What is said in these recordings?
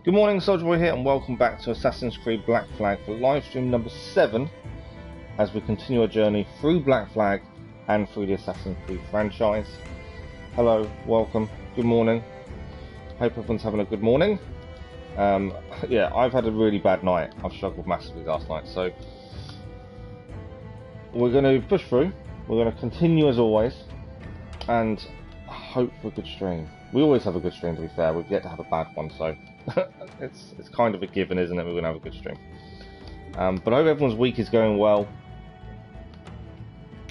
Good morning, Soldier Boy here, and welcome back to Assassin's Creed Black Flag for livestream number 7 as we continue our journey through Black Flag and through the Assassin's Creed franchise. Hello, welcome, good morning. Hope everyone's having a good morning. Yeah, I've had a really bad night. I've struggled massively last night, so we're going to push through. We're going to continue as always and hope for a good stream. We always have a good stream, to be fair. We've yet to have a bad one, so it's kind of a given, isn't it? We're going to have a good stream. But I hope everyone's week is going well.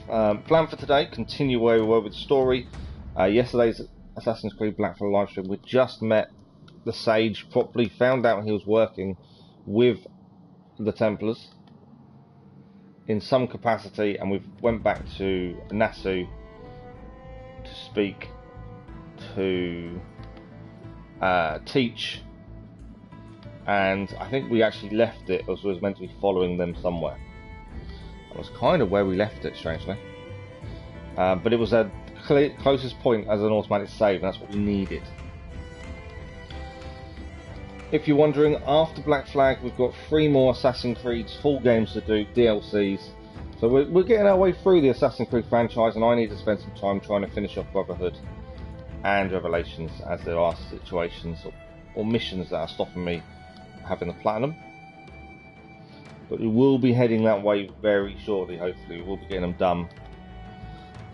Plan for today, continue where we were with the story. Yesterday's Assassin's Creed Black Flag live stream, we just met the Sage properly, found out he was working with the Templars in some capacity, and we went back to Nassau to speak to teach, and I think we actually left it as we was meant to be following them somewhere. That was kind of where we left it, strangely, but it was a closest point as an automatic save, and that's what we needed. If you're wondering, after Black Flag we've got 3 more Assassin's Creed's full games to do, DLCs, so we're getting our way through the Assassin's Creed franchise, and I need to spend some time trying to finish off Brotherhood and Revelations, as there are situations or missions that are stopping me having the platinum. But we will be heading that way very shortly, hopefully. We'll be getting them done.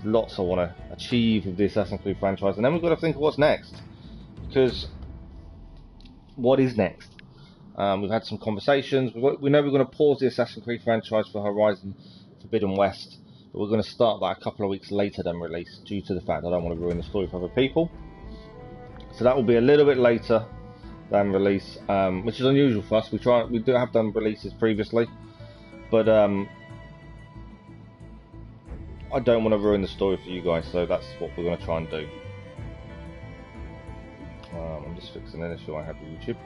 Lots I want to achieve with the Assassin's Creed franchise, and then we've got to think of what's next. Because what is next? We've had some conversations. We know we're going to pause the Assassin's Creed franchise for Horizon Forbidden West, but we're going to start that a couple of weeks later than release, due to the fact I don't want to ruin the story for other people. So that will be a little bit later than release, which is unusual for us. We do have done releases previously, but I don't want to ruin the story for you guys, so that's what we're going to try and do. I'm just fixing an issue I have with YouTube.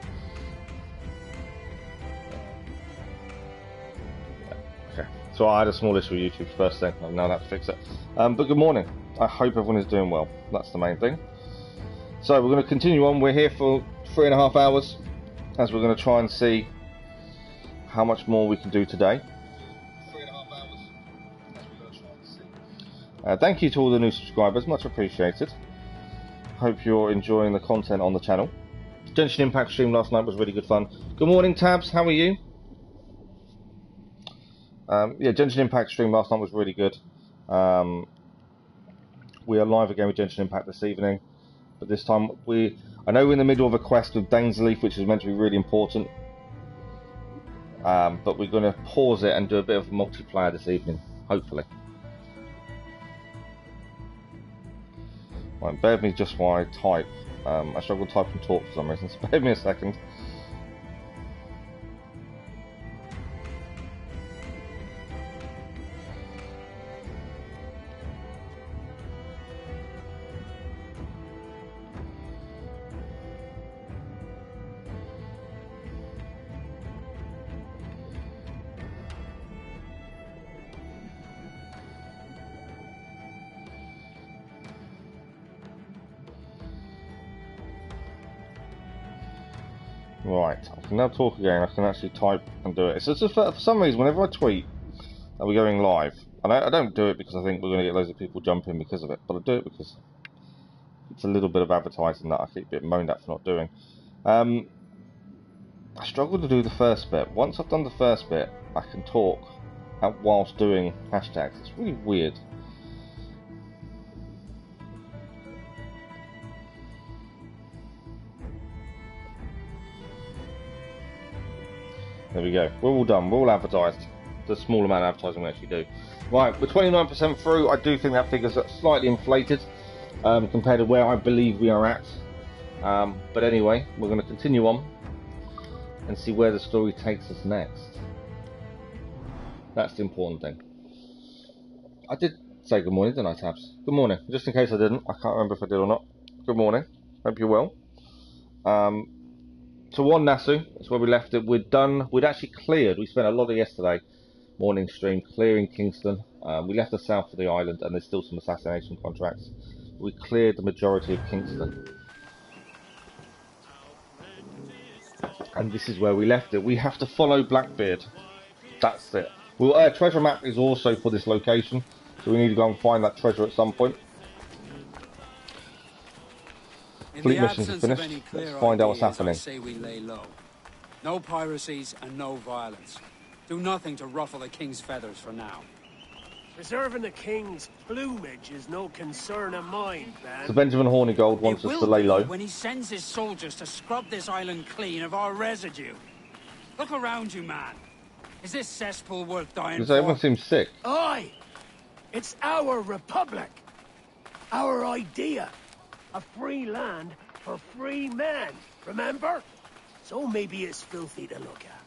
Okay, so I had a small issue with YouTube first thing. I've now had to fix it. But good morning. I hope everyone is doing well. That's the main thing. So we're going to continue on. We're here for 3.5 hours, as we're going to try and see how much more we can do today. 3.5 hours, as we're going to try and see. Thank you to all the new subscribers, much appreciated. Hope you're enjoying the content on the channel. Genshin Impact stream last night was really good fun. Good morning, Tabs. How are you? Yeah, Genshin Impact stream last night was really good. We are live again with Genshin Impact this evening, but this time I know we're in the middle of a quest with Dainsleif, which is meant to be really important. But we're going to pause it and do a bit of multiplayer this evening, hopefully. Right, bear with me just while I type. I struggle to type and talk for some reason, so bear with me a second. Right, I can now talk again. I can actually type and do it. So it's just for some reason, whenever I tweet that we're going live, and I don't do it because I think we're going to get loads of people jumping because of it, but I do it because it's a little bit of advertising that I keep getting moaned at for not doing. I struggle to do the first bit. Once I've done the first bit, I can talk whilst doing hashtags. It's really weird. There we go. We're all done. We're all advertised. The small amount of advertising we actually do. Right, we're 29% through. I do think that figure's slightly inflated compared to where I believe we are at. But anyway, we're going to continue on and see where the story takes us next. That's the important thing. I did say good morning, didn't I, Tabs? Good morning. Just in case I didn't. I can't remember if I did or not. Good morning. Hope you're well. So on Nassau, that's where we left it. We're done. We'd actually cleared. We spent a lot of yesterday morning stream clearing Kingston. We left the south of the island, and there's still some assassination contracts. We cleared the majority of Kingston. And this is where we left it. We have to follow Blackbeard. That's it. Well, treasure map is also for this location, so we need to go and find that treasure at some point. Fleet missions are finished. Let's find out what's happening. I say we lay low. No piracies and no violence. Do nothing to ruffle the king's feathers for now. Preserving the king's plumage is no concern of mine, man. So Benjamin Hornigold wants us to lay low. When he sends his soldiers to scrub this island clean of our residue. Look around you, man. Is this cesspool worth dying for? Everyone seems sick. Aye! It's our republic. Our idea. A free land for free men, remember? So maybe it's filthy to look at.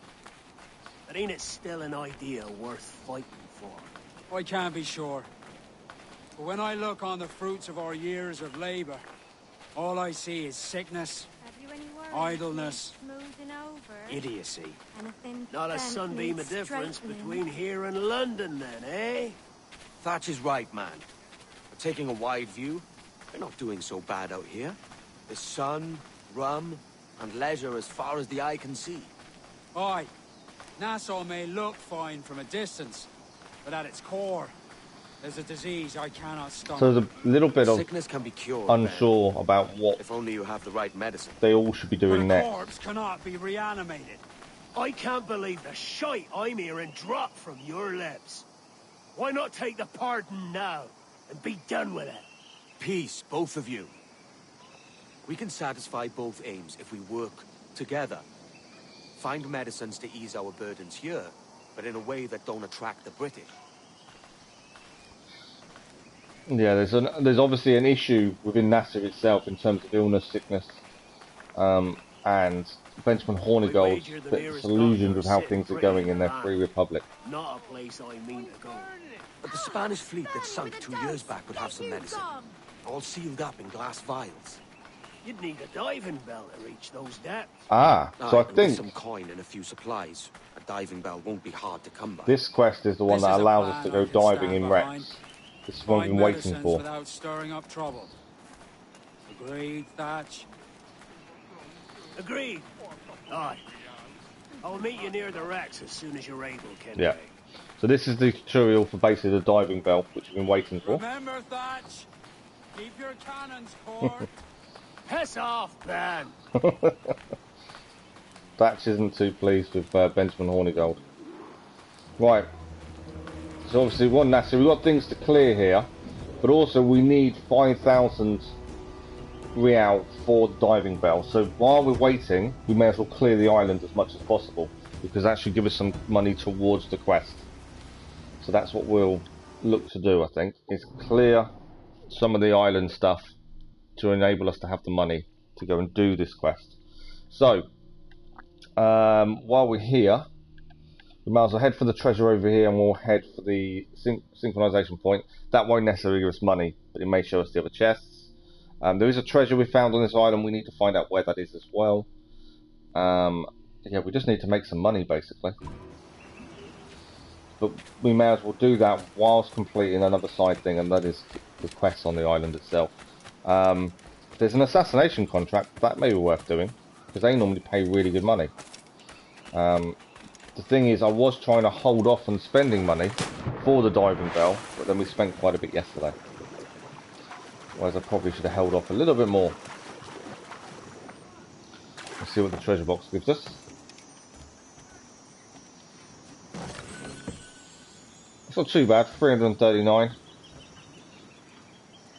But ain't it still an idea worth fighting for? I can't be sure. But when I look on the fruits of our years of labor, all I see is sickness, idleness, idiocy. Not a sunbeam of difference between here and London then, eh? Thatch is right, man. But taking a wide view, we're not doing so bad out here. There's sun, rum, and leisure as far as the eye can see. Aye. Nassau may look fine from a distance, but at its core, there's a disease I cannot stomach. So there's a little bit of sickness can be cured, unsure about what if only you have the right medicine. They all should be doing but a next. corpse cannot be reanimated. I can't believe the shite I'm hearing drop from your lips. Why not take the pardon now and be done with it? Peace, both of you. We can satisfy both aims if we work together. Find medicines to ease our burdens here, but in a way that don't attract the British. Yeah, there's obviously an issue within NASA itself in terms of illness, sickness, and Benjamin Hornigold's a bit disillusioned with how things are going in their Free Republic. Not a place I mean to go. But the Spanish fleet that sunk 2 years back would have some medicine. All sealed up in glass vials. You'd need a diving bell to reach those depths. Ah, so I with think some coin and a few supplies, a diving bell won't be hard to come by. this quest is the one that allows us to go diving in wrecks. This is what we've been waiting for. Without stirring up trouble. Agreed, Thatch? Agreed. Aye. I'll meet you near the wrecks as soon as you're able, Kenny. Yeah. So this is the tutorial for basically the diving bell, which we've been waiting for. Remember, Thatch, keep your cannons cored. Piss off, Ben! Thatch isn't too pleased with Benjamin Hornigold. Right. So obviously, we've got things to clear here, but also we need 5,000 real for the diving bell. So while we're waiting, we may as well clear the island as much as possible, because that should give us some money towards the quest. So that's what we'll look to do, I think, is clear some of the island stuff to enable us to have the money to go and do this quest. So while we're here, we might as well head for the treasure over here, and we'll head for the synchronization point. That won't necessarily give us money, but it may show us the other chests. There is a treasure we found on this island. We need to find out where that is as well. Yeah, we just need to make some money, basically. But we may as well do that whilst completing another side thing, and that is the quest on the island itself. There's an assassination contract. That may be worth doing, because they normally pay really good money. The thing is, I was trying to hold off on spending money for the diving bell, but then we spent quite a bit yesterday. Otherwise, I probably should have held off a little bit more. Let's see what the treasure box gives us. It's not too bad, 339.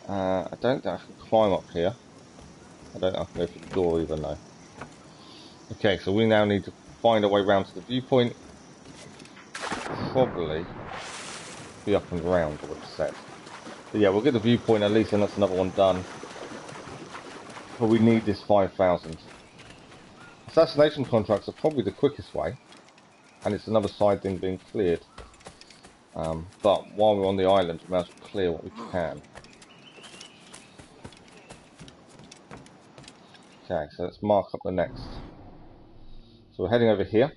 I don't think I can climb up here. I don't know if I can go through the door either, no. Okay, so we now need to find our way round to the viewpoint. Probably be up and round, I would have said. But yeah, we'll get the viewpoint at least, and that's another one done. But we need this 5,000. Assassination contracts are probably the quickest way, and it's another side thing being cleared. But while we're on the island, we might as well clear what we can. Okay, so let's mark up the next. So we're heading over here.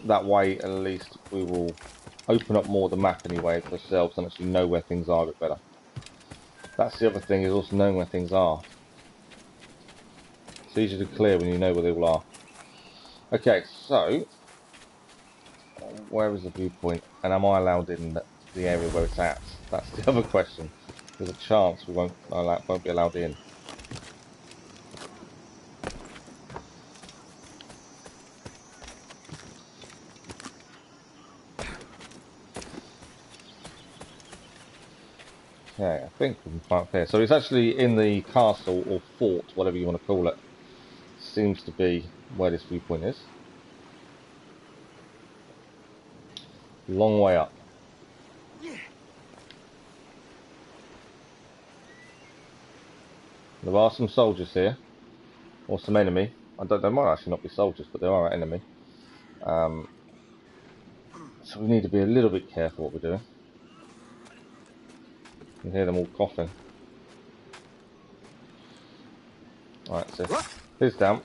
That way, at least, we will open up more of the map anyway for ourselves and actually know where things are a bit better. That's the other thing, is also knowing where things are. It's easier to clear when you know where they all are. Okay, so where is the viewpoint? And am I allowed in the area where it's at? That's the other question. There's a chance we won't be allowed in. Okay, I think we can find here. So it's actually in the castle or fort, whatever you want to call it. Seems to be where this viewpoint is. Long way up. There are some soldiers here, or some enemy. I don't know, they might actually not be soldiers, but they are an enemy. So we need to be a little bit careful what we're doing. You can hear them all coughing. Alright, so here's down.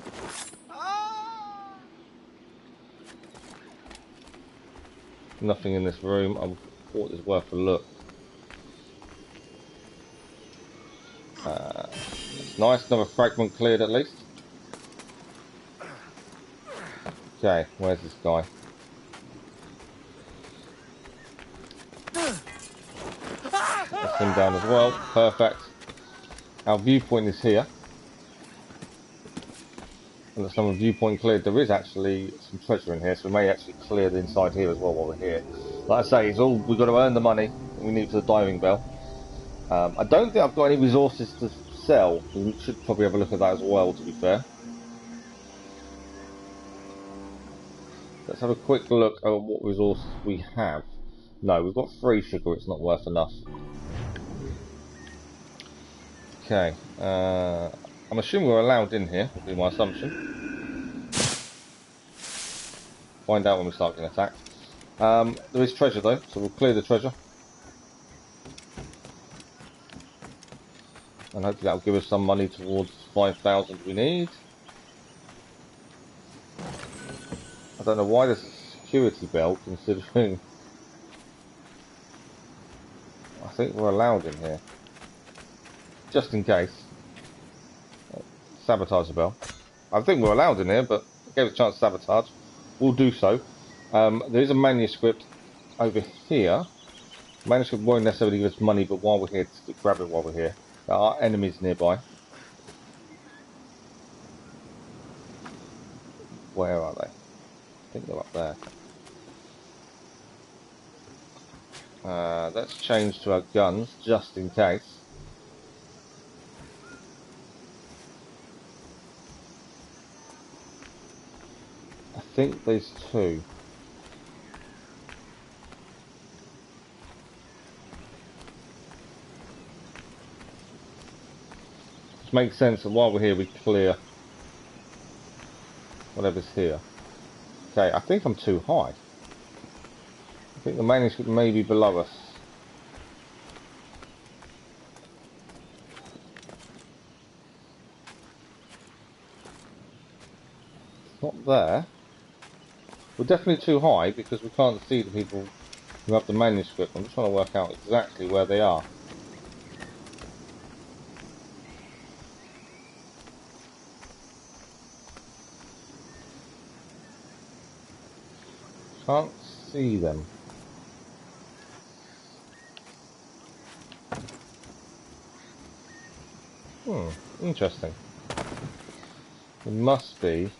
Nothing in this room. I thought it was worth a look. It's nice, another fragment cleared at least. Okay, where's this guy? That's him down as well. Perfect. Our viewpoint is here. And there's some viewpoint cleared. There is actually some treasure in here, so we may actually clear the inside here as well while we're here. Like I say, it's all we've got to earn the money we need for the diving bell. I don't think I've got any resources to sell. We should probably have a look at that as well, to be fair. Let's have a quick look at what resources we have. No, we've got 3 sugar, it's not worth enough. Okay, I'm assuming we're allowed in here, would be my assumption. Find out when we start getting attacked. There is treasure though, so we'll clear the treasure. And hopefully that'll give us some money towards 5,000 we need. I don't know why there's a security belt, considering I think we're allowed in here. Just in case. Sabotage the bell. I think we're allowed in here, but gave us a chance to sabotage. We'll do so. There is a manuscript over here. Manuscript won't necessarily give us money, but while we're here, to grab it while we're here. There are enemies nearby. Where are they? I think they're up there. Let's change to our guns, just in case. I think there's 2. Which makes sense that while we're here we clear whatever's here. Okay, I think I'm too high. I think the manuscript may be below us. It's not there. We're definitely too high because we can't see the people who have the manuscript. I'm just trying to work out exactly where they are. Can't see them. Interesting. It must be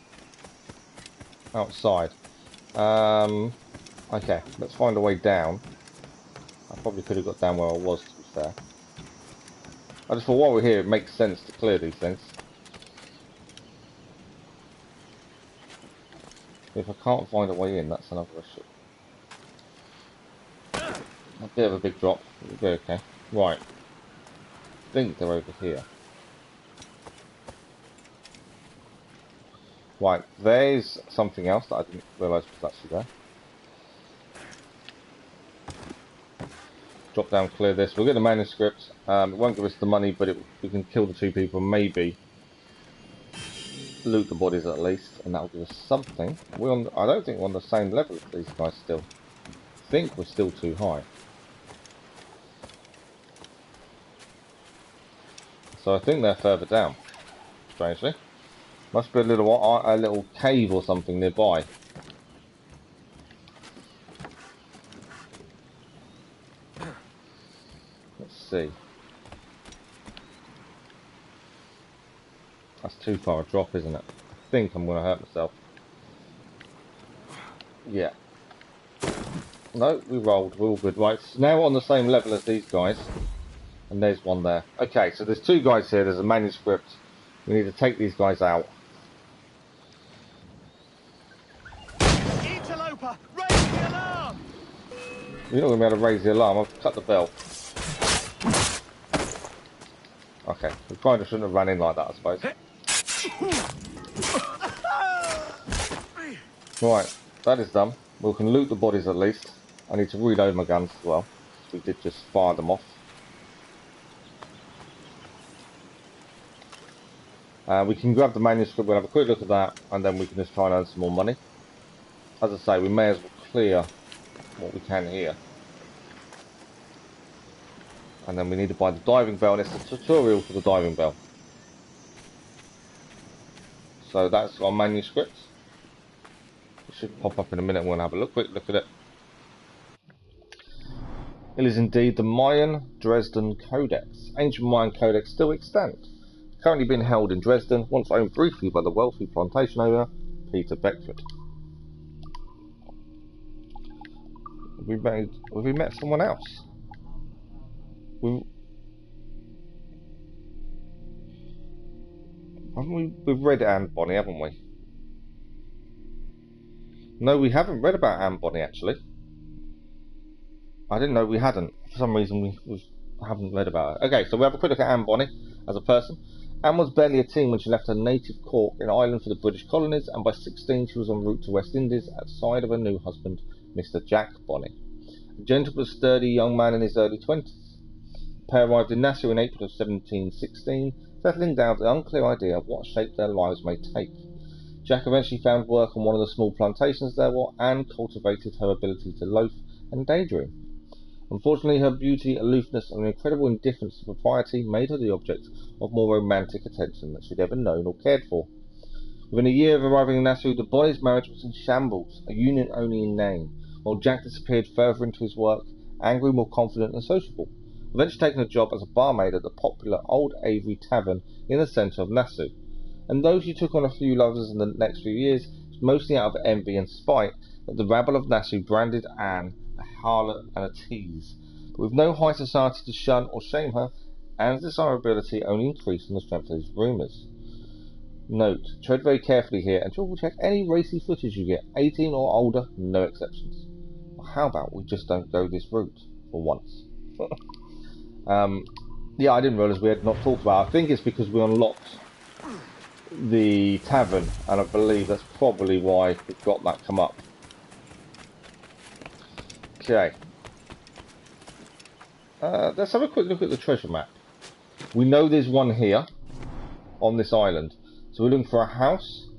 outside. Okay, let's find a way down. I probably could have got down where I was, to be fair. I just thought while we're here it makes sense to clear these things. If I can't find a way in, that's another issue. A bit of a big drop, but we'll be okay. Right. I think they're over here. Right, there's something else that I didn't realise was actually there. Drop down, clear this. We'll get the manuscript. It won't give us the money, but we can kill the 2 people and maybe loot the bodies at least, and that'll give us something. I don't think we're on the same level as these guys still. I think we're still too high. So I think they're further down, strangely. Must be a little cave or something nearby. Let's see. That's too far a drop, isn't it? I think I'm going to hurt myself. Yeah. No, we rolled. We're all good. Right, so now we're on the same level as these guys. And there's one there. Okay, so there's two guys here. There's a manuscript. We need to take these guys out. Interloper, raise the alarm! You're not going to be able to raise the alarm. I've cut the bell. Okay, we kind of shouldn't have ran in like that, I suppose. Right, that is done. We can loot the bodies at least. I need to reload my guns as well. We did just fire them off. We can grab the manuscript, we'll have a quick look at that, and then we can just try and earn some more money. As I say, we may as well clear what we can here. And then we need to buy the diving bell, and it's the tutorial for the diving bell. So that's our manuscript. It should pop up in a minute, we'll have a quick look at it. It is indeed the Mayan Dresden Codex. Ancient Mayan Codex still extant. Currently being held in Dresden, once owned briefly by the wealthy plantation owner, Peter Beckford. Have we met someone else? We've read Anne Bonny, haven't we? No, we haven't read about Anne Bonny, actually. I didn't know we hadn't. For some reason, we haven't read about her. Okay, so we have a quick look at Anne Bonny as a person. Anne was barely a teen when she left her native Cork in Ireland for the British colonies, and by 16 she was en route to West Indies outside of her new husband, Mr. Jack Bonny, a gentle but sturdy young man in his early 20s. The pair arrived in Nassau in April of 1716, settling down with the unclear idea of what shape their lives may take. Jack eventually found work on one of the small plantations there, while Anne cultivated her ability to loaf and daydream. Unfortunately, her beauty, aloofness, and incredible indifference to propriety made her the object of more romantic attention than she'd ever known or cared for. Within a year of arriving in Nassau, the Bonny's marriage was in shambles, a union only in name, while Jack disappeared further into his work, angry, more confident, and sociable, eventually taking a job as a barmaid at the popular Old Avery Tavern in the centre of Nassau. And though she took on a few lovers in the next few years, it was mostly out of envy and spite that the rabble of Nassau branded Anne a harlot and a tease. But with no high society to shun or shame her, Anne's desirability only increased from the strength of these rumours. Note, tread very carefully here and double check any racy footage you get, 18 or older, no exceptions. Well, how about we just don't go this route for once? Yeah, I didn't realise we had not talked about it. I think it's because we unlocked the tavern, and I believe that's probably why we've got that come up. Okay. Let's have a quick look at the treasure map. We know there's one here on this island. So we're looking for a house.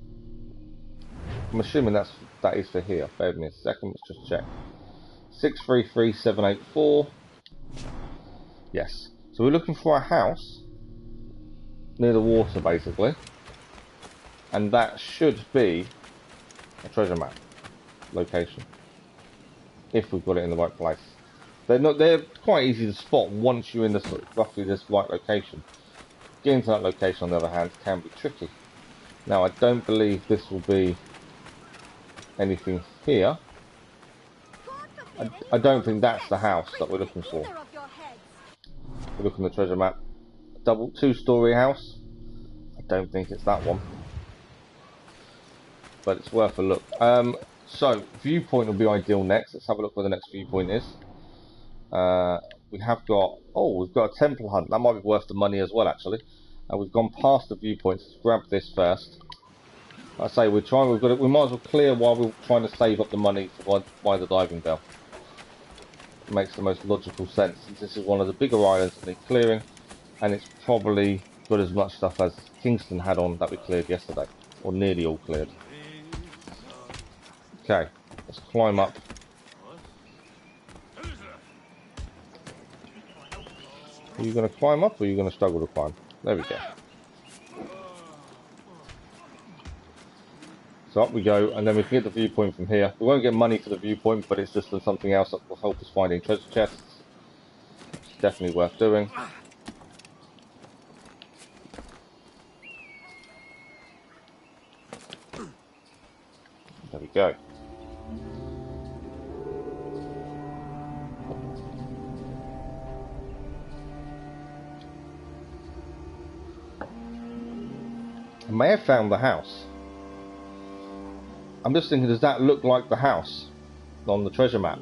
I'm assuming that is for here. Bear with me a second, let's just check. 633784. Yes. So we're looking for a house near the water, basically. And that should be a treasure map location. If we've got it in the right place. They're quite easy to spot once you're in this roughly this right location. Getting to that location, on the other hand, can be tricky. Now, I don't believe this will be anything here. I don't think that's the house that we're looking for. We're looking at the treasure map. Two-story house. I don't think it's that one. But it's worth a look. So, Viewpoint will be ideal next. Let's have a look where the next Viewpoint is. We've got a temple hunt. That might be worth the money as well, actually. We've gone past the Viewpoint. Let's grab this first. Like I say, we might as well clear while we're trying to save up the money to buy the diving bell. It makes the most logical sense, since this is one of the bigger islands that need clearing, and it's probably got as much stuff as Kingston had on that we cleared yesterday, or nearly all cleared. Okay, let's climb up. Are you going to climb up, or are you going to struggle to climb? There we go. So up we go, and then we can get the viewpoint from here. We won't get money for the viewpoint, but it's just something else that will help us finding treasure chests. It's definitely worth doing. There we go. I may have found the house. I'm just thinking, does that look like the house on the treasure map?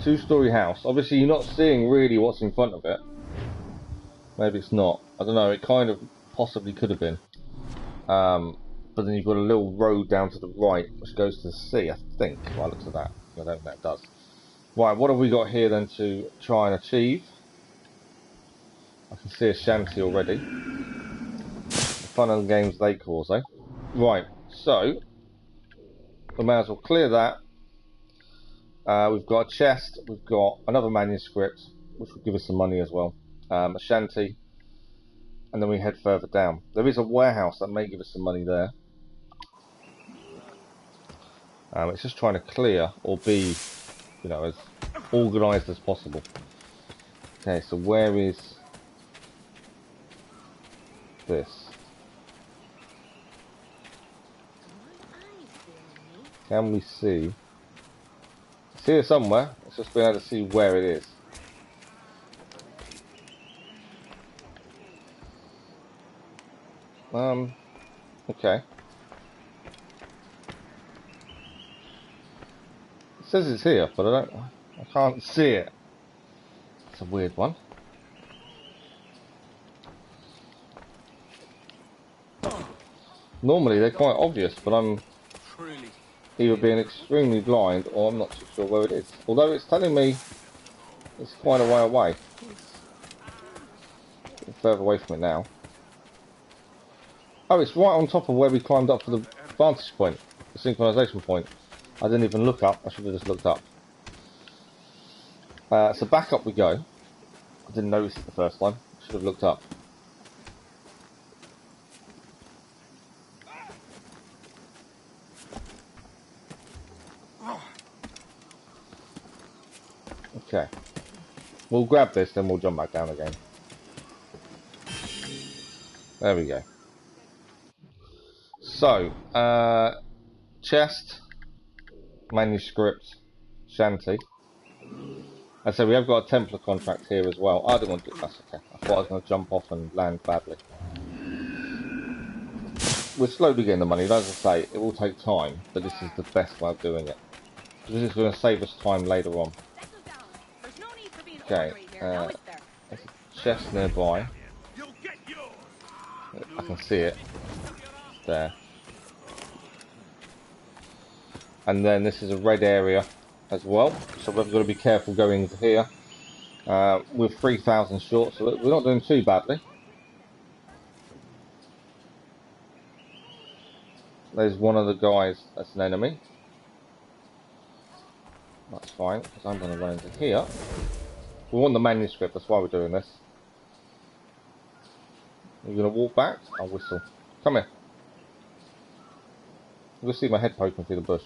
Two-story house. Obviously you're not seeing really what's in front of it. Maybe it's not. I don't know, it kind of possibly could have been. But then you've got a little road down to the right which goes to the sea, I think, by the looks of that. I don't think that does. Right, what have we got here then to try and achieve? I can see a shanty already. The fun of the games they cause, eh? Right, so we may as well clear that. We've got a chest, we've got another manuscript, which will give us some money as well. A shanty, and then we head further down. There is a warehouse that may give us some money there. It's just trying to clear or be, you know, as organised as possible. Okay, so where is this? Can we see? It's here somewhere. It's just being able to see where it is. Okay. It says it's here, but I can't see it. It's a weird one. Normally they're quite obvious, but I'm either being extremely blind or I'm not too sure where it is. Although it's telling me it's quite a way away. I'm further away from it now. Oh, it's right on top of where we climbed up for the vantage point, the synchronization point. I didn't even look up. I should have just looked up. So back up we go. I didn't notice it the first time. I should have looked up. Okay. We'll grab this, then we'll jump back down again. There we go. So, chest, manuscript, shanty. And so we have got a Templar contract here as well. I didn't want to do that. Okay. I thought I was going to jump off and land badly. We're slowly getting the money. As I say, it will take time, but this is the best way of doing it. This is going to save us time later on. Okay, there's a chest nearby. I can see it. There. And then this is a red area as well, so we've got to be careful going into here. We're 3,000 short, so we're not doing too badly. There's one of the guys that's an enemy. That's fine, because I'm going to run into here. We want the manuscript, that's why we're doing this. You're going to walk back? I'll whistle. Come here. You'll see my head poking through the bush.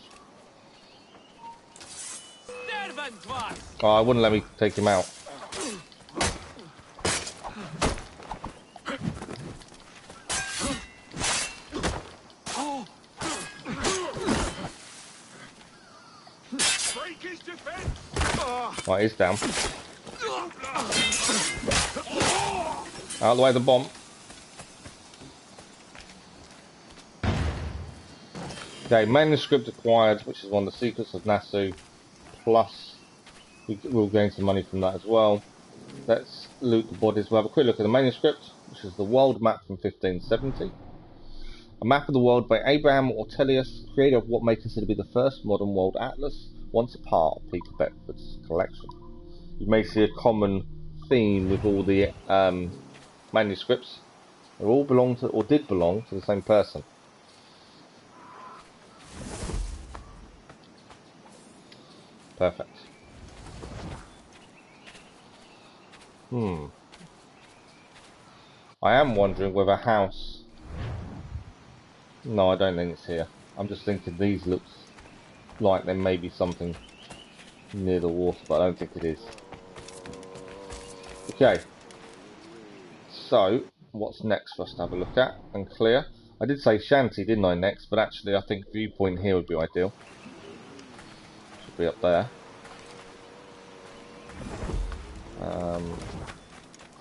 Oh, I wouldn't let me take him out. Right, he's down. Out of the way of the bomb. Okay, manuscript acquired, which is one of the secrets of Nassau. Plus, we'll gain some money from that as well. Let's loot the bodies. We'll have a quick look at the manuscript, which is the world map from 1570. A map of the world by Abraham Ortelius, creator of what may consider to be the first modern world atlas, once a part of Peter Beckford's collection. You may see a common theme with all the manuscripts. They all belong to, or did belong to, the same person. Perfect. I am wondering whether a house No, I don't think it's here. I'm just thinking these looks like there may be something near the water, but I don't think it is. Okay. So, what's next for us to have a look at and clear? I did say shanty, didn't I, next? But actually, I think viewpoint here would be ideal. Should be up there.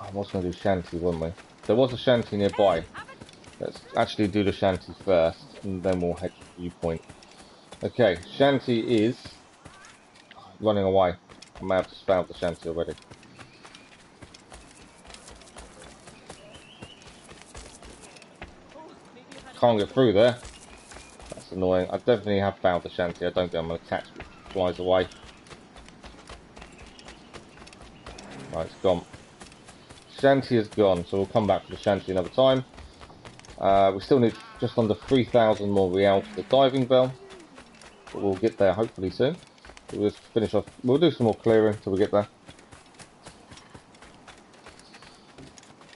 I was going to do shanty, wasn't we? There was a shanty nearby. Let's actually do the shanty first, and then we'll head to viewpoint. Okay, shanty is running away. I may have just found the shanty already. Can't get through there. That's annoying. I definitely have found the shanty. I don't think I'm going to catch it. It flies away. Right, it's gone. Shanty is gone, so we'll come back to the shanty another time. We still need just under 3,000 more real for the diving bell. But we'll get there hopefully soon. We'll just finish off. We'll do some more clearing till we get there.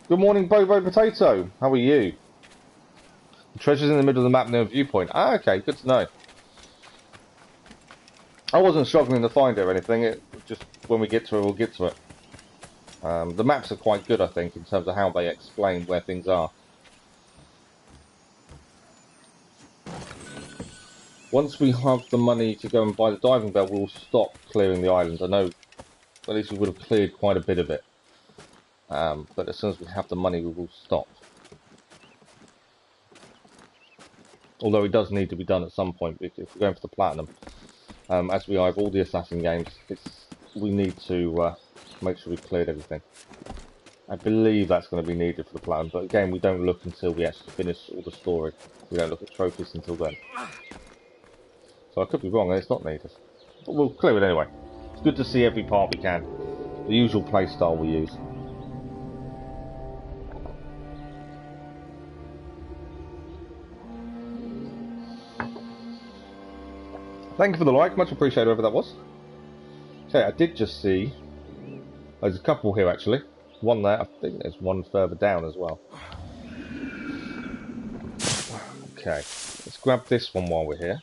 Good morning, Bobo Potato. How are you? The treasure's in the middle of the map near Viewpoint. Ah, okay, good to know. I wasn't struggling to find it or anything. It just when we get to it, we'll get to it. The maps are quite good, I think, in terms of how they explain where things are. Once we have the money to go and buy the diving bell, we'll stop clearing the island. I know at least we would have cleared quite a bit of it. But as soon as we have the money, we will stop. Although it does need to be done at some point if we're going for the platinum. As we are with all the Assassin games, we need to make sure we've cleared everything. I believe that's going to be needed for the platinum, but again, we don't look until we actually finish all the story. We don't look at trophies until then. So I could be wrong and it's not needed. But we'll clear it anyway. It's good to see every part we can. The usual playstyle we use. Thank you for the like, much appreciated whoever that was. Okay, I did just see... There's a couple here actually. One there, I think there's one further down as well. Okay, let's grab this one while we're here.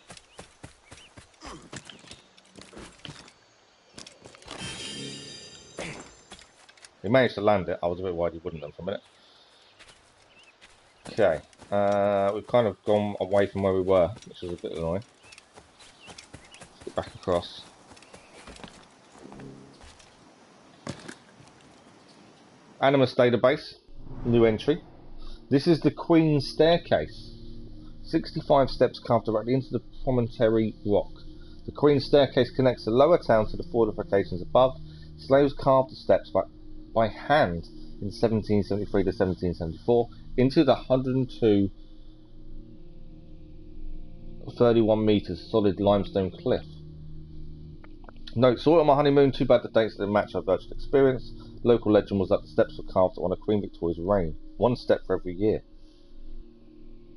We managed to land it. I was a bit worried he wouldn't have for a minute. Okay, we've kind of gone away from where we were, which is a bit annoying. Let's get back across. Animus database, new entry. This is the Queen's Staircase. 65 steps carved directly into the promontory rock. The Queen's Staircase connects the lower town to the fortifications above. Slaves carved the steps by hand in 1773 to 1774 into the 131 metres solid limestone cliff. Note, saw it on my honeymoon, too bad the dates didn't match our virtual experience. Local legend was that the steps were carved on a Queen Victoria's reign. One step for every year.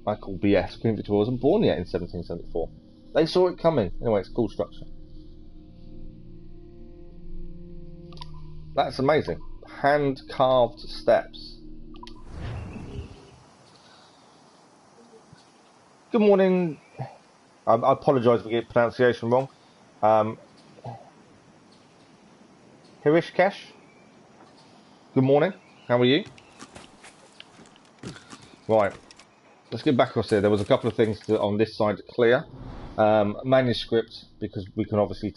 I call BS. Queen Victoria wasn't born yet in 1774. They saw it coming. Anyway, it's a cool structure. That's amazing. Hand-carved steps. Good morning. I apologise for getting pronunciation wrong. Hirishkesh. Good morning. How are you? Right. Let's get back across here. There was a couple of things on this side to clear. Manuscript, because we can obviously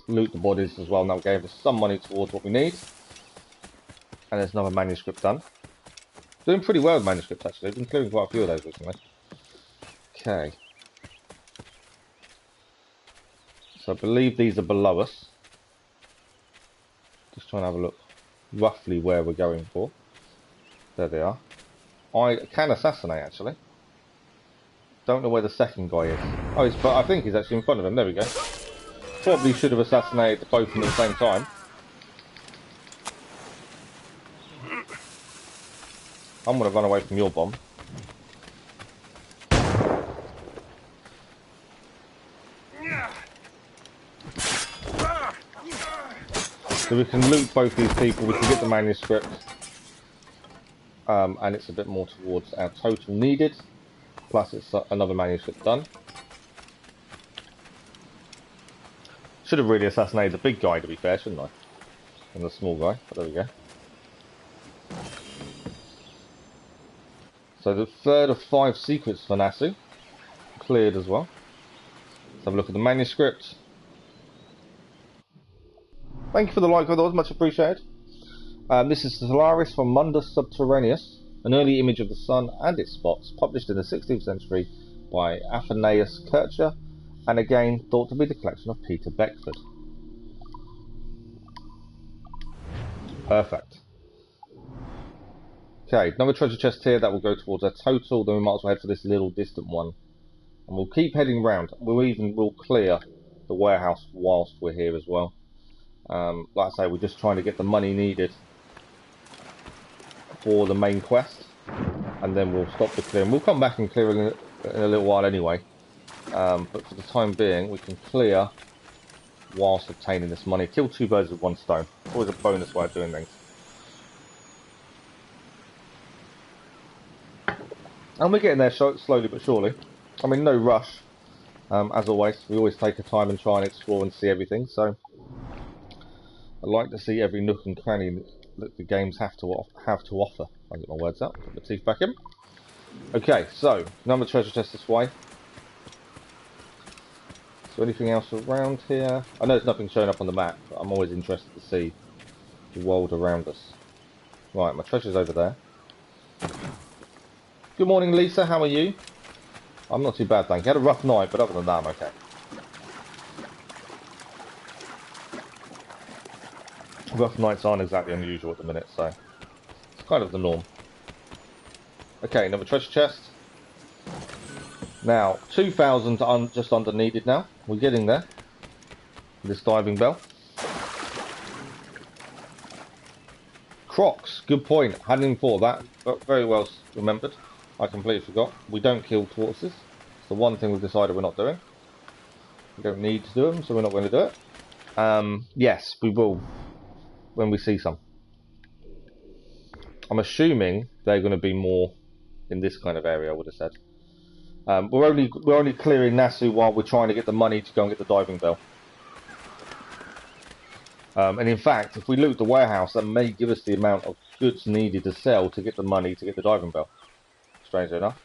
loot the bodies as well. Now gave us some money towards what we need. And there's another manuscript done. Doing pretty well with manuscripts actually. I've been clearing quite a few of those recently. Okay. So I believe these are below us. Just trying to have a look roughly where we're going for. There they are. I can assassinate actually. Don't know where the second guy is. Oh, but I think he's actually in front of him. There we go. Probably should have assassinated both of them at the same time. I'm going to run away from your bomb. So we can loot both these people, we can get the manuscript. And it's a bit more towards our total needed. plus it's another manuscript done. Should have really assassinated the big guy, to be fair, shouldn't I? And the small guy, but there we go. So the third of 5 secrets for Nasu cleared as well. Let's have a look at the manuscript. Thank you for the like, that was much appreciated. This is Solaris from Mundus Subterraneus, an early image of the sun and its spots, published in the 16th century by Athenaeus Kircher, and again thought to be the collection of Peter Beckford. Perfect. Okay, another treasure chest here that will go towards our total, then we might as well head for this little distant one. And we'll keep heading round. We'll clear the warehouse whilst we're here as well. Like I say, we're just trying to get the money needed for the main quest, and then we'll stop the clearing. We'll come back and clear in a little while anyway. But for the time being, we can clear whilst obtaining this money. Kill 2 birds with 1 stone. Always a bonus way of doing things. And we're getting there slowly but surely. I mean, no rush. As always, we always take our time and try and explore and see everything. So I like to see every nook and cranny that the games have to offer. I'll get my words out. Put my teeth back in. Okay, so another treasure chest this way. So anything else around here? I know there's nothing showing up on the map, but I'm always interested to see the world around us. Right, my treasure's over there. Good morning, Lisa. How are you? I'm not too bad, thank you. Had a rough night, but other than that, I'm okay. Rough nights aren't exactly unusual at the minute, so it's kind of the norm. Okay, another treasure chest. Now, 2,000 just under needed now. We're getting there. This diving bell. Crocs, good point. Hadn't even thought of that. Very well remembered. I completely forgot. We don't kill tortoises. It's the one thing we've decided we're not doing. We don't need to do them, so we're not going to do it. Yes, we will when we see some. I'm assuming they're going to be more in this kind of area, I would have said. We're only clearing Nasu while we're trying to get the money to go and get the diving bell. And in fact, if we loot the warehouse, that may give us the amount of goods needed to sell to get the money to get the diving bell. Strangely enough.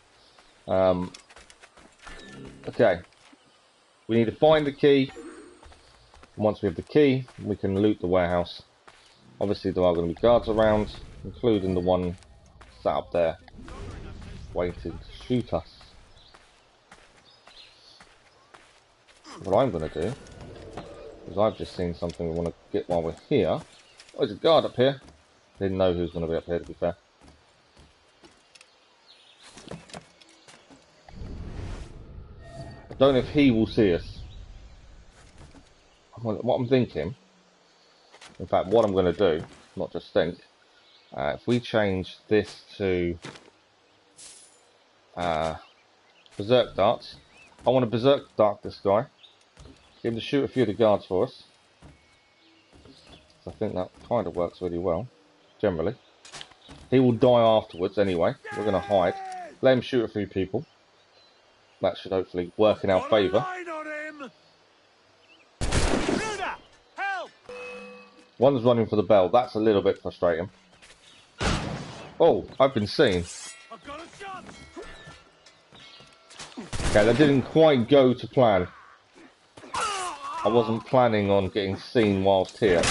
Okay. We need to find the key. And once we have the key, we can loot the warehouse. Obviously, there are going to be guards around, including the one sat up there, waiting to shoot us. What I'm going to do is I've just seen something we want to get while we're here. Oh, there's a guard up here. Didn't know who was going to be up here, to be fair. I don't know if he will see us. What I'm thinking, in fact, what I'm going to do, not just think, if we change this to Berserk Darts, I want to Berserk Dart this guy, get him to shoot a few of the guards for us. I think that kind of works really well, generally. He will die afterwards anyway. We're going to hide, let him shoot a few people. That should hopefully work in our favour. One's running for the bell. That's a little bit frustrating. Oh, I've been seen. Okay, that didn't quite go to plan. I wasn't planning on getting seen whilst here.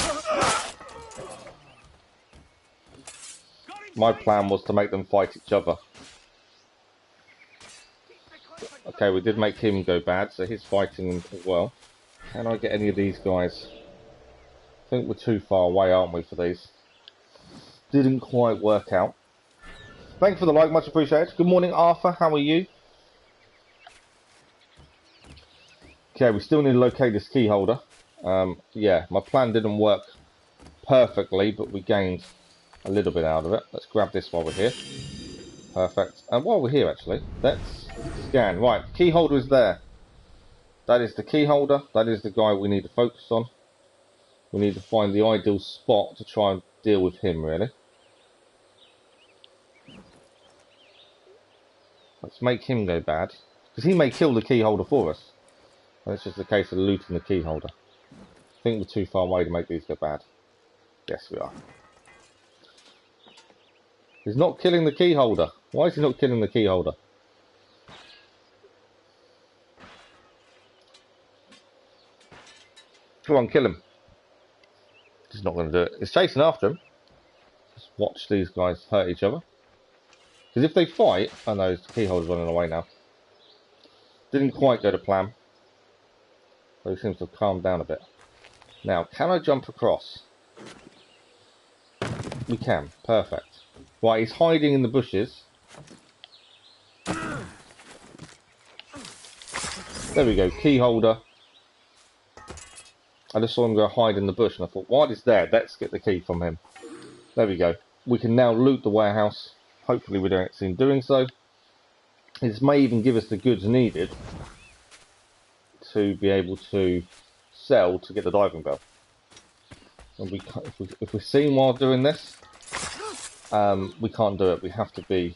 My plan was to make them fight each other. Okay, we did make him go bad, so he's fighting as well. Can I get any of these guys? I think we're too far away, aren't we, for these? Didn't quite work out. Thank you for the like, much appreciated. Good morning, Arthur. How are you? Okay, we still need to locate this key holder. Yeah, my plan didn't work perfectly, but we gained a little bit out of it. Let's grab this while we're here. Perfect. And while we're here, actually, let's scan. Right, the key holder is there. That is the key holder. That is the guy we need to focus on. We need to find the ideal spot to try and deal with him, really. Let's make him go bad. Because he may kill the key holder for us. And it's just a case of looting the key holder. I think we're too far away to make these go bad. Yes, we are. He's not killing the key holder. Why is he not killing the key holder? Come on, kill him. He's not going to do it. He's chasing after him. Just watch these guys hurt each other. Because if they fight... Oh no, the key holder's running away now. Didn't quite go to plan. But he seems to have calmed down a bit. Now, can I jump across? We can. Perfect. Right, he's hiding in the bushes. There we go, key holder. I just saw him go hide in the bush and I thought, while he's there, let's get the key from him. There we go. We can now loot the warehouse. Hopefully we don't see him doing so. This may even give us the goods needed to be able to sell to get the diving bell. And if we're seen while doing this, we can't do it. We have to be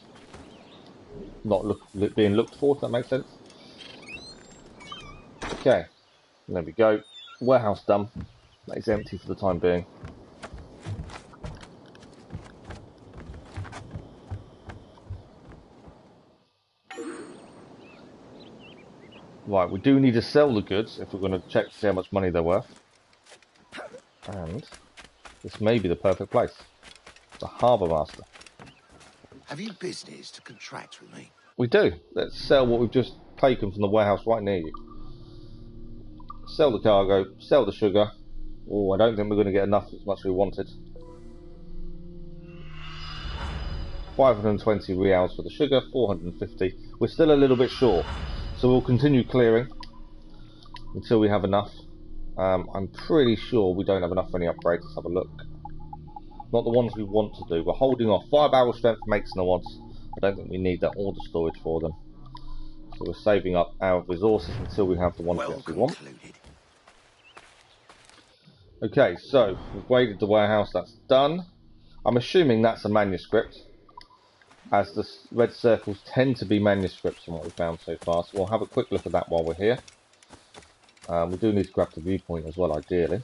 being looked for, if that makes sense. Okay, there we go. Warehouse done. That is empty for the time being. Right, we do need to sell the goods if we're going to check to see how much money they're worth. And this may be the perfect place. The Harbour Master. Have you business to contract with me? We do. Let's sell what we've just taken from the warehouse right near you. Sell the cargo, sell the sugar. Oh, I don't think we're going to get enough as much as we wanted. 520 reals for the sugar, 450. We're still a little bit short, so we'll continue clearing until we have enough. I'm pretty sure we don't have enough for any upgrades. Let's have a look. Not the ones we want to do. We're holding off. 5 barrel strength makes no odds. I don't think we need that or the storage for them. So we're saving up our resources until we have the ones we actually want. Okay, so we've raided the warehouse. That's done. I'm assuming that's a manuscript, as the red circles tend to be manuscripts from what we've found so far. So we'll have a quick look at that while we're here. We do need to grab the viewpoint as well, ideally.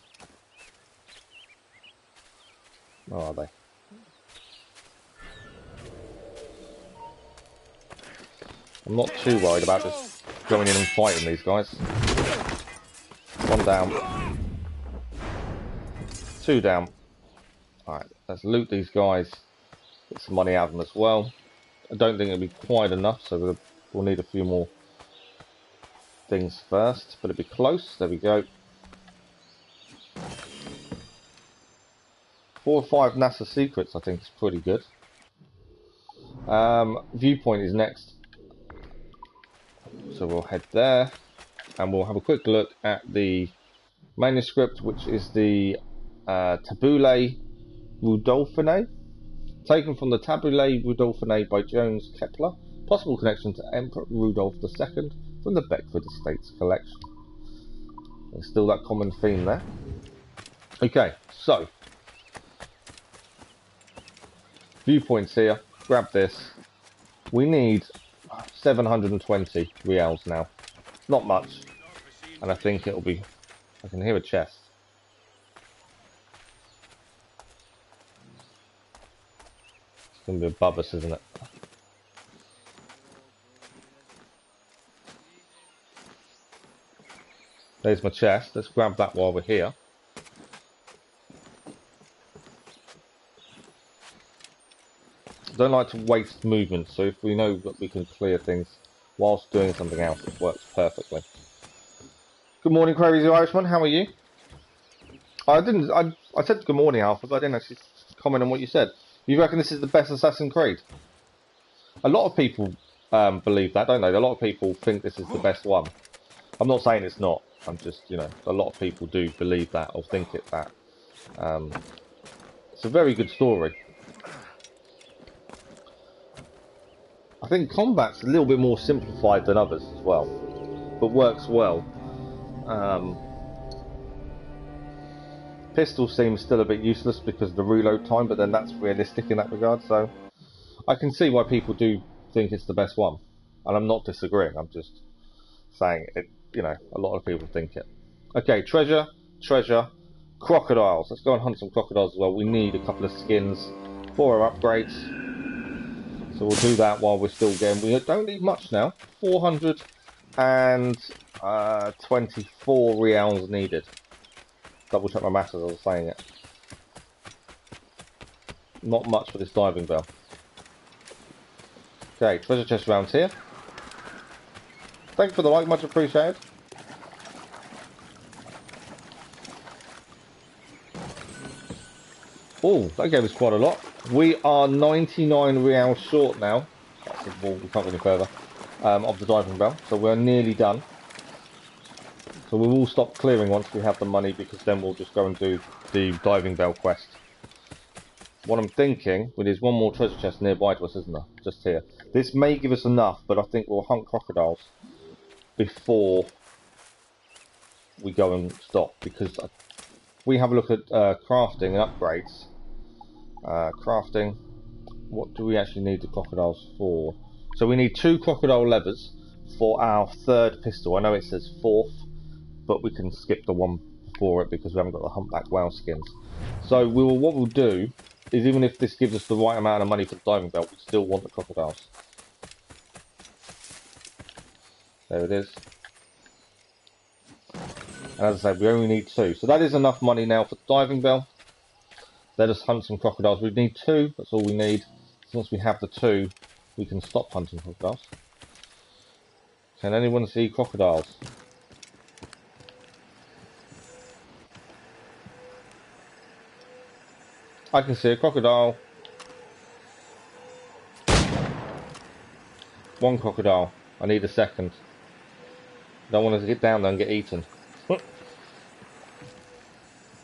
Where are they? I'm not too worried about just going in and fighting these guys. 1 down. 2 down. Alright, let's loot these guys. Get some money out of them as well. I don't think it'll be quite enough, so we'll need a few more things first. But it'll be close. There we go. 4 or 5 NASA secrets, I think, is pretty good. Viewpoint is next. So we'll head there. And we'll have a quick look at the manuscript, which is the Tabulae Rudolphinae. Taken from the Tabulae Rudolphinae by Jones Kepler. Possible connection to Emperor Rudolph II from the Beckford Estates collection. There's still that common theme there. Okay, so viewpoints here. Grab this. We need 720 reals now. Not much. And I think it'll be... I can hear a chest. It's going to be above us, isn't it? There's my chest. Let's grab that while we're here. Don't like to waste movement, so if we know that we can clear things whilst doing something else, it works perfectly. Good morning, Crazy Irishman. How are you? I said good morning, Alpha, but I didn't actually comment on what you said. You reckon this is the best Assassin's Creed? A lot of people believe that, don't they? A lot of people think this is the best one. I'm not saying it's not. I'm just, you know, a lot of people do believe that or think it that. It's a very good story. I think combat's a little bit more simplified than others as well, but works well. Pistol seems still a bit useless because of the reload time, but then that's realistic in that regard, so I can see why people do think it's the best one. And I'm not disagreeing, I'm just saying it, you know, a lot of people think it. Okay, treasure, crocodiles. Let's go and hunt some crocodiles as well. We need a couple of skins for our upgrades. So we'll do that while we're still getting... We don't need much now. 424 reals needed. Double check my maths as I was saying it. Not much for this diving bell. Okay, treasure chest around here. Thank you for the like, much appreciated. Oh, that gave us quite a lot. We are 99 reals short now. That's the ball, we can't go any further. Of the diving bell, so we're nearly done. So we will stop clearing once we have the money, because then we'll just go and do the diving bell quest. What I'm thinking, well, there's one more treasure chest nearby to us, isn't there? Just here. This may give us enough, but I think we'll hunt crocodiles before we go and stop, because we have a look at crafting and upgrades. Crafting, what do we actually need the crocodiles for? So we need 2 crocodile levers for our 3rd pistol. I know it says 4th, but we can skip the one before it because we haven't got the humpback whale skins. So what we'll do is, even if this gives us the right amount of money for the diving belt, we still want the crocodiles. There it is. And as I said, we only need 2. So that is enough money now for the diving bell. Let us hunt some crocodiles. We need 2, that's all we need. Once we have the 2, we can stop hunting crocodiles. Can anyone see crocodiles? I can see a crocodile. 1 crocodile. I need a second. Don't want us to get down there and get eaten.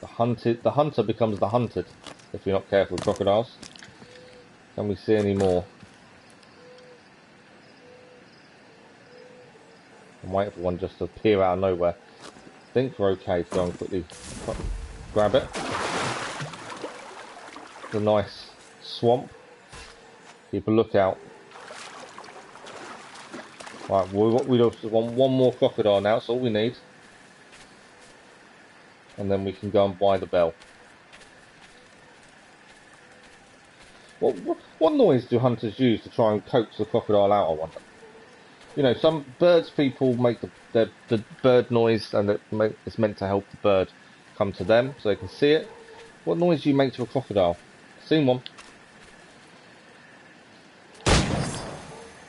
The hunter becomes the hunted if you're not careful with crocodiles. Can we see any more? I'm waiting for one just to appear out of nowhere. I think we're okay to go and quickly grab it. It's a nice swamp. Keep a lookout. Right, we just want 1 more crocodile now, that's all we need. And then we can go and buy the bell. What noise do hunters use to try and coax the crocodile out, I wonder? You know, some birds people make the bird noise, and it's meant to help the bird come to them so they can see it. What noise do you make to a crocodile? Seen one.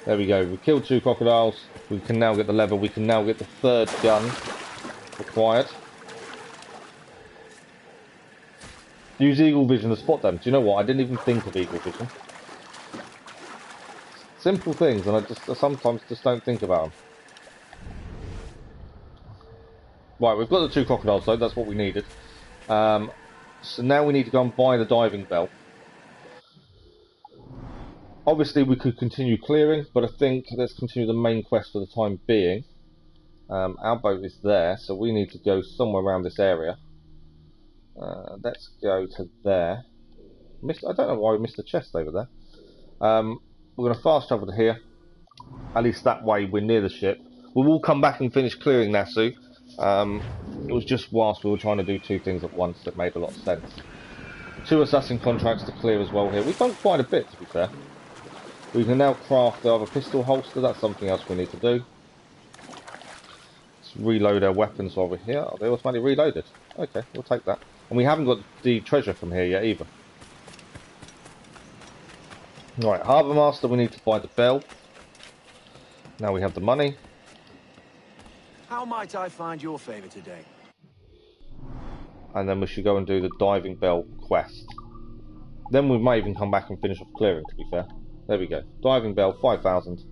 There we go, we killed 2 crocodiles. We can now get the lever, we can now get the 3rd gun required. Use eagle vision to spot them. Do you know what? I didn't even think of eagle vision. Simple things, and I sometimes just don't think about them. Right, we've got the 2 crocodiles though, that's what we needed. So now we need to go and buy the diving bell. Obviously we could continue clearing, but I think let's continue the main quest for the time being. Our boat is there, so we need to go somewhere around this area. Let's go to there. I don't know why we missed the chest over there. We're going to fast travel to here. At least that way we're near the ship. We will come back and finish clearing Nassau. It was just whilst we were trying to do 2 things at once that made a lot of sense. 2 assassin contracts to clear as well here. We've done quite a bit, to be fair. We can now craft the other pistol holster. That's something else we need to do. Let's reload our weapons while we're here. Are they automatically reloaded? Okay, we'll take that. And we haven't got the treasure from here yet either. Right, Harbour Master, we need to buy the bell. Now we have the money. How might I find your favour today? And then we should go and do the diving bell quest. Then we might even come back and finish off clearing, to be fair. There we go. Diving bell, 5,000.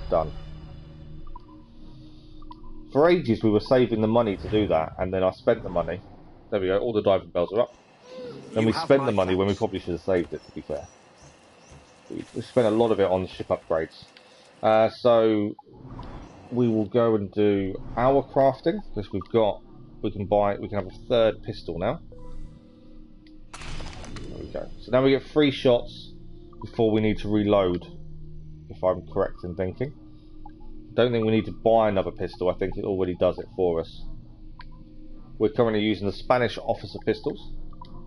Done. For ages we were saving the money to do that, and then I spent the money. There we go, all the diving bells are up. Then we spent the money when we probably should have saved it, to be fair. We spent a lot of it on ship upgrades. So we will go and do our crafting, because we can have a 3rd pistol now. There we go. So now we get 3 shots before we need to reload. if I'm correct in thinking. Don't think we need to buy another pistol, I think it already does it for us. We're currently using the Spanish officer pistols,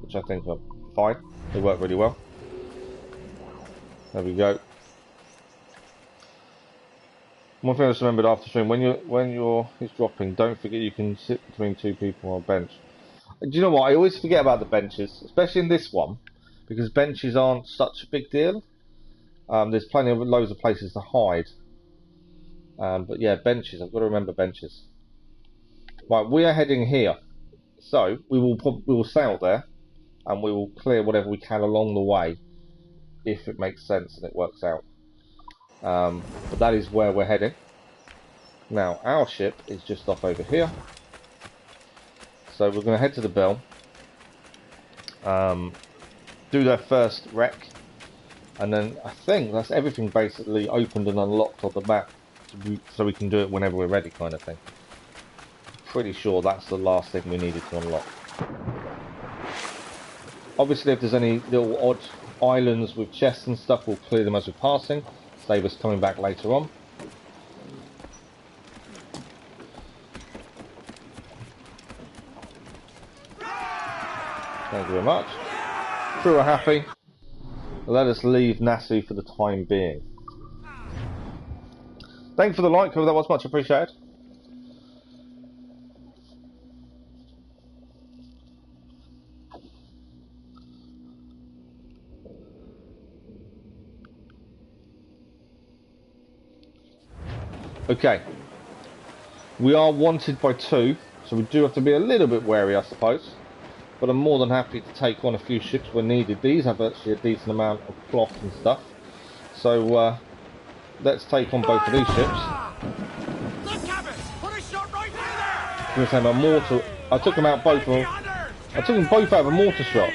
which I think are fine. They work really well. There we go. One thing I just remembered after stream, when he's dropping, don't forget you can sit between two people on a bench. Do you know what? I always forget about the benches, especially in this one, because benches aren't such a big deal. There's plenty of loads of places to hide. But yeah, benches. I've got to remember benches. Right, we are heading here, so we will sail there, and we will clear whatever we can along the way, if it makes sense and it works out. But that is where we're heading. Now, our ship is just off over here, so we're going to head to the Bell, do their first wreck, and then I think that's everything basically opened and unlocked on the map, so we can do it whenever we're ready, kind of thing. Pretty sure that's the last thing we needed to unlock. Obviously, if there's any little odd islands with chests and stuff, we'll clear them as we're passing, save us coming back later on. Thank you very much. Crew are happy. Let us leave Nassau for the time being. Thank you for the like, that was much appreciated. Okay, we are wanted by 2, so we do have to be a little bit wary, I suppose. But I'm more than happy to take on a few ships when needed. These have actually a decent amount of cloth and stuff. So let's take on both of these ships. I'm going to say my mortar. I took them out both of them. I took them both out of a mortar shot.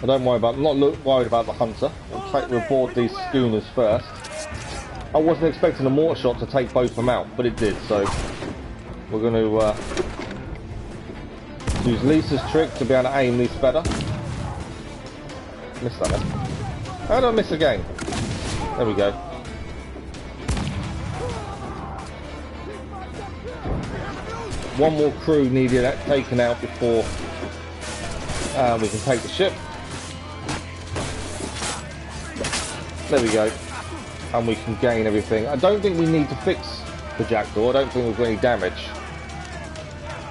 I don't worry about. I'm not worried about the hunter. We'll board these schooners first. I wasn't expecting a mortar shot to take both of them out, but it did. So we're going to use Lisa's trick to be able to aim these better. Missed that one. How did I miss again? There we go. One more crew needed taken out before we can take the ship. There we go. And we can gain everything. I don't think we need to fix the jackdaw. I don't think we've got any damage.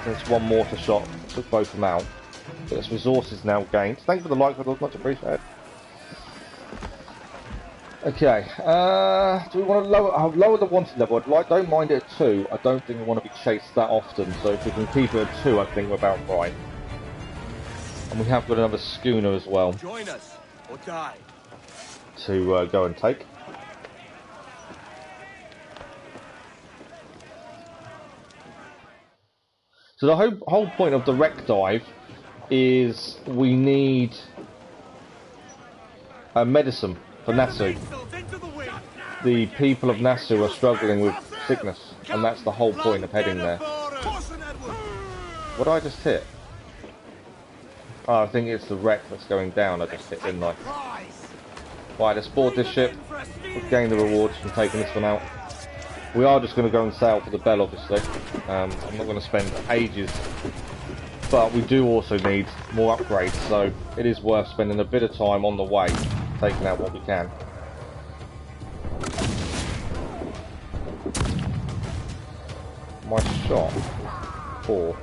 Since one mortar shot took both of them out. But there's resources now gained. Thank you for the like, it was much appreciated. Okay, do we want to lower the wanted level? Don't mind it at 2. I don't think we want to be chased that often, so if we can keep it at 2, I think we're about right. And we have got another schooner as well. Join us or die. To go and take. So the whole point of the wreck dive is we need a medicine for Nassau. The people of Nassau are struggling with sickness, and that's the whole point of heading there. What did I just hit? Oh, I think it's the wreck that's going down. I just hit, didn't I? Right, let's board this ship. We'll gain the rewards from taking this one out. We are just going to go and sail for the Bell, obviously. I'm not going to spend ages. But we do also need more upgrades, so it is worth spending a bit of time on the way, taking out what we can. My shot. 4.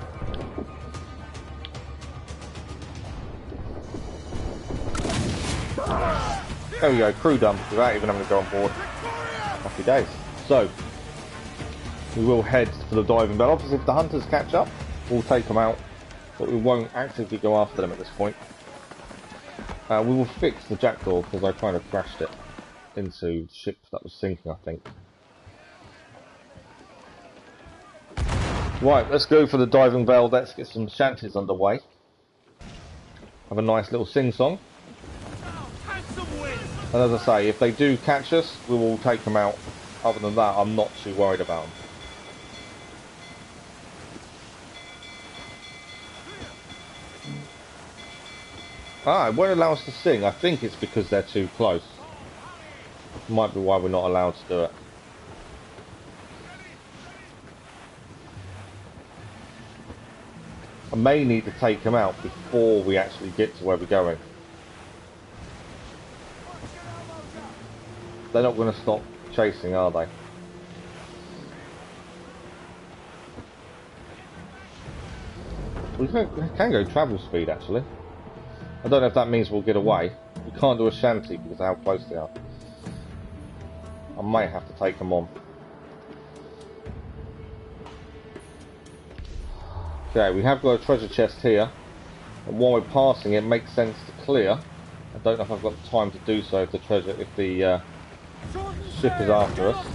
There we go, crew done, without even having to go on board. Happy days. So, we will head for the diving bell. Obviously, if the hunters catch up, we'll take them out, but we won't actively go after them at this point. We will fix the jackdaw because I kind of crashed it into the ship that was sinking, I think. Right, let's go for the diving bell. Let's get some shanties underway. Have a nice little sing-song. And as I say, if they do catch us, we will take them out. Other than that, I'm not too worried about them. Ah, it won't allow us to sing. I think it's because they're too close. Might be why we're not allowed to do it. I may need to take them out before we actually get to where we're going. They're not going to stop chasing, are they? We can go travel speed, actually. I don't know if that means we'll get away. We can't do a shanty because of how close they are. I might have to take them on. Okay, we have got a treasure chest here. And while we're passing it, makes sense to clear. I don't know if I've got the time to do so if the ship is after us.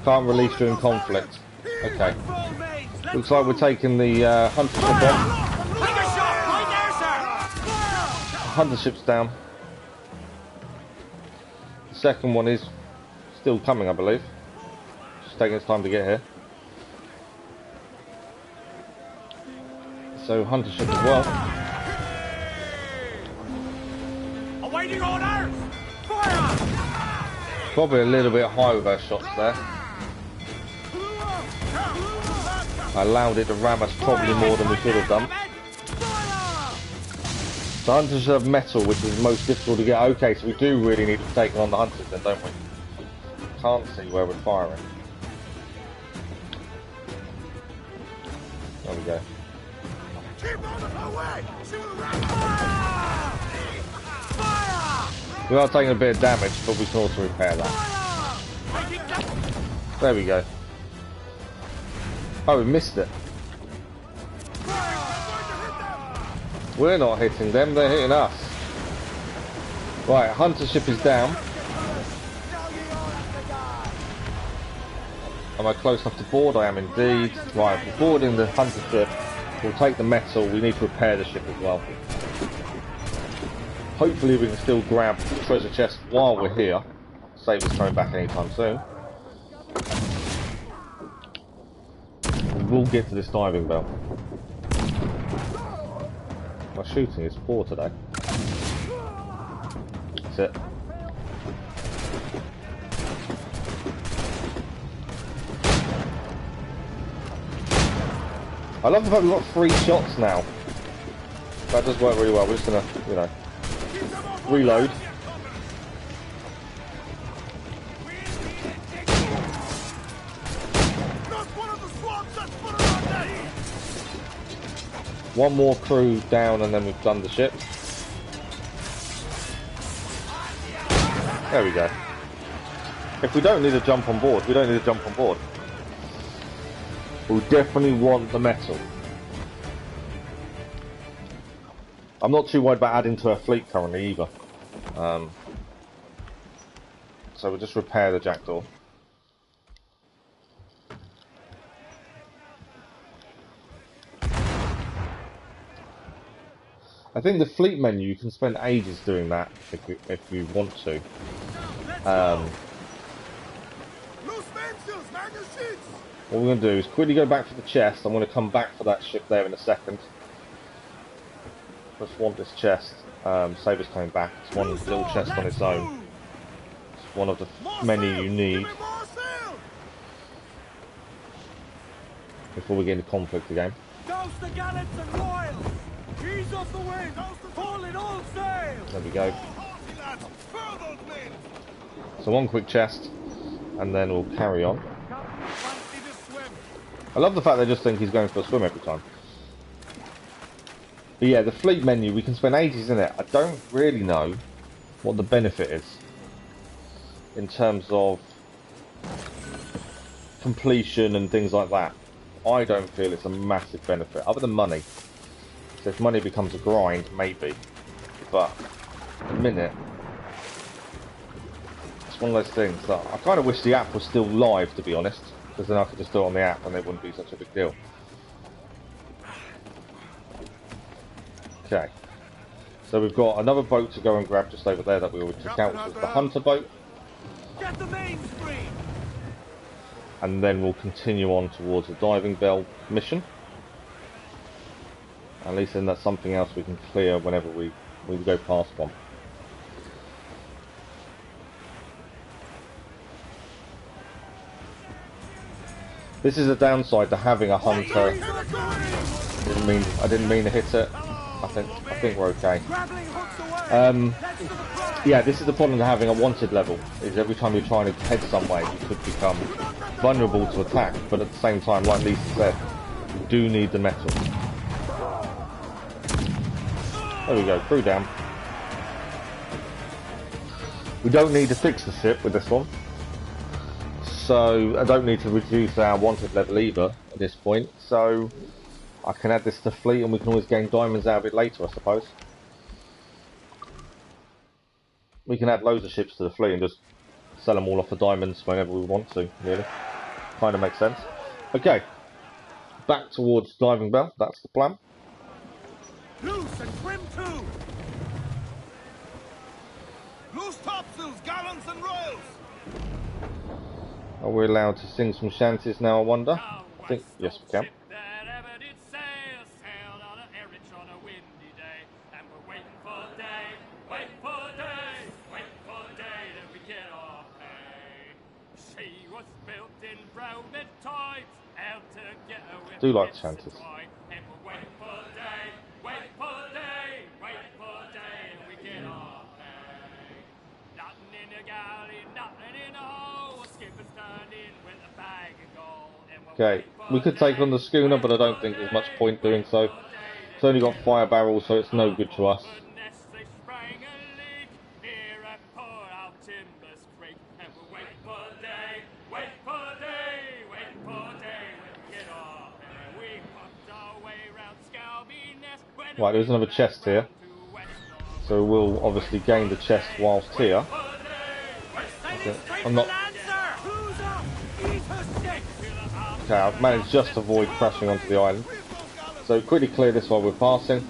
Can't release during conflict. Okay. Looks like we're taking the hunter ship on. Hunter ship's down. The second one is still coming, I believe. Just taking its time to get here. So hunter ship as well. Awaiting orders! Fire! Probably a little bit high with our shots there. I allowed it to ram us probably more than we should have done. The hunters should have metal, which is most difficult to get. Okay, so we do really need to take on the hunters then, don't we? Can't see where we're firing. There we go. We are taking a bit of damage, but we can also repair that. There we go. Oh, we missed it. We're not hitting them, they're hitting us. Right, hunter ship is down. Am I close enough to board? I am indeed. Right, we're boarding the hunter ship. We'll take the metal. We need to repair the ship as well. Hopefully we can still grab the treasure chest while we're here. Save us coming back anytime soon. We will get to this diving bell. My shooting is poor today. That's it. I love the fact we've got 3 shots now. That does work really well. We're just gonna, you know, reload. One more crew down and then we've done the ship. There we go. If we don't need to jump on board, we don't need to jump on board. We'll definitely want the metal. I'm not too worried about adding to our fleet currently either. So we'll just repair the jackdaw. I think the fleet menu, you can spend ages doing that if you want to. What we're going to do is quickly go back for the chest. I'm going to come back for that ship there in a second. Just want this chest. Save us coming back. It's one little chest on its own. It's one of the many you need before we get into conflict again. The gallants and royals! Ease off the wind! Haul it all sail! There we go. So one quick chest, and then we'll carry on. I love the fact they just think he's going for a swim every time. But yeah, the fleet menu, we can spend ages in it. I don't really know what the benefit is in terms of completion and things like that. I don't feel it's a massive benefit, other than money. So if money becomes a grind, maybe. But at the minute, it's one of those things that I kind of wish the app was still live, to be honest. Because then I could just do it on the app and it wouldn't be such a big deal. Okay. So we've got another boat to go and grab just over there that we already took out, which was the hunter boat. Get the main screen! And then we'll continue on towards the diving bell mission. At least then that's something else we can clear whenever we go past one. This is a downside to having a hunter. I didn't mean to hit it. I think we're okay. Yeah, this is the problem to having a wanted level. Is every time you're trying to head somewhere, you could become vulnerable to attack. But at the same time, like Lisa said, you do need the metal. There we go, crew down. We don't need to fix the ship with this one. So I don't need to reduce our wanted level either at this point. So I can add this to the fleet and we can always gain diamonds out of it later, I suppose. We can add loads of ships to the fleet and just sell them all off for diamonds whenever we want to, really. Kind of makes sense. Okay, back towards Diving Bell, that's the plan. Loose and trim too! Loose topsails, gallants and royals! Are we allowed to sing some shanties now, I wonder? I think, yes we can. Do like shanties. Okay, we could take on the schooner, but I don't think there's much point doing so. It's only got fire barrels, so it's no good to us. Right, there's another chest here. So we'll obviously gain the chest whilst here. Okay, I'm not... Okay, I've managed just to avoid crashing onto the island. So quickly clear this while we're passing.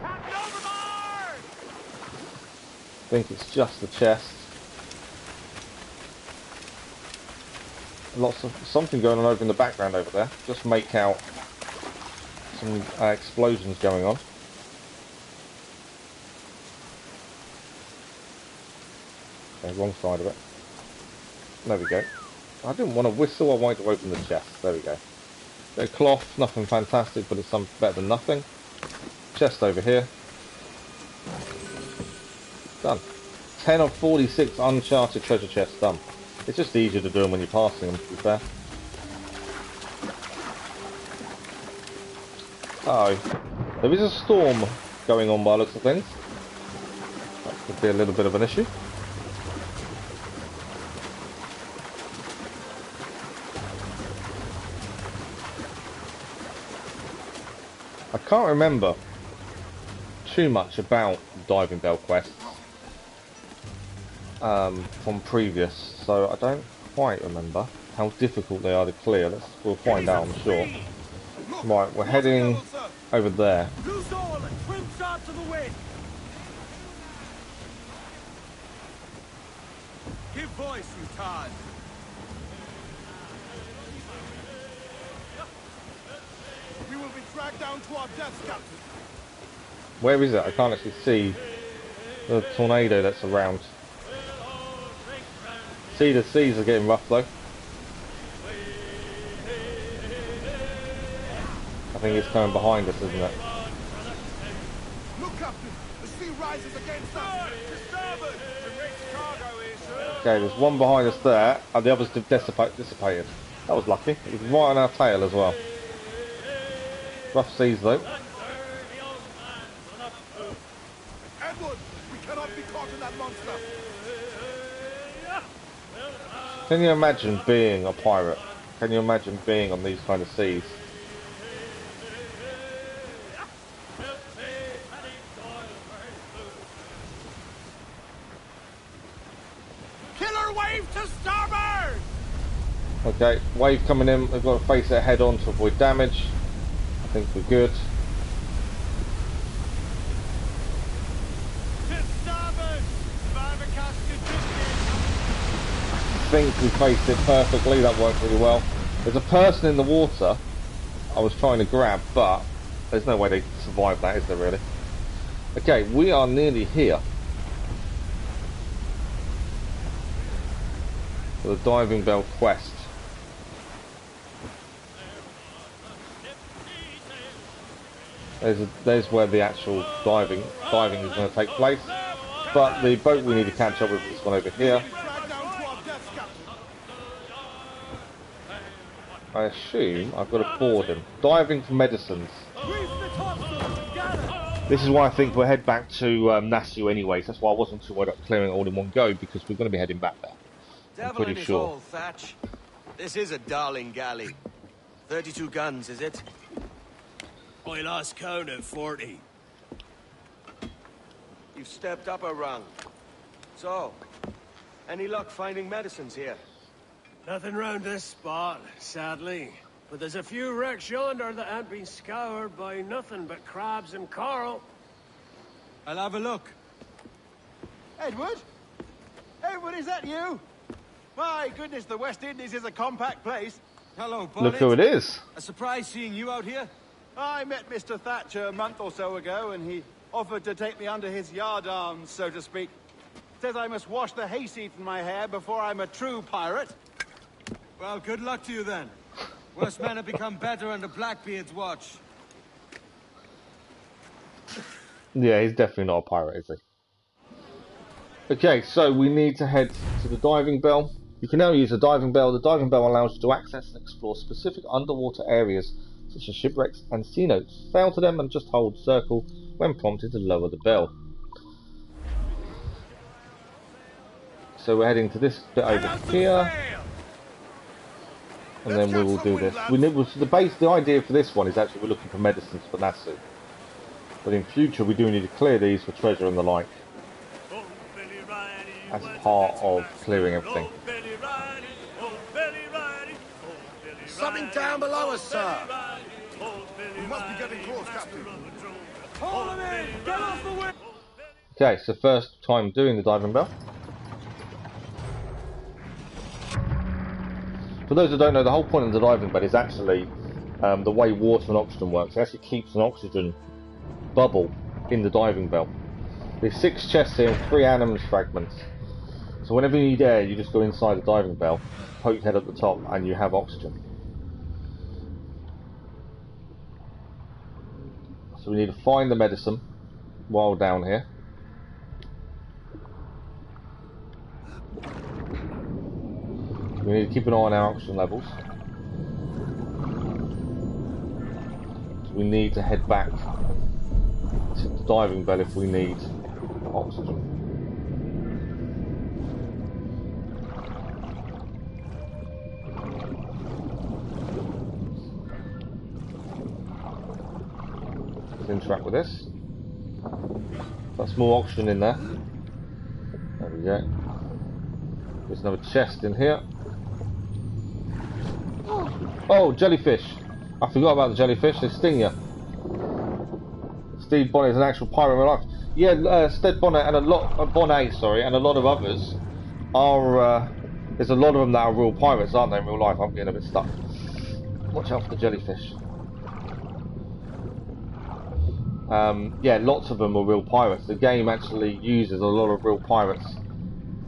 I think it's just the chest. Lots of something going on over in the background over there. Just make out some explosions going on. Okay, wrong side of it. There we go. I didn't want to whistle, I wanted to open the chest. There we go. Bit of cloth, nothing fantastic, but it's some better than nothing. Chest over here. Done. 10 of 46 uncharted treasure chests done. It's just easier to do them when you're passing them, to be fair. Oh, there is a storm going on by the looks of things. That could be a little bit of an issue. I can't remember too much about Diving Bell quests from previous, so I don't quite remember how difficult they are to clear. We'll find out, I'm sure. Right, we're heading over there. Loose all and trim sharp to the wind. Give voice, you Tars! We will be dragged down to our death, Captain. Where is it? I can't actually see the tornado that's around. See, the seas are getting rough though. I think it's coming behind us, isn't it? Look, Captain! The sea rises against us! Okay, there's one behind us there, and the others have dissipated. That was lucky. It was right on our tail as well. Rough seas though. Edward, we cannot be caught in that monster. Can you imagine being a pirate? Can you imagine being on these kind of seas? Killer wave to starboard! Okay, wave coming in. We've got to face it head on to avoid damage. I think we're good. I think we faced it perfectly. That worked really well. There's a person in the water I was trying to grab, but there's no way they survive that, is there really? Okay, we are nearly here. For the Diving Bell quest. There's where the actual diving is going to take place. But the boat we need to catch up with is this one over here. I assume I've got to board him. Diving for medicines. This is why I think we'll head back to Nassau anyways. That's why I wasn't too worried about clearing it all in one go, because we're going to be heading back there. I'm pretty sure. All, Thatch. This is a darling galley. 32 guns, is it? I lost count at 40. You've stepped up a rung. So, any luck finding medicines here? Nothing round this spot, sadly. But there's a few wrecks yonder that ain't been scoured by nothing but crabs and coral. I'll have a look. Edward? Edward, is that you? My goodness, the West Indies is a compact place. Hello, Bonnet. Look who it is. A surprise seeing you out here. I met Mr. Thatcher a month or so ago, and he offered to take me under his yardarms, so to speak. Says I must wash the hayseed from my hair before I'm a true pirate. Well, good luck to you then. Worst men have become better under Blackbeard's watch. Yeah, he's definitely not a pirate, is he? Okay, so we need to head to the diving bell. You can now use the diving bell. The diving bell allows you to access and explore specific underwater areas, such as shipwrecks and sea notes. Fail to them and just hold circle when prompted to lower the bell. So we're heading to this bit over here. And then we will do this. The idea for this one is actually we're looking for medicines for Nassau. But in future we do need to clear these for treasure and the like. As part of clearing everything. Something down below us, sir. We must be getting close, Captain. Hold him in! Get off the wind! Okay, so first time doing the diving bell. For those who don't know, the whole point of the diving bell is actually the way water and oxygen works. It actually keeps an oxygen bubble in the diving bell. There's 6 chests here and 3 animus fragments. So whenever you need air, you just go inside the diving bell, poke your head at the top, and you have oxygen. So we need to find the medicine while down here. We need to keep an eye on our oxygen levels. So we need to head back to the diving bell if we need oxygen. Let's interact with this. That's more oxygen in there. There we go. There's another chest in here. Oh, jellyfish! I forgot about the jellyfish. They sting you. Stede Bonnet is an actual pirate in real life. Yeah, Stede Bonnet and a lot of and a lot of others are. There's a lot of them that are real pirates, aren't they? In real life, I'm getting a bit stuck. Watch out for the jellyfish. Yeah, lots of them are real pirates. The game actually uses a lot of real pirates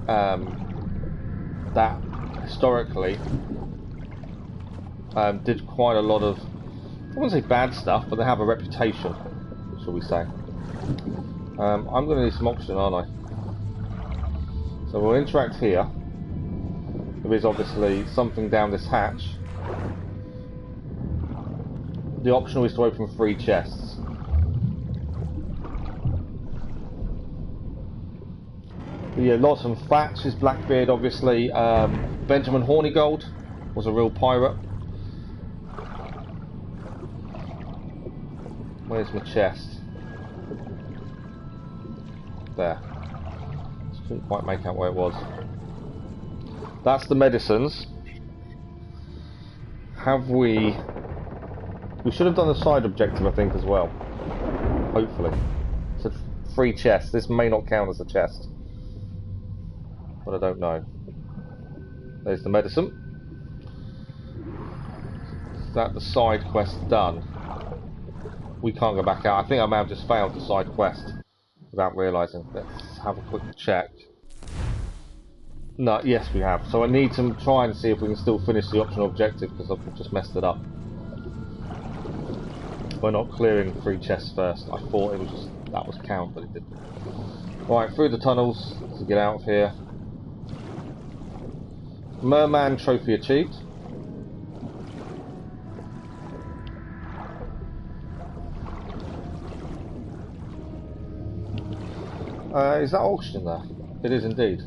that historically did quite a lot of, I wouldn't say bad stuff, but they have a reputation, shall we say. I'm going to need some oxygen, aren't I? So we'll interact here. There is obviously something down this hatch. The optional is to open 3 chests. But yeah, lots of Thatch is Blackbeard, obviously. Benjamin Hornigold was a real pirate. Where's my chest? There. Just couldn't quite make out where it was. That's the medicines. Have we... We should have done the side objective, I think, as well. Hopefully. So 3 chests. This may not count as a chest. But I don't know. There's the medicine. Is that the side quest done? We can't go back out. I think I may have just failed the side quest without realising. Let's have a quick check. No, yes we have. So I need to try and see if we can still finish the optional objective because I've just messed it up. by not clearing 3 chests first. I thought it was just that was count, but it didn't. Right, through the tunnels to get out of here. Mer-Man trophy achieved. Is that auction there? It is indeed.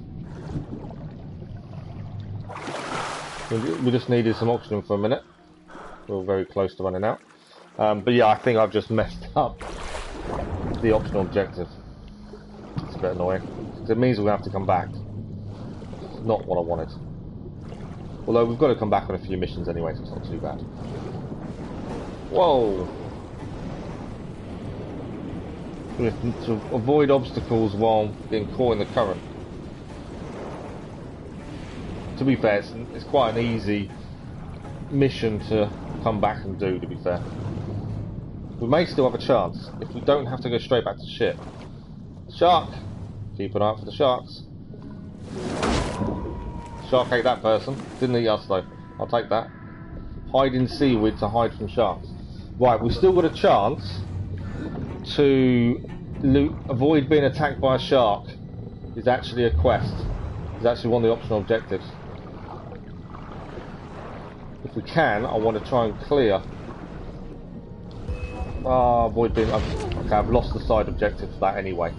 We just needed some auctioning for a minute. We were very close to running out. But yeah, I think I've just messed up the optional objective. It's a bit annoying. Because it means we're going to have to come back. It's not what I wanted. Although we've got to come back on a few missions anyway, so it's not too bad. Whoa! We have to avoid obstacles while getting caught in the current. To be fair, it's quite an easy mission to come back and do, to be fair. We may still have a chance if we don't have to go straight back to ship. Shark! Keep an eye out for the sharks. Shark ate that person. Didn't eat us though. I'll take that. Hide in seaweed to hide from sharks. Right, we've still got a chance to avoid being attacked by a shark. Is actually a quest. It's actually one of the optional objectives. If we can, I want to try and clear. Avoid being. Okay, I've lost the side objective for that anyway.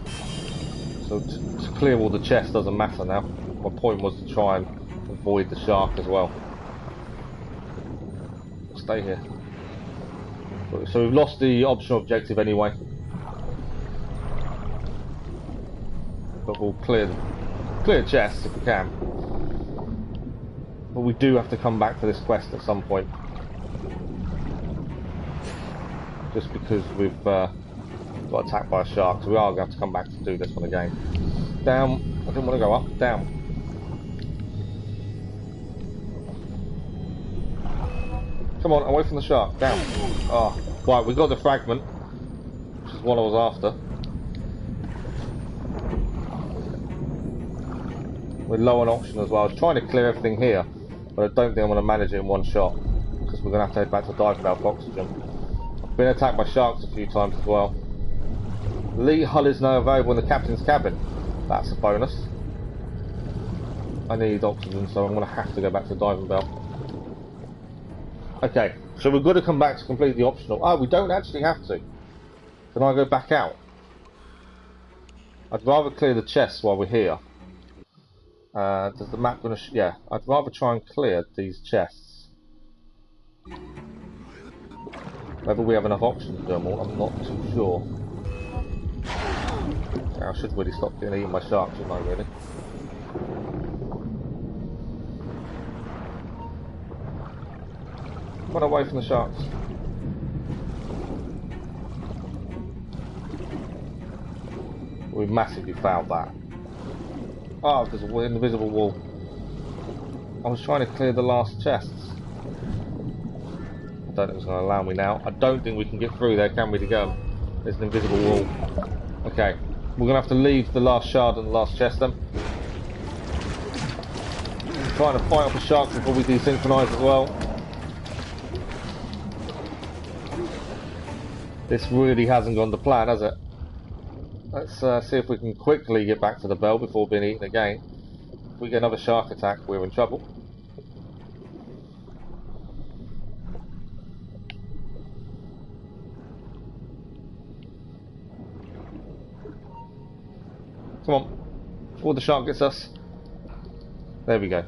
So to clear all the chests doesn't matter now. My point was to try and avoid the shark as well. Stay here. So we've lost the optional objective anyway. But we'll clear chests if we can. But we do have to come back to this quest at some point. Just because we've got attacked by a shark, so we are going to have to come back to do this one again. Down. I didn't want to go up. Down. Come on, away from the shark. Down. Oh, right, we got the fragment, which is what I was after. We're low on oxygen as well. I was trying to clear everything here, but I don't think I'm going to manage it in one shot, because we're going to have to head back to dive valve for oxygen. I've been attacked by sharks a few times as well. Lee hull is now available in the captain's cabin. That's a bonus. I need oxygen, so I'm going to have to go back to diving bell. Okay, so we've got to come back to complete the optional. Oh, we don't actually have to. Can I go back out? I'd rather clear the chests while we're here. Does the map going to... yeah, I'd rather try and clear these chests. Whether we have enough options to do them all, I'm not too sure. I should really stop getting eaten by sharks, shouldn't I, really? Run away from the sharks. We massively failed that. Oh, there's an invisible wall. I was trying to clear the last chests. I don't think it's going to allow me now. I don't think we can get through there, can we, to go? There's an invisible wall. Okay, we're going to have to leave the last shard and the last chest then. Trying to fight off the sharks before we desynchronize as well. This really hasn't gone to plan, has it? Let's see if we can quickly get back to the bell before being eaten again. If we get another shark attack, we're in trouble. Come on, before the shark gets us. There we go.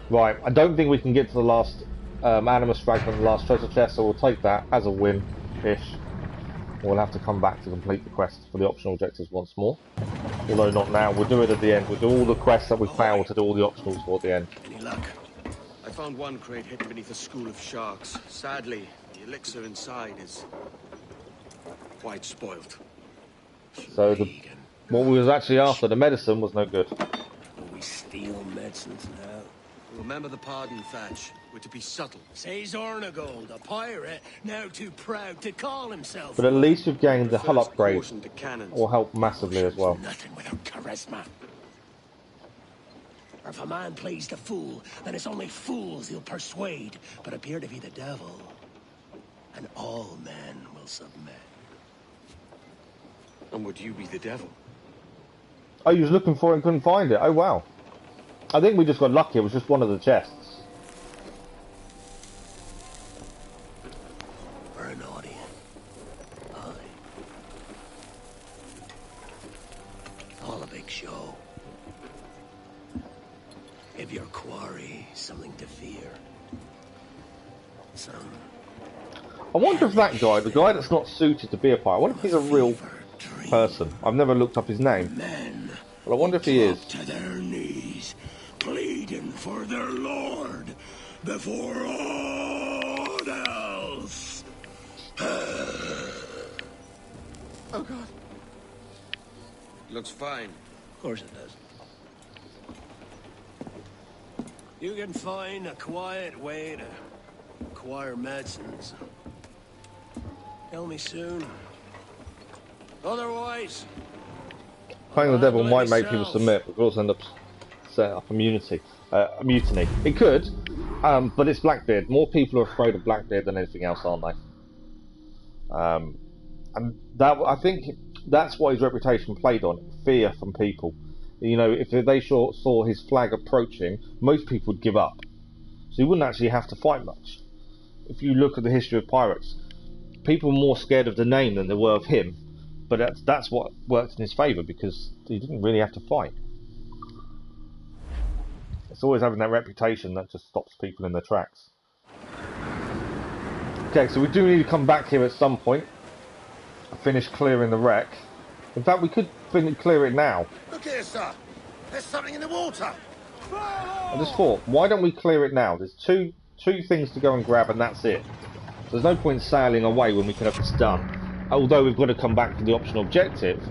Right, I don't think we can get to the last animus fragment, the last treasure chest, so we'll take that as a win-ish. We'll have to come back to complete the quest for the optional objectives once more. Although not now, we'll do it at the end. We'll do all the quests that we failed to do all the optionals for at the end. Any luck? I found one crate hidden beneath a school of sharks. Sadly, the elixir inside is quite spoiled. So what we was actually after, the medicine, was no good. We steal medicines now. Remember the pardon, Thatch. We're to be subtle. Says Ornagold, a pirate, now too proud to call himself. But at least we've gained the hull upgrade. Will help massively as well. Nothing without charisma. Or if a man plays the fool, then it's only fools he'll persuade, but appear to be the devil. and all men will submit. And would you be the devil? Oh, you was looking for it and couldn't find it. Oh, wow. I think we just got lucky. It was just one of the chests. For an audience. Aye. It's all a big show. Give your quarry something to fear. Some... I wonder if that guy, the guy that's not suited to be a pirate, I wonder if he's a real person. I've never looked up his name. Men But I wonder if he is. to their knees, pleading for their lord before all else. Oh God. Looks fine. Of course it does. You can find a quiet way to acquire medicines. Tell me soon. Otherwise, Playing the devil might make people submit, but could also end up setting up a mutiny. It could, but it's Blackbeard. More people are afraid of Blackbeard than anything else, aren't they? And that, I think that's what his reputation played on, fear from people. You know, if they saw his flag approaching, most people would give up. So he wouldn't actually have to fight much. If you look at the history of pirates, people were more scared of the name than they were of him. But that's what worked in his favour, because he didn't really have to fight. It's always having that reputation that just stops people in their tracks. Okay, so we do need to come back here at some point. Finish clearing the wreck. In fact, we could clear it now. look here, sir. There's something in the water. I just thought, why don't we clear it now? There's two things to go and grab, and that's it. So there's no point sailing away when we could have this done. Although we've got to come back for the optional objective,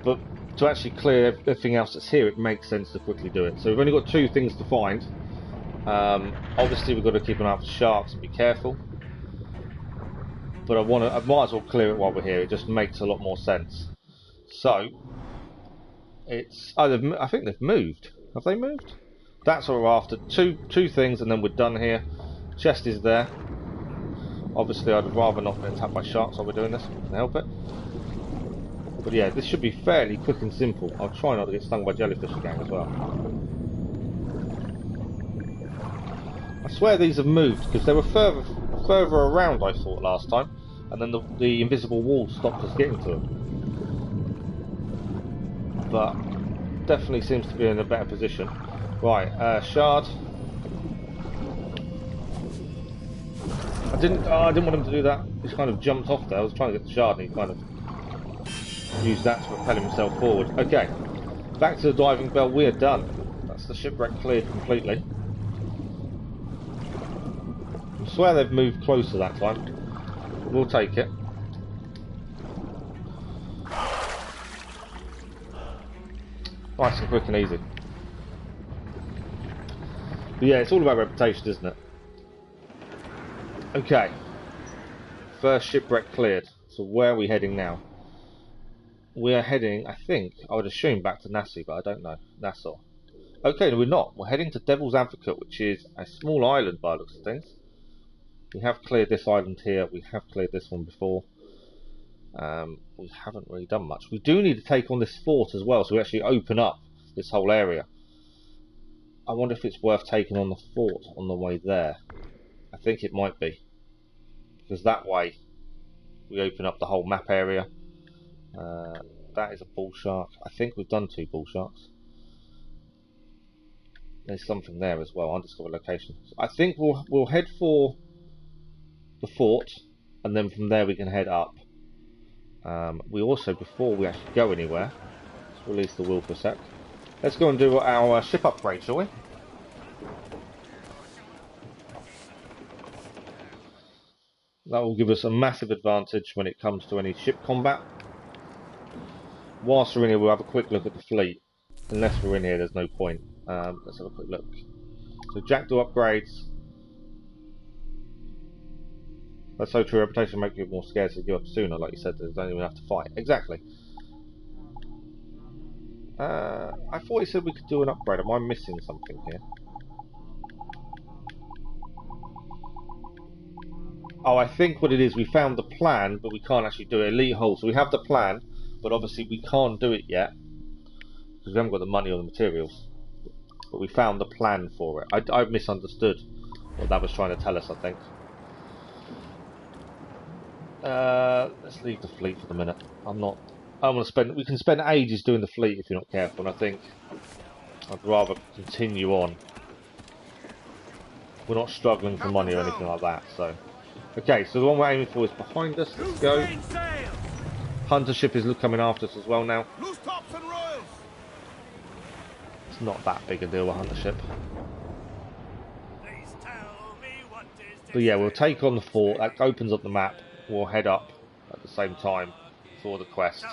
but to actually clear everything else that's here, it makes sense to quickly do it. So we've only got two things to find. Obviously, we've got to keep an eye out for sharks and be careful. But I might as well clear it while we're here. It just makes a lot more sense. So it's I think they've moved. Have they moved? That's what we're after. Two things, and then we're done here. Chest is there. Obviously, I'd rather not be attacked by sharks while we're doing this. Can help it. But yeah, this should be fairly quick and simple. I'll try not to get stung by jellyfish again as well. I swear these have moved, because they were further around, I thought, last time. And then the invisible wall stopped us getting to them. But definitely seems to be in a better position. Right, shard. I didn't want him to do that. He just kind of jumped off there. I was trying to get the shard and he kind of used that to propel himself forward. Okay, back to the diving bell. We're done. That's the shipwreck cleared completely. I swear they've moved closer that time. We'll take it. Nice and quick and easy. But yeah, it's all about reputation, isn't it? Okay, first shipwreck cleared. So where are we heading now? We are heading, I think, I would assume back to Nassau, but I don't know. Nassau. Okay, no, we're not. We're heading to Devil's Advocate, which is a small island by the looks of things. We have cleared this island here. We have cleared this one before. We haven't really done much. We do need to take on this fort as well, so we actually open up this whole area. I wonder if it's worth taking on the fort on the way there. I think it might be, because that way we open up the whole map area. That is a bull shark. I think we've done 2 bull sharks. There's something there as well. Undiscovered location. So I think we'll head for the fort, and then from there we can head up. We also, before we actually go anywhere, let's release the wheel for a sec. Let's go and do our ship upgrade, shall we? That will give us a massive advantage when it comes to any ship combat. Whilst we're in here, we'll have a quick look at the fleet. Unless we're in here, there's no point. Let's have a quick look. So jackdaw upgrades. That's so true. Reputation make you more scared to give up sooner. Like you said, there's only enough to fight. Exactly. I thought he said we could do an upgrade. Am I missing something here? Oh, I think what it is, we found the plan, but we can't actually do it. Elite hull. So we have the plan, but obviously we can't do it yet because we haven't got the money or the materials. But we found the plan for it. I misunderstood what that was trying to tell us, I think. Let's leave the fleet for the minute. I want to spend. We can spend ages doing the fleet if you're not careful, and I think I'd rather continue on. We're not struggling for money or anything like that, so. Okay, so the one we're aiming for is behind us. Let's go. Hunter ship is coming after us as well now. It's not that big a deal, a hunter ship. But yeah, we'll take on the fort. That opens up the map. We'll head up at the same time for the quest.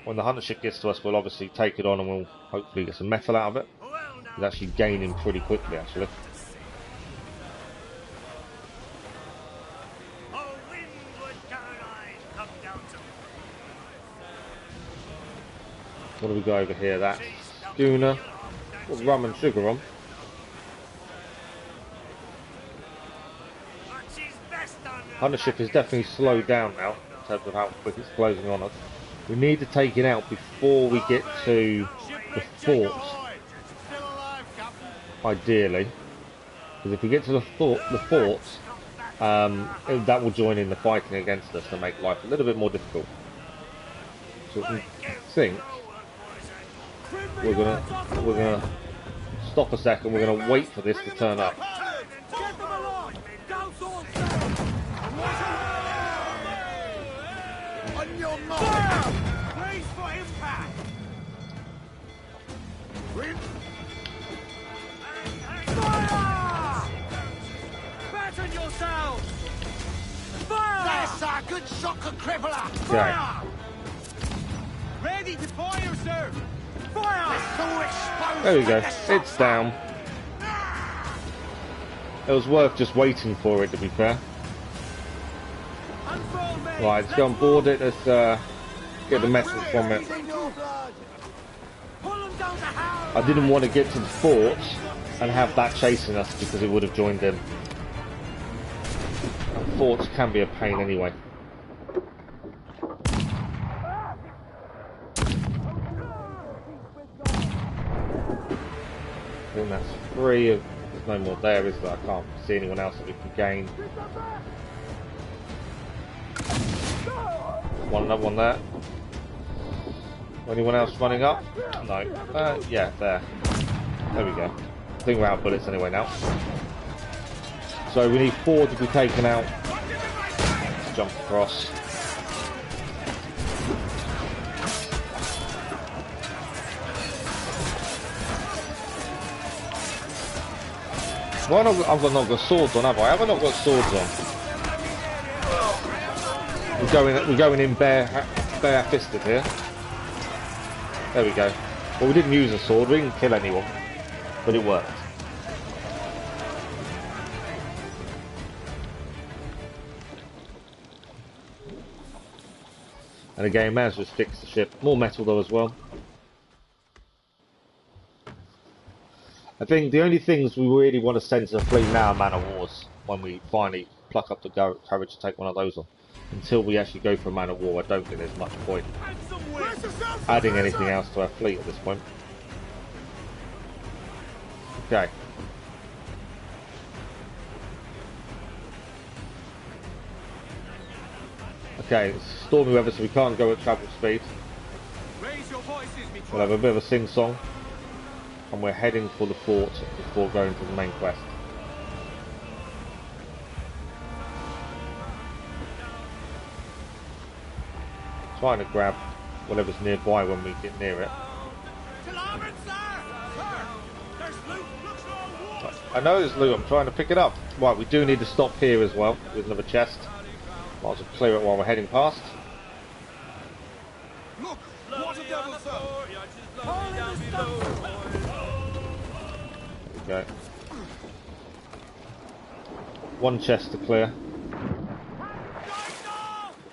When the hunter ship gets to us, we'll obviously take it on and we'll hopefully get some metal out of it. It's actually gaining pretty quickly, actually. What do we got over here? That schooner. Got rum and sugar on. Hunter ship is definitely slowed down now in terms of how quick it's closing on us. We need to take it out before we get to the fort. Ideally, because if we get to the fort, that will join in the fighting against us and make life a little bit more difficult. So I think we're gonna stop a second. We're gonna wait for this to turn up. On your mark! Brace for impact! Fire! Batten yourselves! Fire! That's a good shocker crippler! Fire! Ready to fire, sir! Fire! There we go. It's down. It was worth just waiting for it, to be fair. Right, let's go on board it. Let's get the metal from it. I didn't want to get to the fort and have that chasing us because it would have joined in. And forts can be a pain anyway. I think that's 3 of. There's no more there, is there? I can't see anyone else that we can gain. Another one there. Anyone else running up? No. Yeah, there. There we go. I think we're out of bullets anyway now. So we need 4 to be taken out. Let's jump across. Well, I've not got swords on, have I? Have I not got swords on? We're going in bare-fisted here. There we go. Well, we didn't use a sword. We didn't kill anyone, but it worked. And again, may as well fix the ship. More metal though as well. I think the only things we really want to send to the fleet now are man of wars. When we finally pluck up the courage to take one of those on. Until we actually go for a man of war, I don't think there's much point adding anything else to our fleet at this point. Okay. Okay, it's stormy weather, so we can't go at travel speed. We'll have a bit of a sing-song. And we're heading for the fort before going to the main quest. Trying to grab whatever's nearby when we get near it. I know there's loot, I'm trying to pick it up. Right, we do need to stop here as well. There's another chest. Might as well clear it while we're heading past. Look! What a devil, sir! There we go. One chest to clear.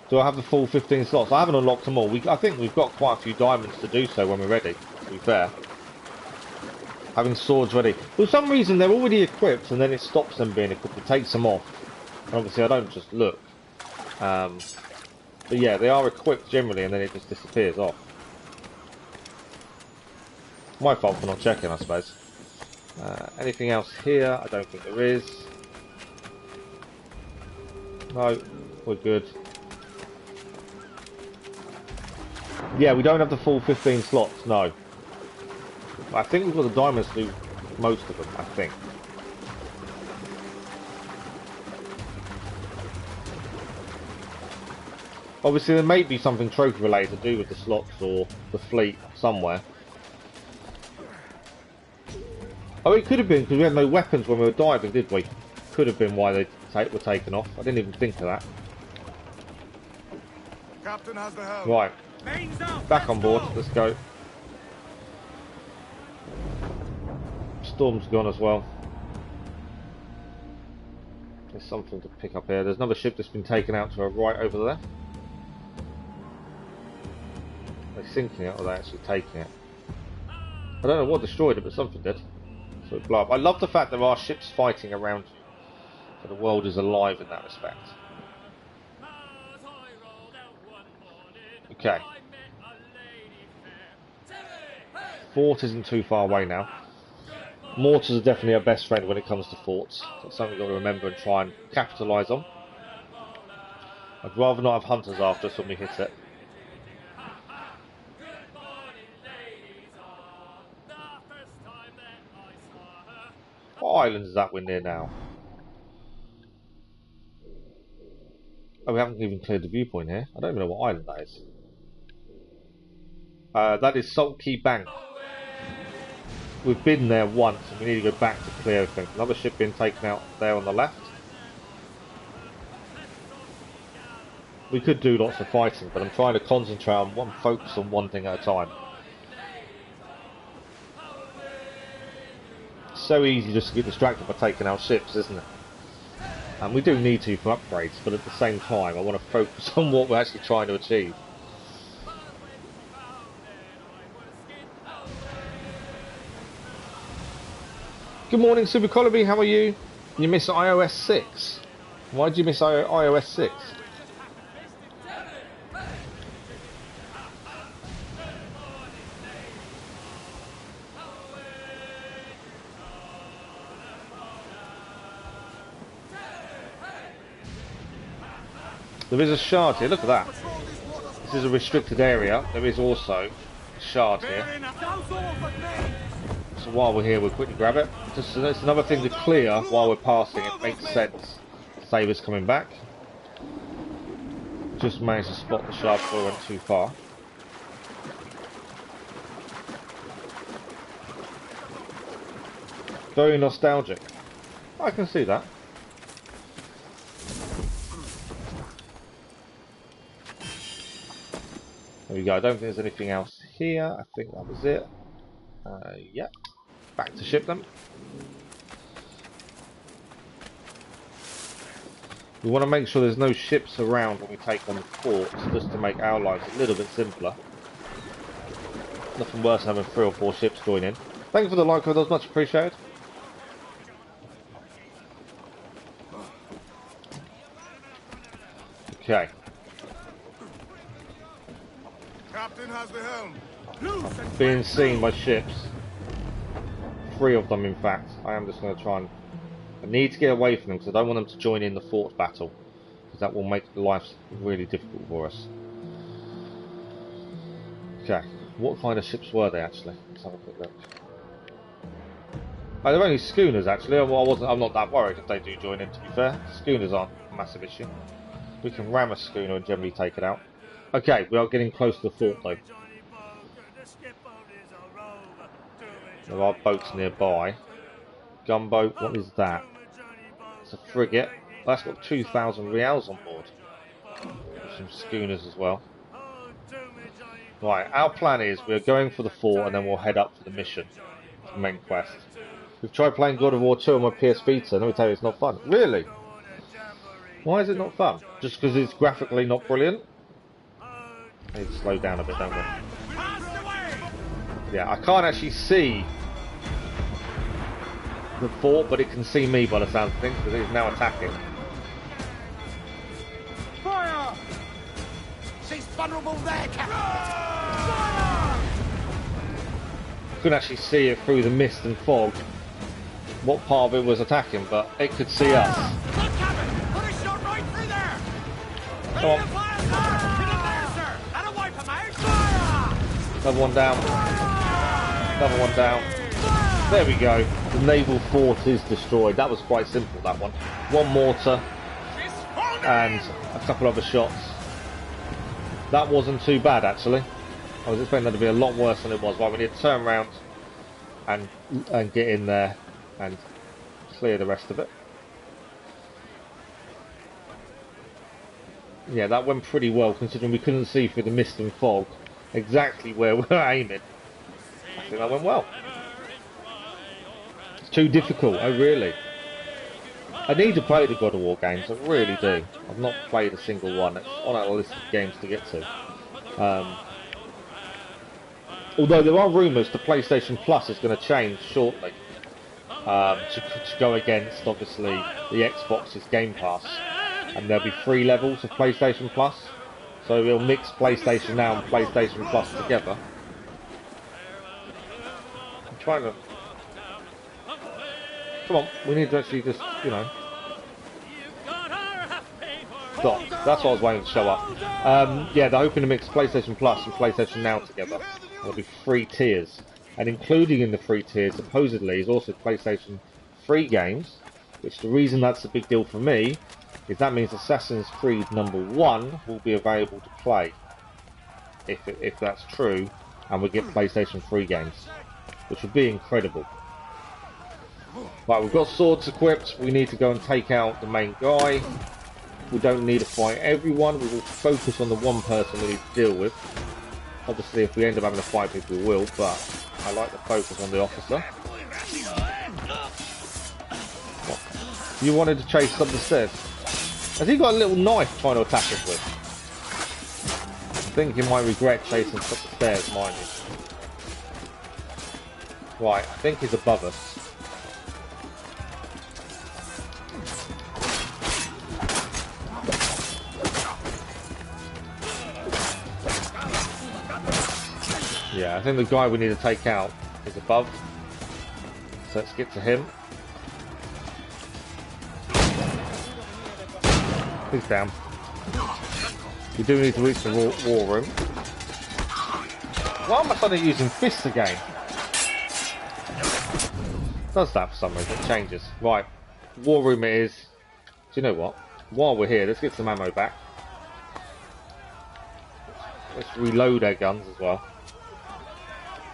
Do I have the full 15 slots? I haven't unlocked them all. I think we've got quite a few diamonds to do so when we're ready, to be fair. Having swords ready. For some reason they're already equipped and then it stops them being equipped. It takes them off. And obviously I don't just look. But yeah, they are equipped generally and then it just disappears off. My fault for not checking, I suppose. Anything else here? I don't think there is. No, we're good. Yeah, we don't have the full 15 slots, no. I think we've got the diamonds to do most of them, I think. Obviously there may be something trophy related to do with the slots or the fleet somewhere. Oh, it could have been because we had no weapons when we were diving, did we? Could have been why they were taken off. I didn't even think of that. Captain has the helm. Right. Back on board. Let's go. Storm's gone as well. There's something to pick up here. There's another ship that's been taken out to our right over there. Are they sinking it or are they actually taking it? I don't know what destroyed it, but something did. So it blew up. I love the fact there are ships fighting around you. So the world is alive in that respect. Okay. Fort isn't too far away now. Mortars are definitely our best friend when it comes to forts. That's something we've got to remember and try and capitalise on. I'd rather not have hunters after us when we hit it. What island is that we're near now? Oh, we haven't even cleared the viewpoint here. I don't even know what island that is. That is Salt Key Bank. We've been there once and we need to go back to clear everything. Another ship being taken out there on the left. We could do lots of fighting, but I'm trying to concentrate on focus on one thing at a time. It's so easy just to get distracted by taking out ships, isn't it? And we do need to for upgrades, but at the same time I want to focus on what we're actually trying to achieve. Good morning, Super Colby, how are you? You miss iOS 6. Why did you miss iOS 6? There is a shard here, look at that. This is a restricted area. There is also a shard here. So while we're here, we'll quickly grab it. Just it's another thing to clear while we're passing. It makes sense. Save us coming back. Just managed to spot the shard before we went too far. Very nostalgic. I can see that. There we go. I don't think there's anything else here. I think that was it. Yep. Back to ship them. We want to make sure there's no ships around when we take on the fort, just to make our lives a little bit simpler. Nothing worse than having 3 or 4 ships join in. Thank you for the like, that was much appreciated. Okay. Captain has the helm. Being seen by ships. 3 of them, in fact. I am just going to try and... I need to get away from them because I don't want them to join in the fort battle. Because that will make life really difficult for us. Okay. What kind of ships were they, actually? Let's have a quick look. Oh, they're only schooners, actually. I'm not that worried if they do join in, to be fair. Schooners aren't a massive issue. We can ram a schooner and generally take it out. Okay, we are getting close to the fort, though. There are boats nearby. Gunboat, what is that? It's a frigate. That's got 2,000 reals on board. Some schooners as well. Right, our plan is we're going for the fort and then we'll head up for the mission. The main quest. We've tried playing God of War 2 on my PS Vita, and let me tell you, it's not fun. Really? Why is it not fun? Just because it's graphically not brilliant? I need to slow down a bit, don't we? Yeah, I can't actually see the fort, but it can see me by the sound of things because it is now attacking. Fire! She's vulnerable there, Captain! Couldn't actually see it through the mist and fog what part of it was attacking, but it could see us. Look, Captain! Put a shot right through there! Come on. Another one down. Another one down. There we go. The naval fort is destroyed. That was quite simple, that one. One mortar and a couple other shots. That wasn't too bad, actually. I was expecting that to be a lot worse than it was. Right, we need to turn around and get in there and clear the rest of it. Yeah, that went pretty well, considering we couldn't see through the mist and fog exactly where we were aiming. I think that went well. It's too difficult, oh really? I need to play the God of War games, I really do. I've not played a single one. It's on our list of games to get to. Although there are rumours the PlayStation Plus is going to change shortly to go against, obviously, the Xbox's Game Pass. And there'll be 3 levels of PlayStation Plus. So we'll mix PlayStation Now and PlayStation Plus together. I'm trying to... Come on, we need to actually just, you know... Stop. That's what I was waiting to show up. Yeah, they're hoping to mix PlayStation Plus and PlayStation Now together. There'll be 3 tiers. And including in the 3 tiers, supposedly, is also PlayStation 3 games. Which the reason that's a big deal for me is that means Assassin's Creed #1 will be available to play. If that's true, and we get PlayStation 3 games. Which would be incredible. Right, we've got swords equipped. We need to go and take out the main guy. We don't need to fight everyone. We will focus on the one person we need to deal with. Obviously, if we end up having to fight people, we will, but I like to focus on the officer. What? You wanted to chase up the stairs. Has he got a little knife trying to attack us with? I think he might regret chasing up the stairs, mind you. Right, I think he's above us. Yeah, I think the guy we need to take out is above. So let's get to him. He's down. We do need to reach the war room. Why am I suddenly using fists again? It does that for some reason, it changes. Right, war room it is. Do you know what? While we're here, let's get some ammo back. Let's reload our guns as well.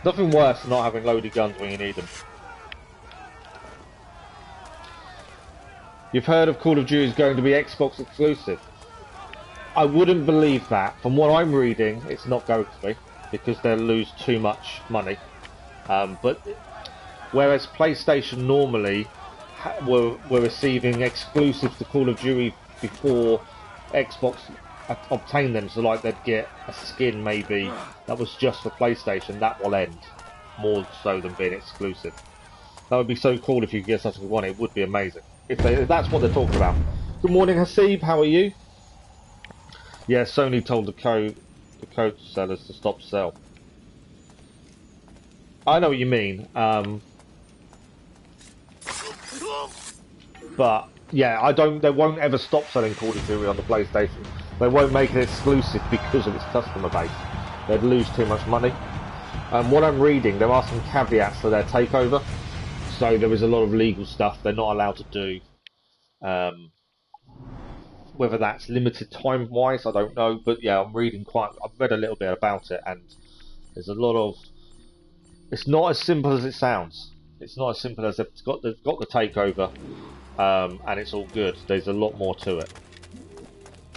Nothing worse than not having loaded guns when you need them. You've heard of Call of Duty is going to be Xbox exclusive. I wouldn't believe that. From what I'm reading, it's not going to be, because they'll lose too much money. But whereas PlayStation normally were receiving exclusives to Call of Duty before Xbox obtain them, so like they'd get a skin maybe that was just for PlayStation, that will end more so than being exclusive. That would be so cool if you could get such a one. It would be amazing if that's what they're talking about. Good morning, Hasib. How are you? Yeah, Sony told the code sellers to stop sell. I know what you mean. But yeah, they won't ever stop selling Call of Duty on the PlayStation. They won't make it exclusive because of its customer base. They'd lose too much money. What I'm reading, there are some caveats to their takeover. So there is a lot of legal stuff they're not allowed to do. Whether that's limited time-wise, I don't know. But yeah, I've read a little bit about it, and there's a lot of... It's not as simple as it sounds. It's not as simple as they've got the takeover, and it's all good. There's a lot more to it.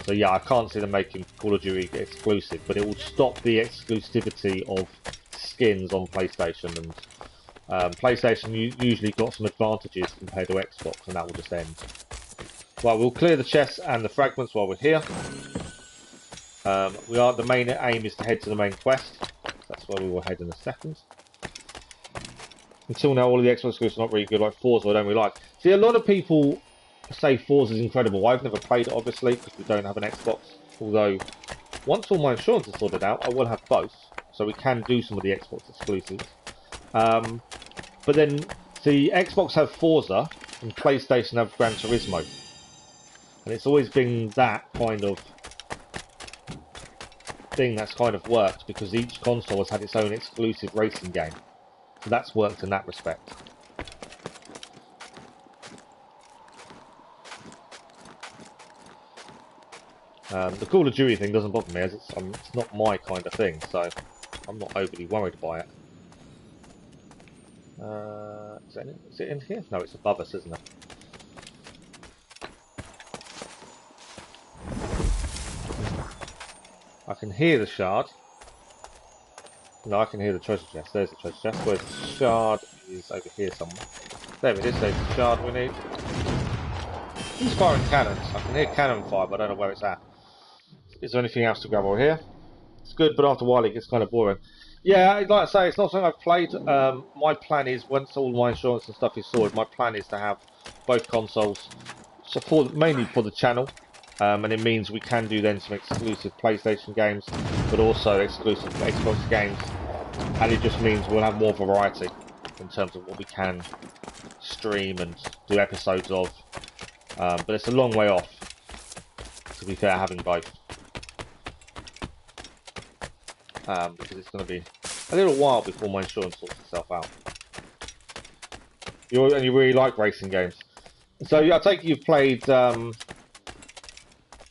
So yeah, I can't see them making Call of Duty exclusive, but it will stop the exclusivity of skins on PlayStation, and PlayStation usually got some advantages compared to Xbox, and that will just end. Well, we'll clear the chests and the fragments while we're here. The main aim is to head to the main quest. That's where we will head in a second. Until now, all of the Xbox exclusives are not really good, like Forza I don't really like. See, a lot of people say Forza is incredible. I've never played it, obviously, because we don't have an Xbox. Although, once all my insurance is sorted out, I will have both. So we can do some of the Xbox exclusives. But then, see, Xbox have Forza, and PlayStation have Gran Turismo. And it's always been that kind of thing that's kind of worked, because each console has had its own exclusive racing game. So that's worked in that respect. The Call of Duty thing doesn't bother me, as it's not my kind of thing, so I'm not overly worried by it. Is it in here? No, it's above us, isn't it? I can hear the shard. No, I can hear the treasure chest. There's the treasure chest. Whereas the shard is over here somewhere. There it is. There's the shard we need. He's firing cannons. I can hear cannon fire, but I don't know where it's at. Is there anything else to grab over here? It's good, but after a while it gets kind of boring. Yeah, like I say, it's not something I've played. My plan is, once all my insurance and stuff is sorted, my plan is to have both consoles, mainly for the channel. And it means we can do then some exclusive PlayStation games, but also exclusive Xbox games. And it just means we'll have more variety in terms of what we can stream and do episodes of. But it's a long way off, to be fair, having both. Because it's going to be a little while before my insurance sorts itself out. And you really like racing games. So I take it you've played... have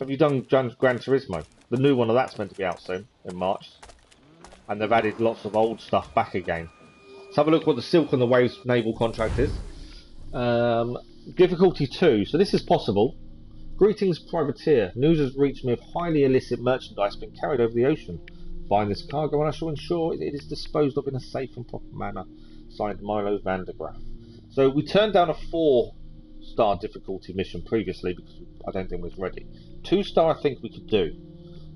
you done Gran Turismo? The new one of that's meant to be out soon, in March. And they've added lots of old stuff back again. Let's have a look what the Silk and the Waves naval contract is. Difficulty 2. So this is possible. Greetings, privateer. News has reached me of highly illicit merchandise being carried over the ocean. Find this cargo and I shall ensure it is disposed of in a safe and proper manner. Signed, Milo van der Graaf. So we turned down a 4-star difficulty mission previously because I don't think it was ready. 2-star I think we could do.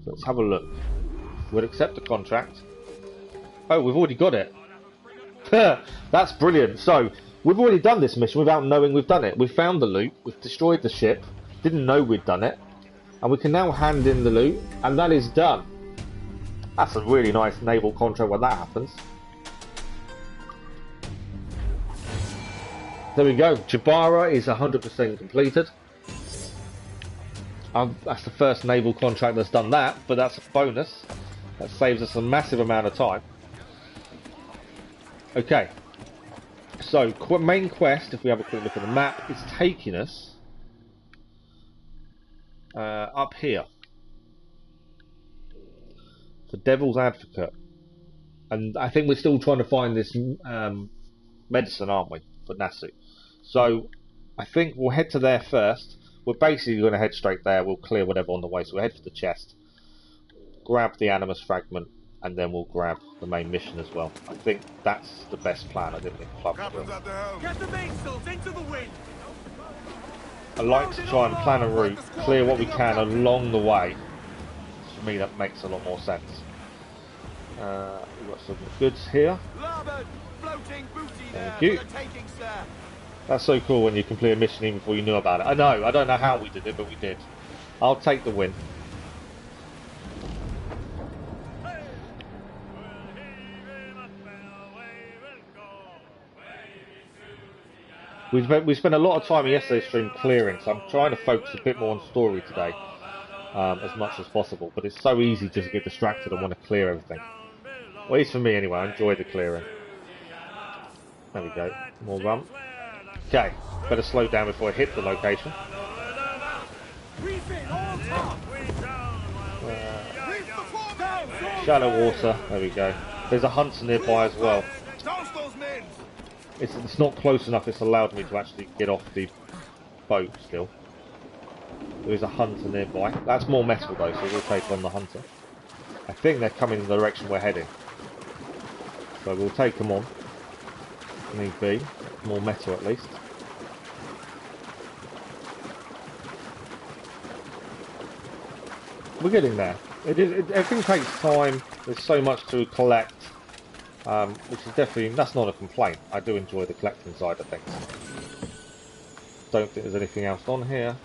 So let's have a look. We'll accept the contract. Oh, we've already got it. That's brilliant. So we've already done this mission without knowing we've done it. We've found the loot, we've destroyed the ship, didn't know we'd done it, and we can now hand in the loot, and that is done. That's a really nice naval contract when that happens. There we go. Jabara is 100% completed. That's the first naval contract that's done that, but that's a bonus. That saves us a massive amount of time. Okay. So, main quest, if we have a quick look at the map, is taking us up here. The Devil's Advocate. And I think we're still trying to find this medicine, aren't we, for Nasu? So, I think we'll head to there first. We're basically going to head straight there. We'll clear whatever on the way. So we'll head for the chest, grab the Animus fragment, and then we'll grab the main mission as well. I think that's the best plan. I didn't think Club would. Get the mainsails into the wind. I like to try and plan a route, clear what we can along the way. For me, that makes a lot more sense. We've got some goods here. Thank you. That's so cool when you complete a mission even before you knew about it. I know, I don't know how we did it, but we did. I'll take the win. We spent a lot of time in yesterday's stream clearing, so I'm trying to focus a bit more on story today, as much as possible. But it's so easy just to get distracted and want to clear everything. Well, at least for me anyway, I enjoy the clearing. There we go, more rum. Okay, better slow down before I hit the location. Shallow water, there we go. There's a hunter nearby as well. It's not close enough, it's allowed me to actually get off the boat still. There is a hunter nearby. That's more metal though, so we'll take on the hunter. I think they're coming in the direction we're heading. So we'll take them on. Need be. More metal at least. We're getting there. Everything takes time. There's so much to collect. which is definitely, that's not a complaint. I do enjoy the collecting side of things. Don't think there's anything else on here.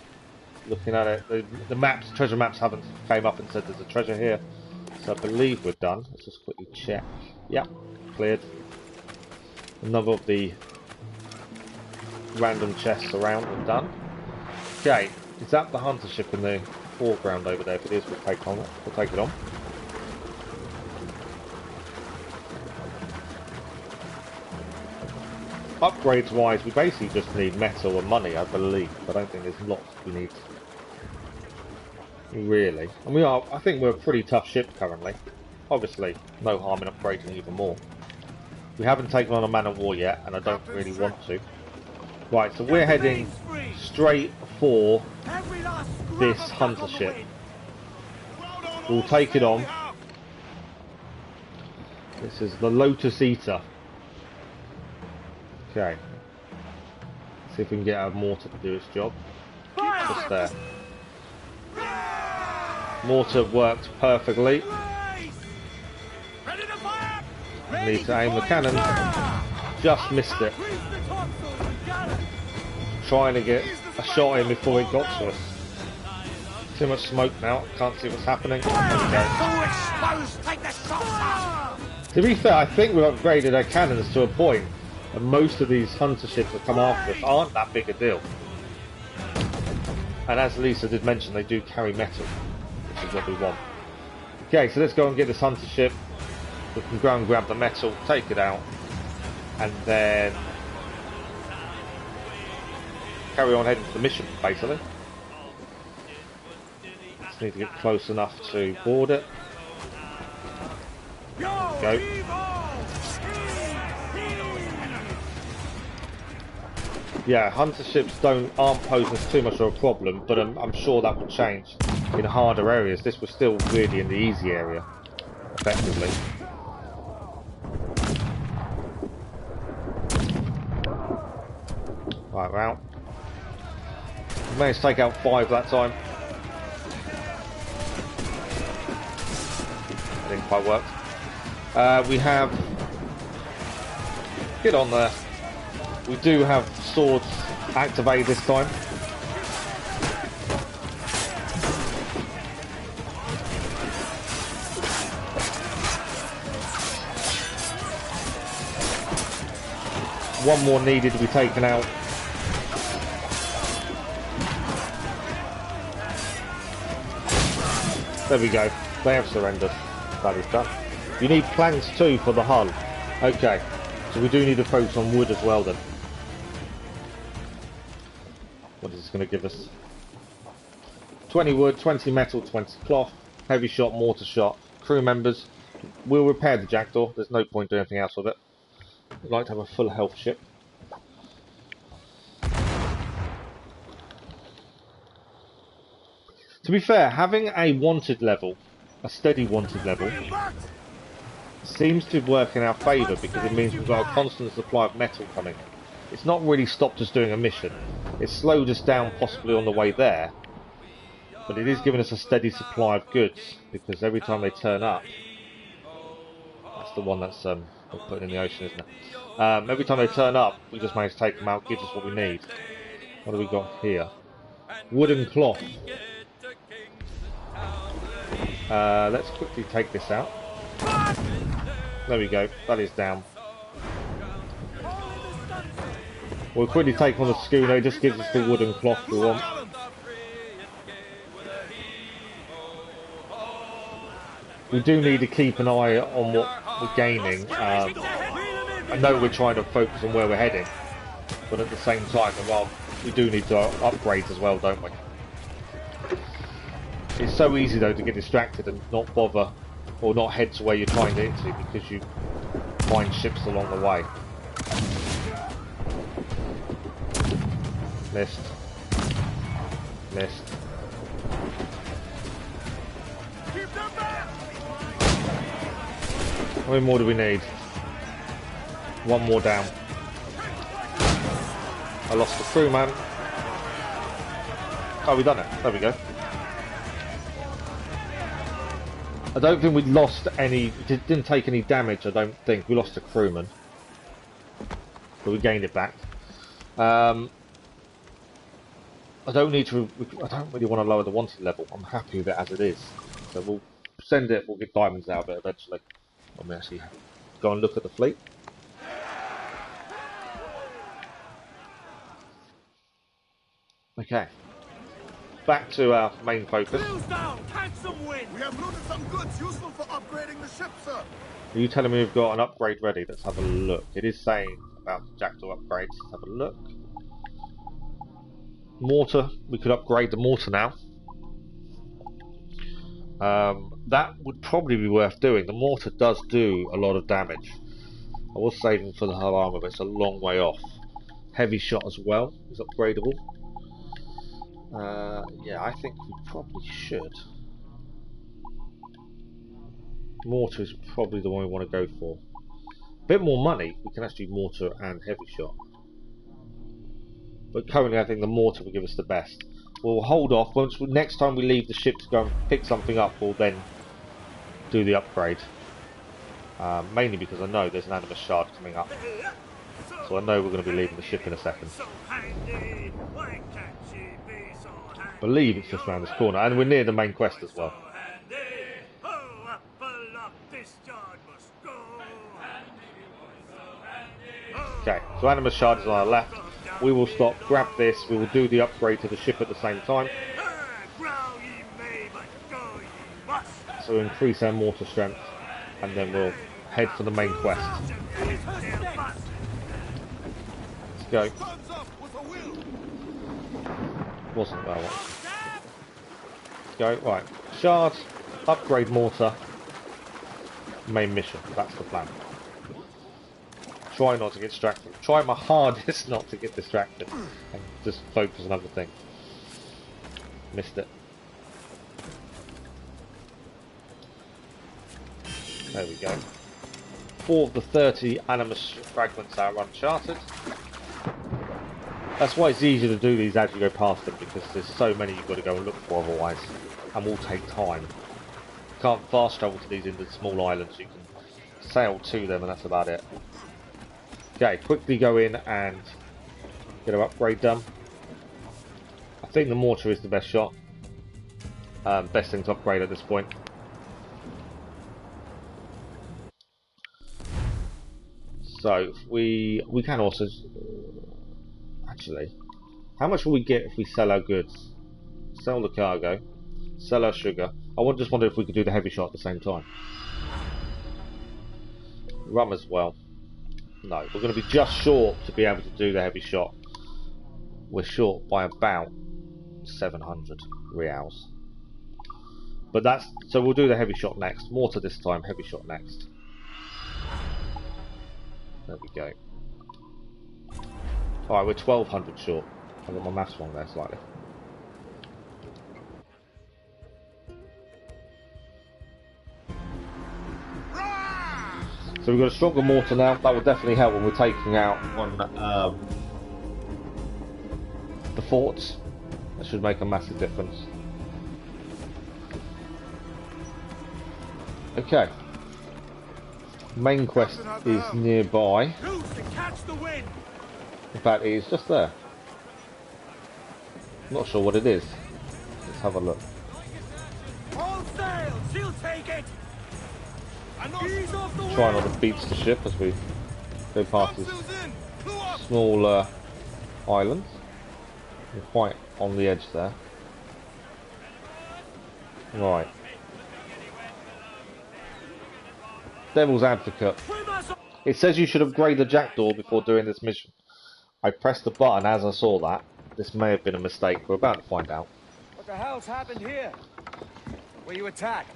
Looking at it, the maps, treasure maps haven't came up and said there's a treasure here, so I believe we're done. Let's just quickly check. Yep, cleared. Another of the random chests around are done. Okay, is that the hunter ship in the foreground over there? If it is, we'll take on it. We'll take it on. Upgrades wise, we basically just need metal and money, I believe. I don't think there's lots we need. Really. And I think we're a pretty tough ship currently. Obviously, no harm in upgrading even more. We haven't taken on a man of war yet, and I don't really want to. Right, so we're heading straight for this hunter ship. We'll take it on. This is the Lotus Eater. Okay. See if we can get our mortar to do its job. Just there. Mortar worked perfectly. Need to aim the cannon. Just missed it. Trying to get a shot in before it got to us. Too much smoke now. Can't see what's happening. To be fair, I think we've upgraded our cannons to a point, and most of these hunter ships that come after us aren't that big a deal. And as Lisa did mention, they do carry metal, which is what we want. Okay, so let's go and get this hunter ship. We can go and grab the metal, take it out, and then carry on heading to the mission, basically. Just need to get close enough to board it. Go. Yeah, hunter ships aren't posing us too much of a problem, but I'm sure that will change in harder areas. This was still really in the easy area, effectively. Right, we're out. We managed to take out 5 that time. That didn't quite work. We have... Get on there. We do have swords activated this time. One more needed to be taken out. There we go. They have surrendered. That is done. You need planks too for the hull. Okay. So we do need to focus on wood as well then. What is this going to give us? 20 wood, 20 metal, 20 cloth, heavy shot, mortar shot. Crew members, we'll repair the jackdaw. There's no point doing anything else with it. We'd like to have a full health ship. To be fair, having a wanted level, a steady wanted level, seems to work in our favour because it means we've got a constant supply of metal coming. It's not really stopped us doing a mission. It's slowed us down possibly on the way there, but it is giving us a steady supply of goods because every time they turn up, that's the one that's put in the ocean, isn't it? Every time they turn up, we just manage to take them out, gives us what we need. What do we got here? Wooden cloth. Let's quickly take this out. There we go, that is down. We'll quickly take on the schooner, it just gives us the wooden cloth we want. We do need to keep an eye on what we're gaining. I know we're trying to focus on where we're heading, but at the same time, well, we do need to upgrade as well, don't we? It's so easy though to get distracted and not bother or not head to where you're trying to get to because you find ships along the way. Missed. Missed. How many more do we need? One more down. I lost the crewman. Oh, we done it. There we go. I don't think we lost any, didn't take any damage, I don't think. We lost a crewman. But we gained it back. I don't need to, I don't really want to lower the wanted level. I'm happy with it as it is. So we'll send it, we'll get diamonds out of it eventually. When we actually go and look at the fleet. Okay. Back to our main focus. Down, catch some wind. We have looted some goods useful for upgrading the ship, sir. Are you telling me we've got an upgrade ready? Let's have a look. It is saying about the Jackdaw upgrades. Let's have a look. Mortar. We could upgrade the mortar now. That would probably be worth doing. The mortar does do a lot of damage. I was saving for the hull armor, but it's a long way off. Heavy shot as well is upgradable. Yeah, I think we probably should. Mortar is probably the one we want to go for. A bit more money, we can actually do mortar and heavy shot. But currently I think the mortar will give us the best. We'll hold off. Next time we leave the ship to go and pick something up, we'll then do the upgrade. Mainly because I know there's an animus shard coming up. So I know we're going to be leaving the ship in a second. I believe it's just around this corner, and we're near the main quest as well. Okay, so animus shard is on our left. We will stop, grab this, we will do the upgrade to the ship at the same time. So increase our mortar strength, and then we'll head for the main quest. Let's go. Wasn't that one. Let's go, right. Shards, upgrade mortar, main mission, that's the plan. Try not to get distracted. Try my hardest not to get distracted and just focus on other things. Missed it. There we go. 4 of the 30 animus fragments are uncharted. That's why it's easier to do these as you go past them, because there's so many you've got to go and look for otherwise, and will take time. You can't fast travel to these into small islands, you can sail to them and that's about it. Okay, quickly go in and get our upgrade done. I think the mortar is the best shot. Best thing to upgrade at this point. So we can also actually, how much will we get if we sell our goods? Sell the cargo, sell our sugar. I just wonder if we could do the heavy shot at the same time. Rum as well. No, we're going to be just short to be able to do the heavy shot. We're short by about 700 reals. But that's, so we'll do the heavy shot next. Mortar this time, heavy shot next. There we go. Alright, we're 1200 short. I got my maths wrong there slightly. So we've got a stronger mortar now. That will definitely help when we're taking out on the forts. That should make a massive difference. Okay. Main quest is nearby. In fact, it is just there. Not sure what it is. Let's have a look. All sail, she'll take it. Try not to beach the ship as we go past this small island. We're quite on the edge there. Right. Devil's Advocate. It says you should upgrade the Jackdaw before doing this mission. I pressed the button as I saw that. This may have been a mistake. We're about to find out. What the hell's happened here? Were you attacked?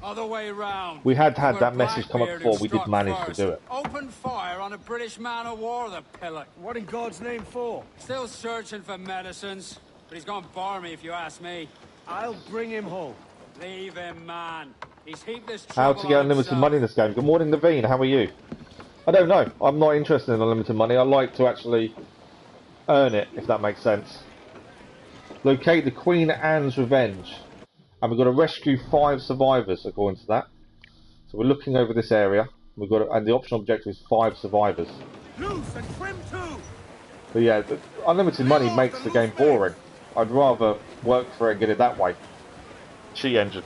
Other way round. We had that message come up before. We did manage to do it. Open fire on a British man of war, the pillock. What in God's name for? Still searching for medicines, but he's gone barmy if you ask me. I'll bring him home. Leave him, man. He's heaped this How trouble to get on unlimited himself. money in this game. Good morning, Naveen. How are you? I don't know. I'm not interested in unlimited money. I like to actually earn it, if that makes sense. Locate the Queen Anne's Revenge. and we've got to rescue 5 survivors according to that. So we're looking over this area. We've got and the optional objective is 5 survivors. Loose and trim too. But yeah, the unlimited money makes the game boring. I'd rather work for it and get it that way. Cheat engine.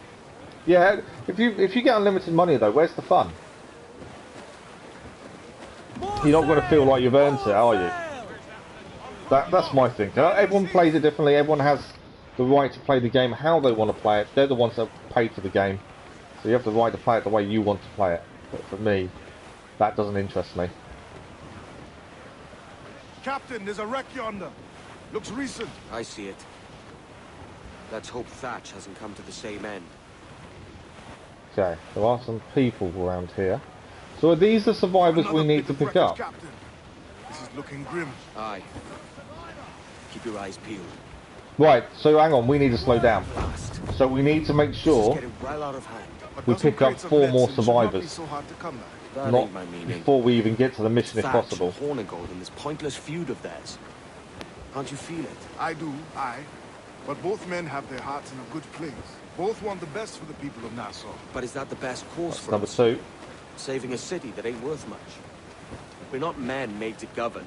Yeah, if you get unlimited money though, where's the fun? You're not going to feel like you've earned it, are you? That's my thinking. Everyone plays it differently. Everyone has the right to play the game how they want to play it. They're the ones that pay for the game, so you have the right to play it the way you want to play it. But for me, that doesn't interest me. Captain, there's a wreck yonder. Looks recent. I see it. Let's hope Thatch hasn't come to the same end. Okay, there are some people around here. So are these the survivors we need to pick up? Captain. This is looking grim. Aye. Keep your eyes peeled. Right, so hang on, we need to slow down. Fast. So we need to make sure Getting well out of hand. we pick up 4 more survivors. So hard to come by. That Not ain't my meaning. before we even get to the mission if Thatch possible. and Hornigold in this pointless feud of theirs. Can't you feel it? I do, aye. But both men have their hearts in a good place. Both want the best for the people of Nassau. But is that the best course for Number us? 2. Saving a city that ain't worth much. We're not men made to govern.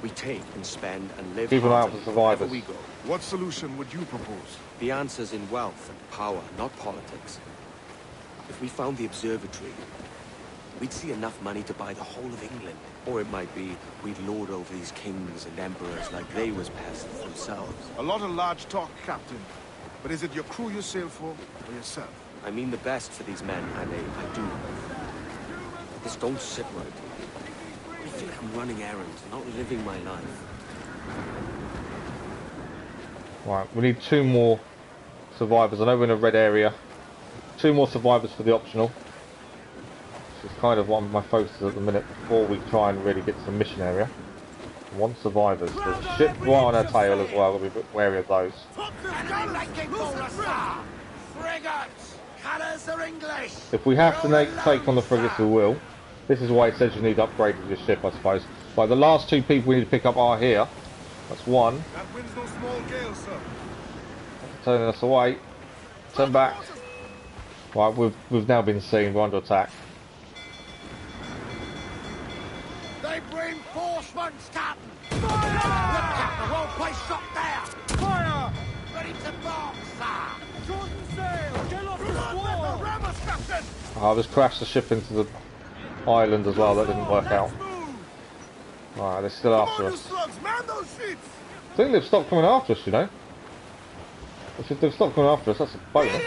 We take and spend and live Keep an eye out heartily for wherever survivors. we go. What solution would you propose? The answer's in wealth and power, not politics. If we found the observatory, we'd see enough money to buy the whole of England. Or it might be we'd lord over these kings and emperors like they was peasants themselves. A lot of large talk, Captain. But is it your crew you sail for, or yourself? I mean the best for these men, and I do. This don't sit right. I feel like I'm running errands, not living my life. Right, we need 2 more survivors. I know we're in a red area. 2 more survivors for the optional. Which is kind of one of my focuses at the minute before we try and really get to the mission area. 1 survivors. There's a ship right on our tail as well. We'll be a bit wary of those. If we have to take on the frigates, we will. This is why it says you need to upgrade your ship, I suppose. Right, the last 2 people we need to pick up are here. That's 1. That wind's no small gale, sir. Turning us away. Turn back. Right, we've now been seen. We're under attack. They bring reinforcements, Captain! Fire! Look, Captain, the whole place shot there! Fire! Ready to bomb, sir! Shorten sail! Get off the squall! Rammers, Captain! I just crashed the ship into the island as well. That didn't work out. Alright, they're still after us. I think they've stopped coming after us, you know. If they've stopped coming after us, that's a bonus.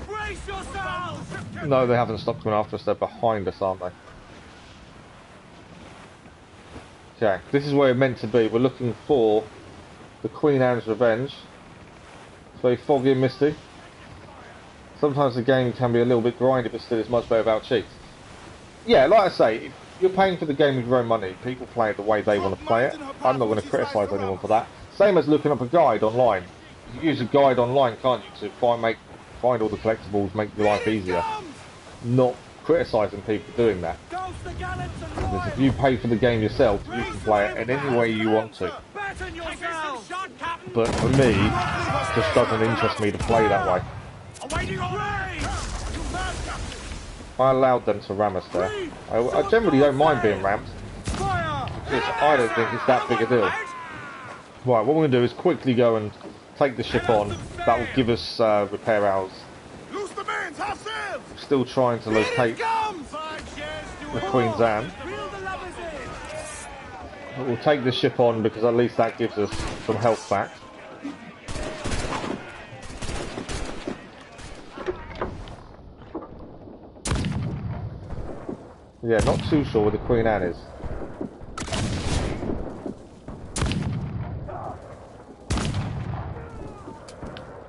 Brace yourselves! No, they haven't stopped coming after us. They're behind us, aren't they? Okay, this is where we're meant to be. We're looking for the Queen Anne's Revenge. It's very foggy and misty. Sometimes the game can be a little bit grindy, but still it's much better without cheats. Yeah, like I say, if you're paying for the game with your own money, people play it the way they want to play it. I'm not going to criticise anyone for that. Same as looking up a guide online. You can use a guide online, can't you, to find all the collectibles, make your life easier. Not criticising people doing that. Because if you pay for the game yourself, you can play it in any way you want to. But for me, it just doesn't interest me to play that way. I allowed them to ram us there. I generally don't mind being rammed. I don't think it's that big a deal. Right, what we're going to do is quickly go and take the ship on. That will give us repair hours. Still trying to locate the Queen's Anne. But we'll take the ship on because at least that gives us some health back. Yeah, not too sure where the Queen Anne is.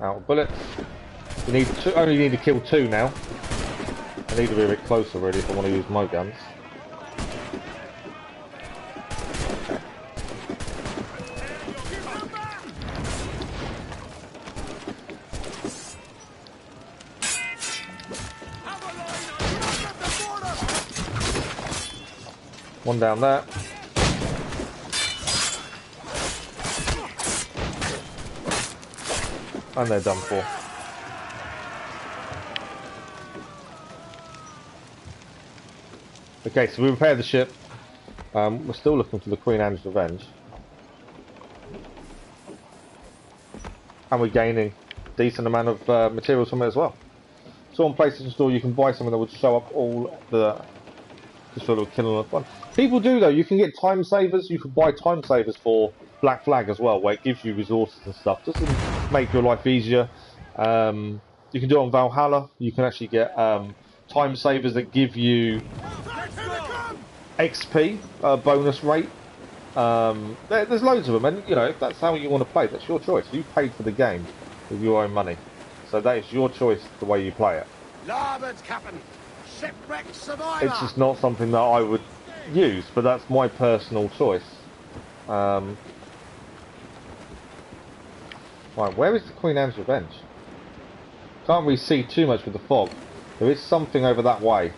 Out of bullets. We need only need to kill 2 now. I need to be a bit closer really if I want to use my guns. One down there. And they're done for. Okay, so we repaired the ship. We're still looking for the Queen Anne's Revenge. And we're gaining a decent amount of materials from it as well. So on PlayStation Store you can buy something that would show up all the sort of killing of fun. People do though, you can get time savers, you can buy time savers for Black Flag as well, where it gives you resources and stuff, just to make your life easier. You can do it on Valhalla, you can actually get time savers that give you XP bonus rate. There's loads of them, and you know, if that's how you want to play, that's your choice. You paid for the game with your own money, so that is your choice the way you play it. Larboard, Captain. Shipwreck survivor. It's just not something that I would use, but that's my personal choice. Right, where is the Queen Anne's Revenge? Can't really see too much with the fog. There is something over that way.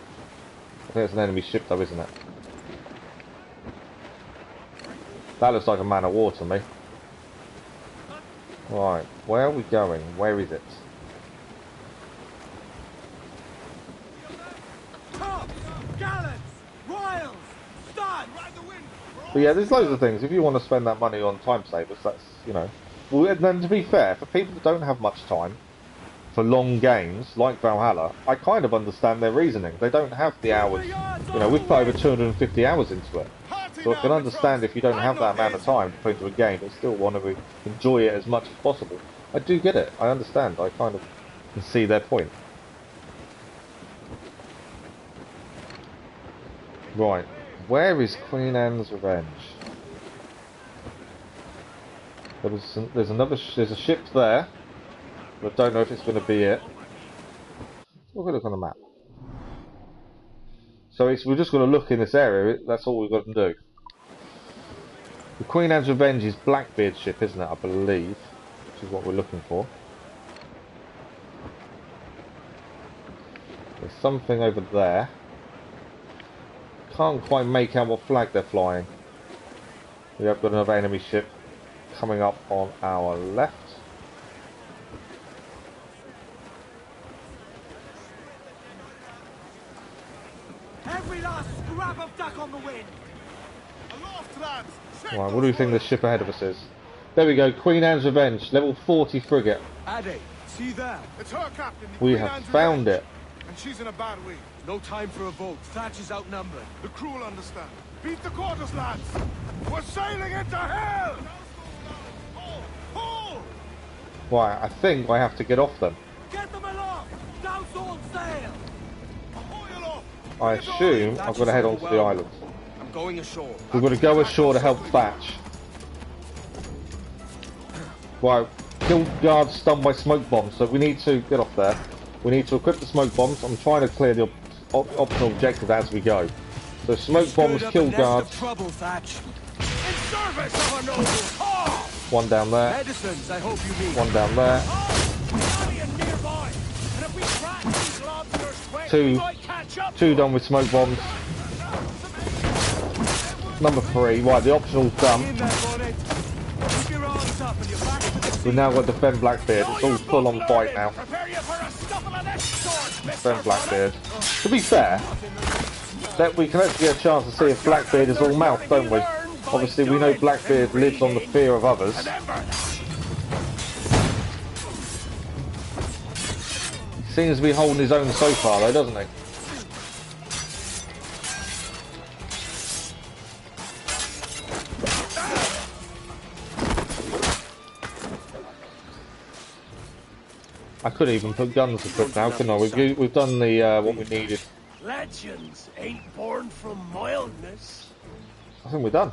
I think it's an enemy ship though, isn't it? That looks like a man of war to me. Right, where are we going? Where is it? But yeah, there's loads of things. If you want to spend that money on time savers, that's, you know... Well, and then to be fair, for people that don't have much time for long games, like Valhalla, I kind of understand their reasoning. They don't have the hours. You know, we've put over 250 hours into it. So I can understand if you don't have that amount of time to put into a game, but still want to enjoy it as much as possible. I do get it. I understand. I kind of can see their point. Right. Where is Queen Anne's Revenge? There's a ship there, but I don't know if it's going to be it. We'll have a look on the map. So we're just going to look in this area. That's all we've got to do. The Queen Anne's Revenge is Blackbeard's ship, isn't it? I believe, which is what we're looking for. There's something over there. Can't quite make out what flag they're flying. We have got another enemy ship coming up on our left. Every last scrap of duck on the wind. Aloft, lads. Right, what do we think the ship ahead of us is? There we go, Queen Anne's Revenge, level 40 frigate. Ade, see there? It's her, Captain. We have found it. And she's in a bad way. No time for a vote. Thatch is outnumbered. The crew will understand. Beat the quarters, lads. We're sailing into hell. Pull! Right, I think I have to get off them. Get them aloft. Douse all sail. I assume I've got to head on to the island. I'm going ashore. We've got to go ashore to help Thatch. Right, kill guards stunned by smoke bombs, so we need to get off there. We need to equip the smoke bombs. I'm trying to clear the optional objective as we go. So smoke bombs, kill guards. One down there. Medicines, I hope you mean. One down there. Two done with smoke bombs. Number 3. Right, the optional's done. We've now got to defend Blackbeard. It's all full on fight now. Defend Blackbeard. To be fair, that we can actually get a chance to see if Blackbeard is all mouth, don't we? Obviously we know Blackbeard lives on the fear of others. He seems to be holding his own so far though, doesn't he? I could even put guns equipped now, couldn't I? We've done the what we needed. Legends ain't born from mildness. I think we're done.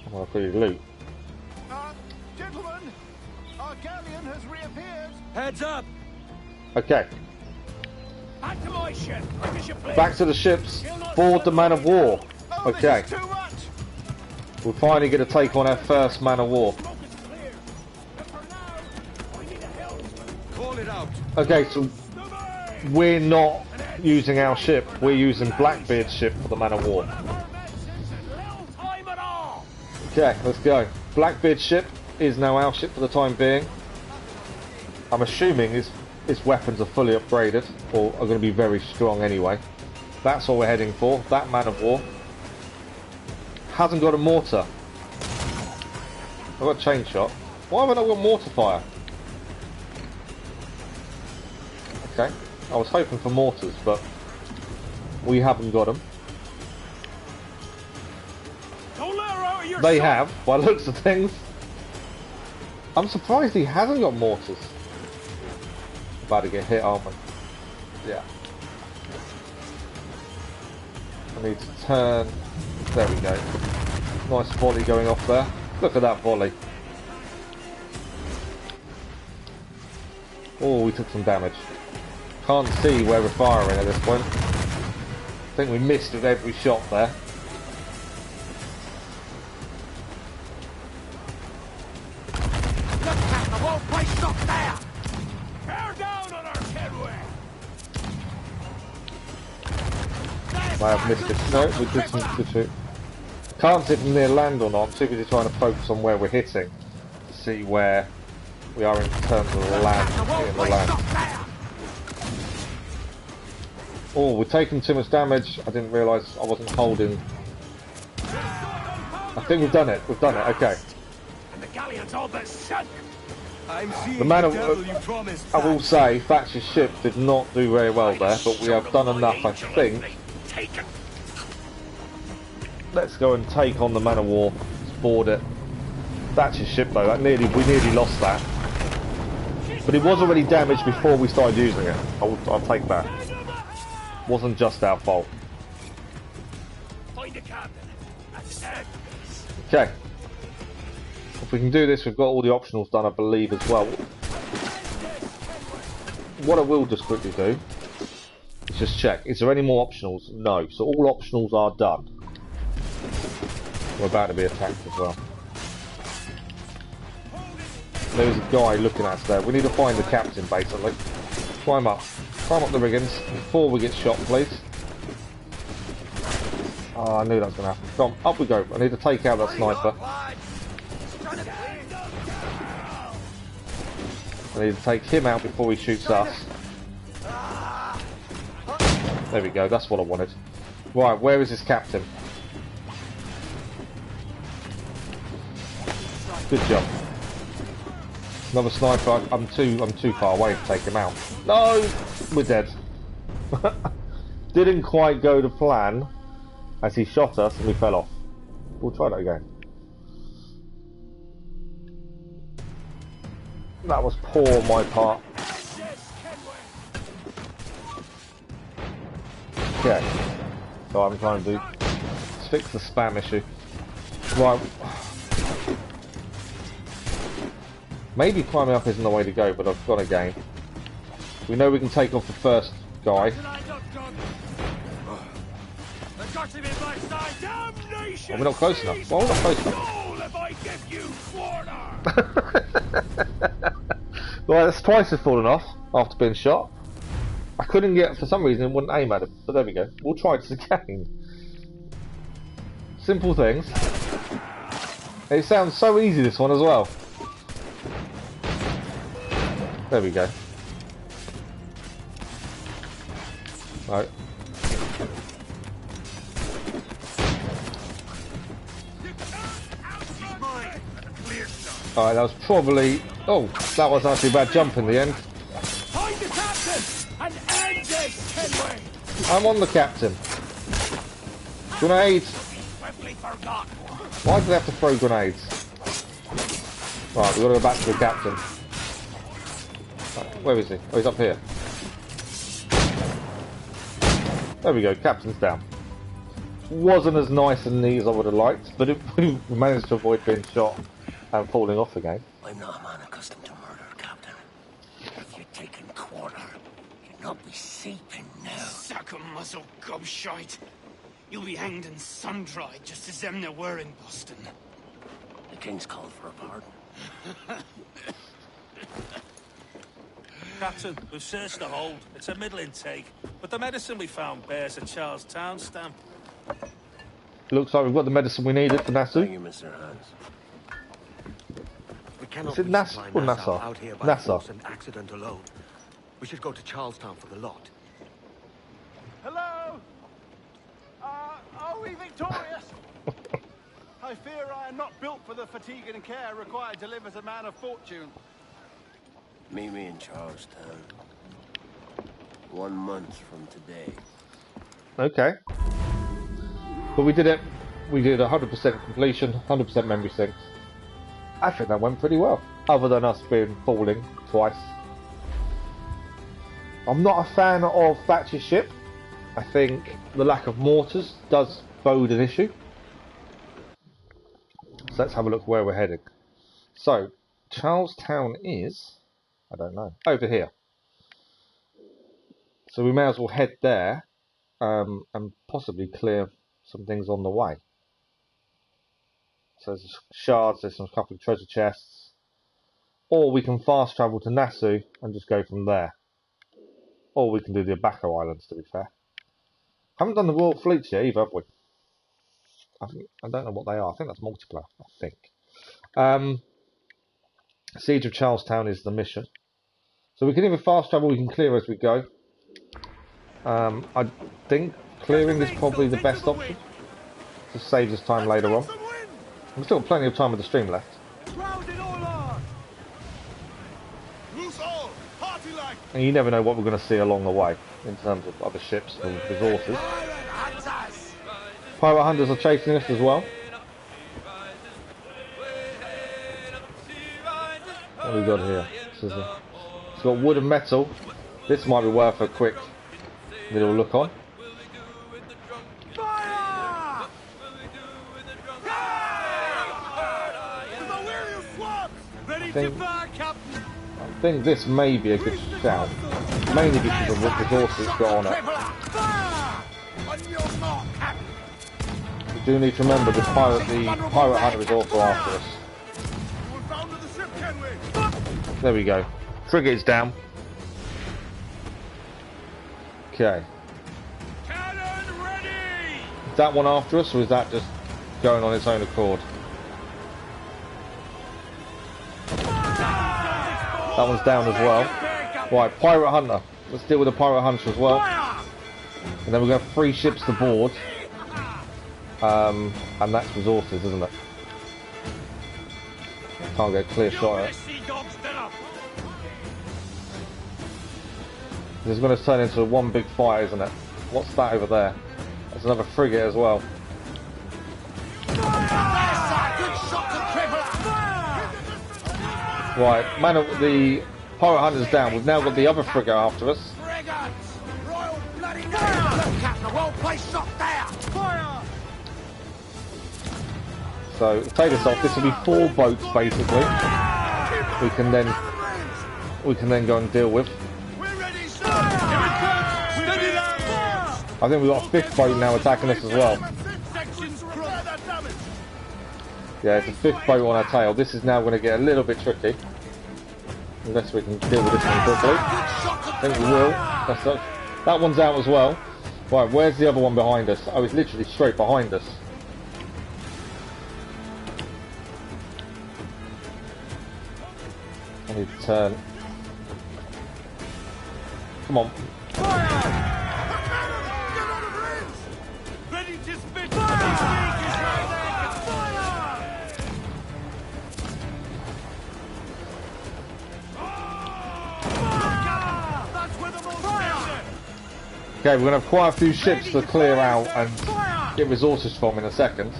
I'm gonna pretty loot. Gentlemen, our galleon has reappeared. Heads up! Okay. Back to my ship. Back to the ships. Board the man of war. Okay. We'll finally get to take on our first man of war. Okay, so we're not using our ship, we're using Blackbeard's ship for the man of war. Okay, let's go. Blackbeard's ship, is now our ship for the time being. I'm assuming its weapons are fully upgraded, or are going to be very strong anyway. That's what we're heading for, that man of war. Hasn't got a mortar. I've got a chain shot. Why haven't I got mortar fire? Okay, I was hoping for mortars, but we haven't got them. They have, by the looks of things. I'm surprised he hasn't got mortars. About to get hit, aren't we? Yeah. I need to turn. There we go. Nice volley going off there. Look at that volley. Oh, we took some damage. Can't see where we're firing at this point. I think we missed with every shot there. Look at the whole place up there! Tear down on our headway! I have missed it. No, we did some good shoot. Can't see if we're near land or not. I'm too busy trying to focus on where we're hitting to see where we are in terms of the land. In the land. Oh, we're taking too much damage. I didn't realise I wasn't holding. I think we've done it. We've done it. Okay. And the galleon's all but sunk. The man of, I will say, Thatcher's ship did not do very well there, but we have done enough, I think. Let's go and take on the man of war. Let's board it. Thatcher's ship though, we nearly lost that. But it was already damaged before we started using it. I'll take that. Wasn't just our fault. Okay. If we can do this, we've got all the optionals done, I believe, as well. What I will just quickly do is just check. Is there any more optionals? No. So all optionals are done. We're about to be attacked as well. There's a guy looking at us there. We need to find the captain, basically. Climb up. Climb up the riggings before we get shot, please. Oh, I knew that was going to happen. Come on, up we go. I need to take out that sniper. I need to take him out before he shoots us. There we go, that's what I wanted. Right, where is this captain? Good job. Another sniper. I'm too far away to take him out. No, we're dead. Didn't quite go to plan as he shot us and we fell off. We'll try that again. That was poor on my part. Okay. So I'm trying to do is fix the spam issue. Right. Maybe climbing up isn't the way to go, but I've got a game. We know we can take off the first guy. Oh, we're not close enough. Well, we're not close enough. Well, that's twice has fallen off after being shot. I couldn't get, for some reason, it wouldn't aim at him. But there we go. We'll try this again. Simple things. It sounds so easy, this one as well. There we go. Right. Alright, that was probably... Oh, that was actually a bad jump in the end. Find the captain and end this, I'm on the captain. Grenades! Why do they have to throw grenades? Right, we've got to go back to the captain. Right, where is he? Oh, he's up here. There we go, captain's down. Wasn't as nice and neat as I would have liked, but we managed to avoid being shot and falling off again. I'm not a man accustomed to murder, Captain. If you'd taken quarter, you'd not be sleeping now. Suck a muzzle, gobshite. You'll be hanged and sun-dried just as them there were in Boston. The king's called for a pardon. Captain, we've searched the hold. It's a middling take, but the medicine we found bears a Charlestown stamp. Looks like we've got the medicine we needed for Nassau. Thank you, Mr. Hans. cannot Is it resupply Nassau or Nassau Nassau? out here by Nassau. force and accident alone. We should go to Charlestown for the lot. Hello? Are we victorious? I fear I am not built for the fatigue and care required to live as a man of fortune. Meet me in Charlestown. 1 month from today. Okay. But we did it. We did 100% completion, 100% memory sync. I think that went pretty well. Other than us being falling twice. I'm not a fan of Thatcher's ship. I think the lack of mortars does bode an issue. So let's have a look where we're heading. So, Charlestown is, I don't know, over here. So we may as well head there and possibly clear some things on the way. So there's shards, there's some couple of treasure chests. Or we can fast travel to Nassau and just go from there. Or we can do the Abaco Islands, to be fair. Haven't done the Royal Fleets yet either, have we? I don't know what they are. I think that's multiplayer, I think. Siege of Charlestown is the mission. So we can either fast travel, we can clear as we go. I think clearing is probably the best option. Just saves us time later on. We've still got plenty of time with the stream left. And you never know what we're going to see along the way in terms of other ships and resources. Pirate hunters are chasing us as well. What have we got here? It's got wood and metal. This might be worth a quick little look on. I think this may be a good shout, mainly because of what resources got on it. We do need to remember the pirate hunter is also after us. There we go. Frigate is down. Okay. Is that one after us, or is that just going on its own accord? That one's down as well. Right, pirate hunter. Let's deal with the pirate hunter as well. And then we're going to have 3 ships to board. And that's resources, isn't it? Can't get a clear shot at it. This is going to turn into one big fight, isn't it? What's that over there? That's another frigate as well. Right, man, the pirate hunter's down. We've now got the other frigate after us. So take us off. This will be 4 boats basically. We can then go and deal with. I think we've got a 5th boat now attacking us as well. Yeah, it's a 5th boat on our tail. This is now going to get a little bit tricky. Unless we can deal with this one quickly. I think we will. That one's out as well. Right, where's the other one behind us? Oh, it's literally straight behind us. I need to turn. Come on. Okay, we're going to have quite a few ships to clear out and get resources from in a second.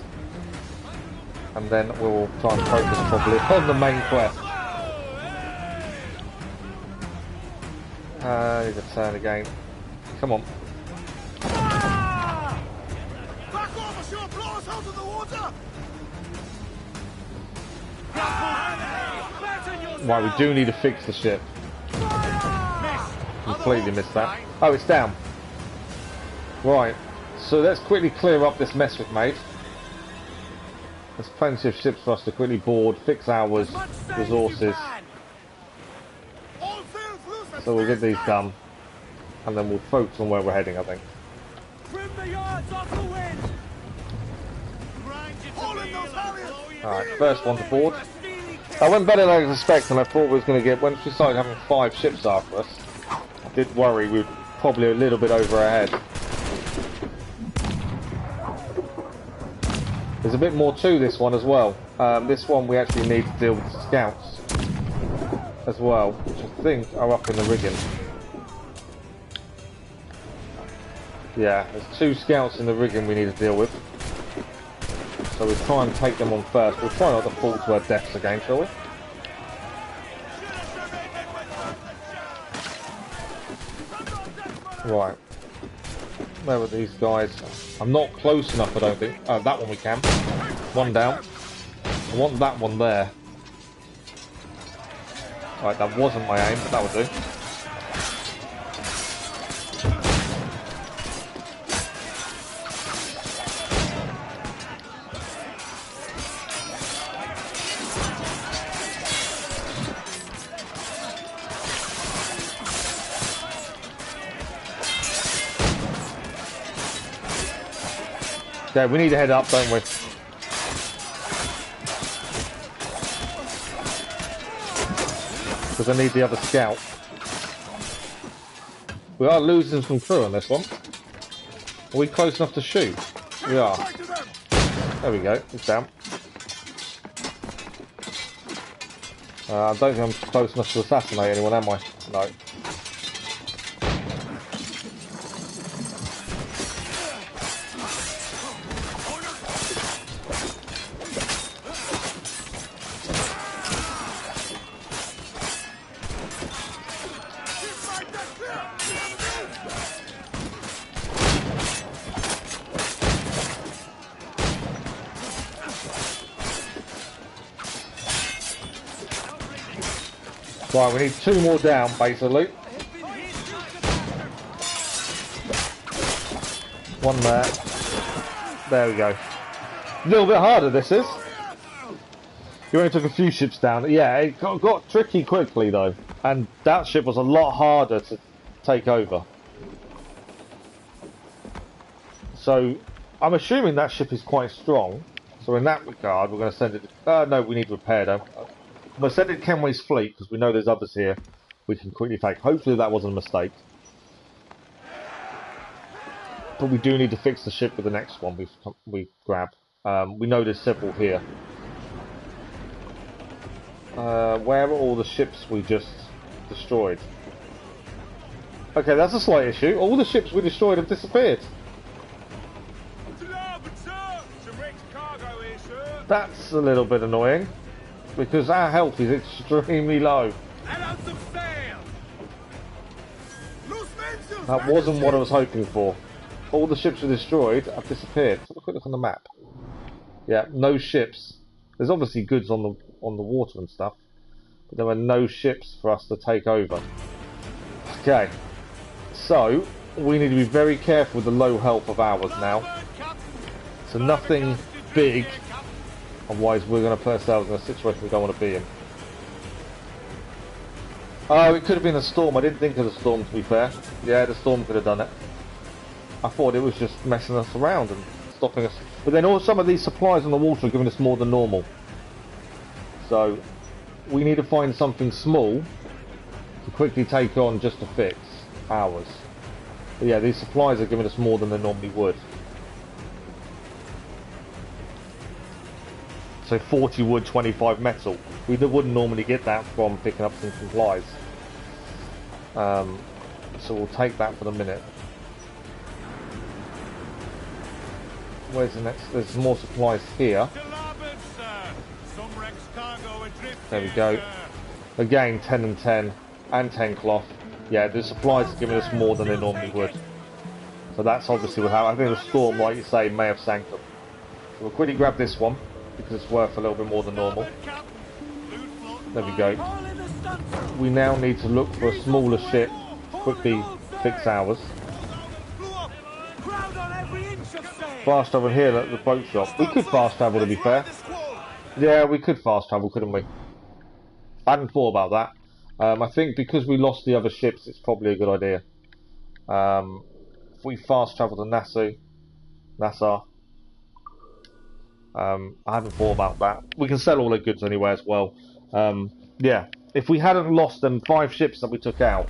And then we'll try and focus properly on the main quest. I need to turn again. Come on. Right, we do need to fix the ship. Completely missed that. Oh, it's down. Right, so let's quickly clear up this mess we've made. There's plenty of ships for us to quickly board, fix ours, resources. So we'll get these done, and then we'll focus on where we're heading, I think. Alright, first one to board. I went better than I expected, and I thought we was going to get, once we started having 5 ships after us, I did worry we were probably a little bit over our head. There's a bit more to this one as well. This one we actually need to deal with scouts as well, which I think are up in the rigging. Yeah, there's 2 scouts in the rigging we need to deal with. So we'll try and take them on first. We'll try not to fall to our deaths again, shall we? Right. Where are these guys? I'm not close enough, I don't think. Oh, that one we can. One down. I want that one there. Right, that wasn't my aim, but that will do. Okay, we need to head up, don't we? Because I need the other scout. We are losing some crew on this one. Are we close enough to shoot? We are. There we go, it's down. I don't think I'm close enough to assassinate anyone, am I? No. Right, we need 2 more down, basically. One there. There we go. A little bit harder, this is. You only took a few ships down. Yeah, it got tricky quickly, though. And that ship was a lot harder to take over. So, I'm assuming that ship is quite strong. So in that regard, we're going to send it... no, we need repair, though. I'm going to send it to Kenway's fleet, because we know there's others here we can quickly take. Hopefully that wasn't a mistake. But we do need to fix the ship with the next one we grab. We know there's several here. Where are all the ships we just destroyed? Okay, that's a slight issue. All the ships we destroyed have disappeared. That's a little bit annoying. Because our health is extremely low. That wasn't what I was hoping for. All the ships were destroyed have disappeared. Have a quick look on the map. Yeah, no ships. There's obviously goods on the water and stuff, but there were no ships for us to take over. Okay, so we need to be very careful with the low health of ours now. So nothing big. Otherwise, we're going to put ourselves in a situation we don't want to be in. Oh, it could have been a storm. I didn't think of the storm, to be fair. Yeah, the storm could have done it. I thought it was just messing us around and stopping us. But then all some of these supplies on the water are giving us more than normal. So, we need to find something small to quickly take on just to fix ours. But yeah, these supplies are giving us more than they normally would. So 40 wood, 25 metal. We wouldn't normally get that from picking up some supplies. So we'll take that for the minute. Where's the next? There's more supplies here. There we go. Again, 10 and 10, and 10 cloth. Yeah, the supplies are giving us more than they normally would. So that's obviously what happened. I think the storm, like you say, may have sank them. So we'll quickly grab this one, because it's worth a little bit more than normal. There we go. We now need to look for a smaller ship to quickly fix ours. Fast travel here at the boat shop. We could fast travel, to be fair. Yeah, we could fast travel, couldn't we? I hadn't thought about that. I think because we lost the other ships, it's probably a good idea. If we fast travel to Nassau. I hadn't thought about that. We can sell all the goods anyway as well. Yeah, if we hadn't lost them 5 ships that we took out,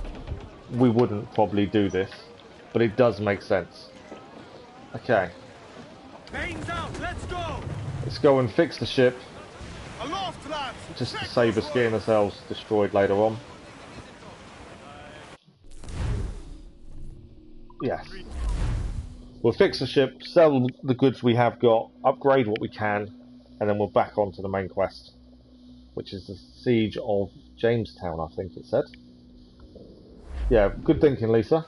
we wouldn't probably do this, but it does make sense. Okay. Bane's out, let's go! Let's go and fix the ship, Aloft, lads! just to save us getting ourselves destroyed later on. Yes. We'll fix the ship, sell the goods we have got, upgrade what we can, and then we're back onto the main quest, which is the siege of Jamestown, I think it said. Yeah, good thinking, Lisa.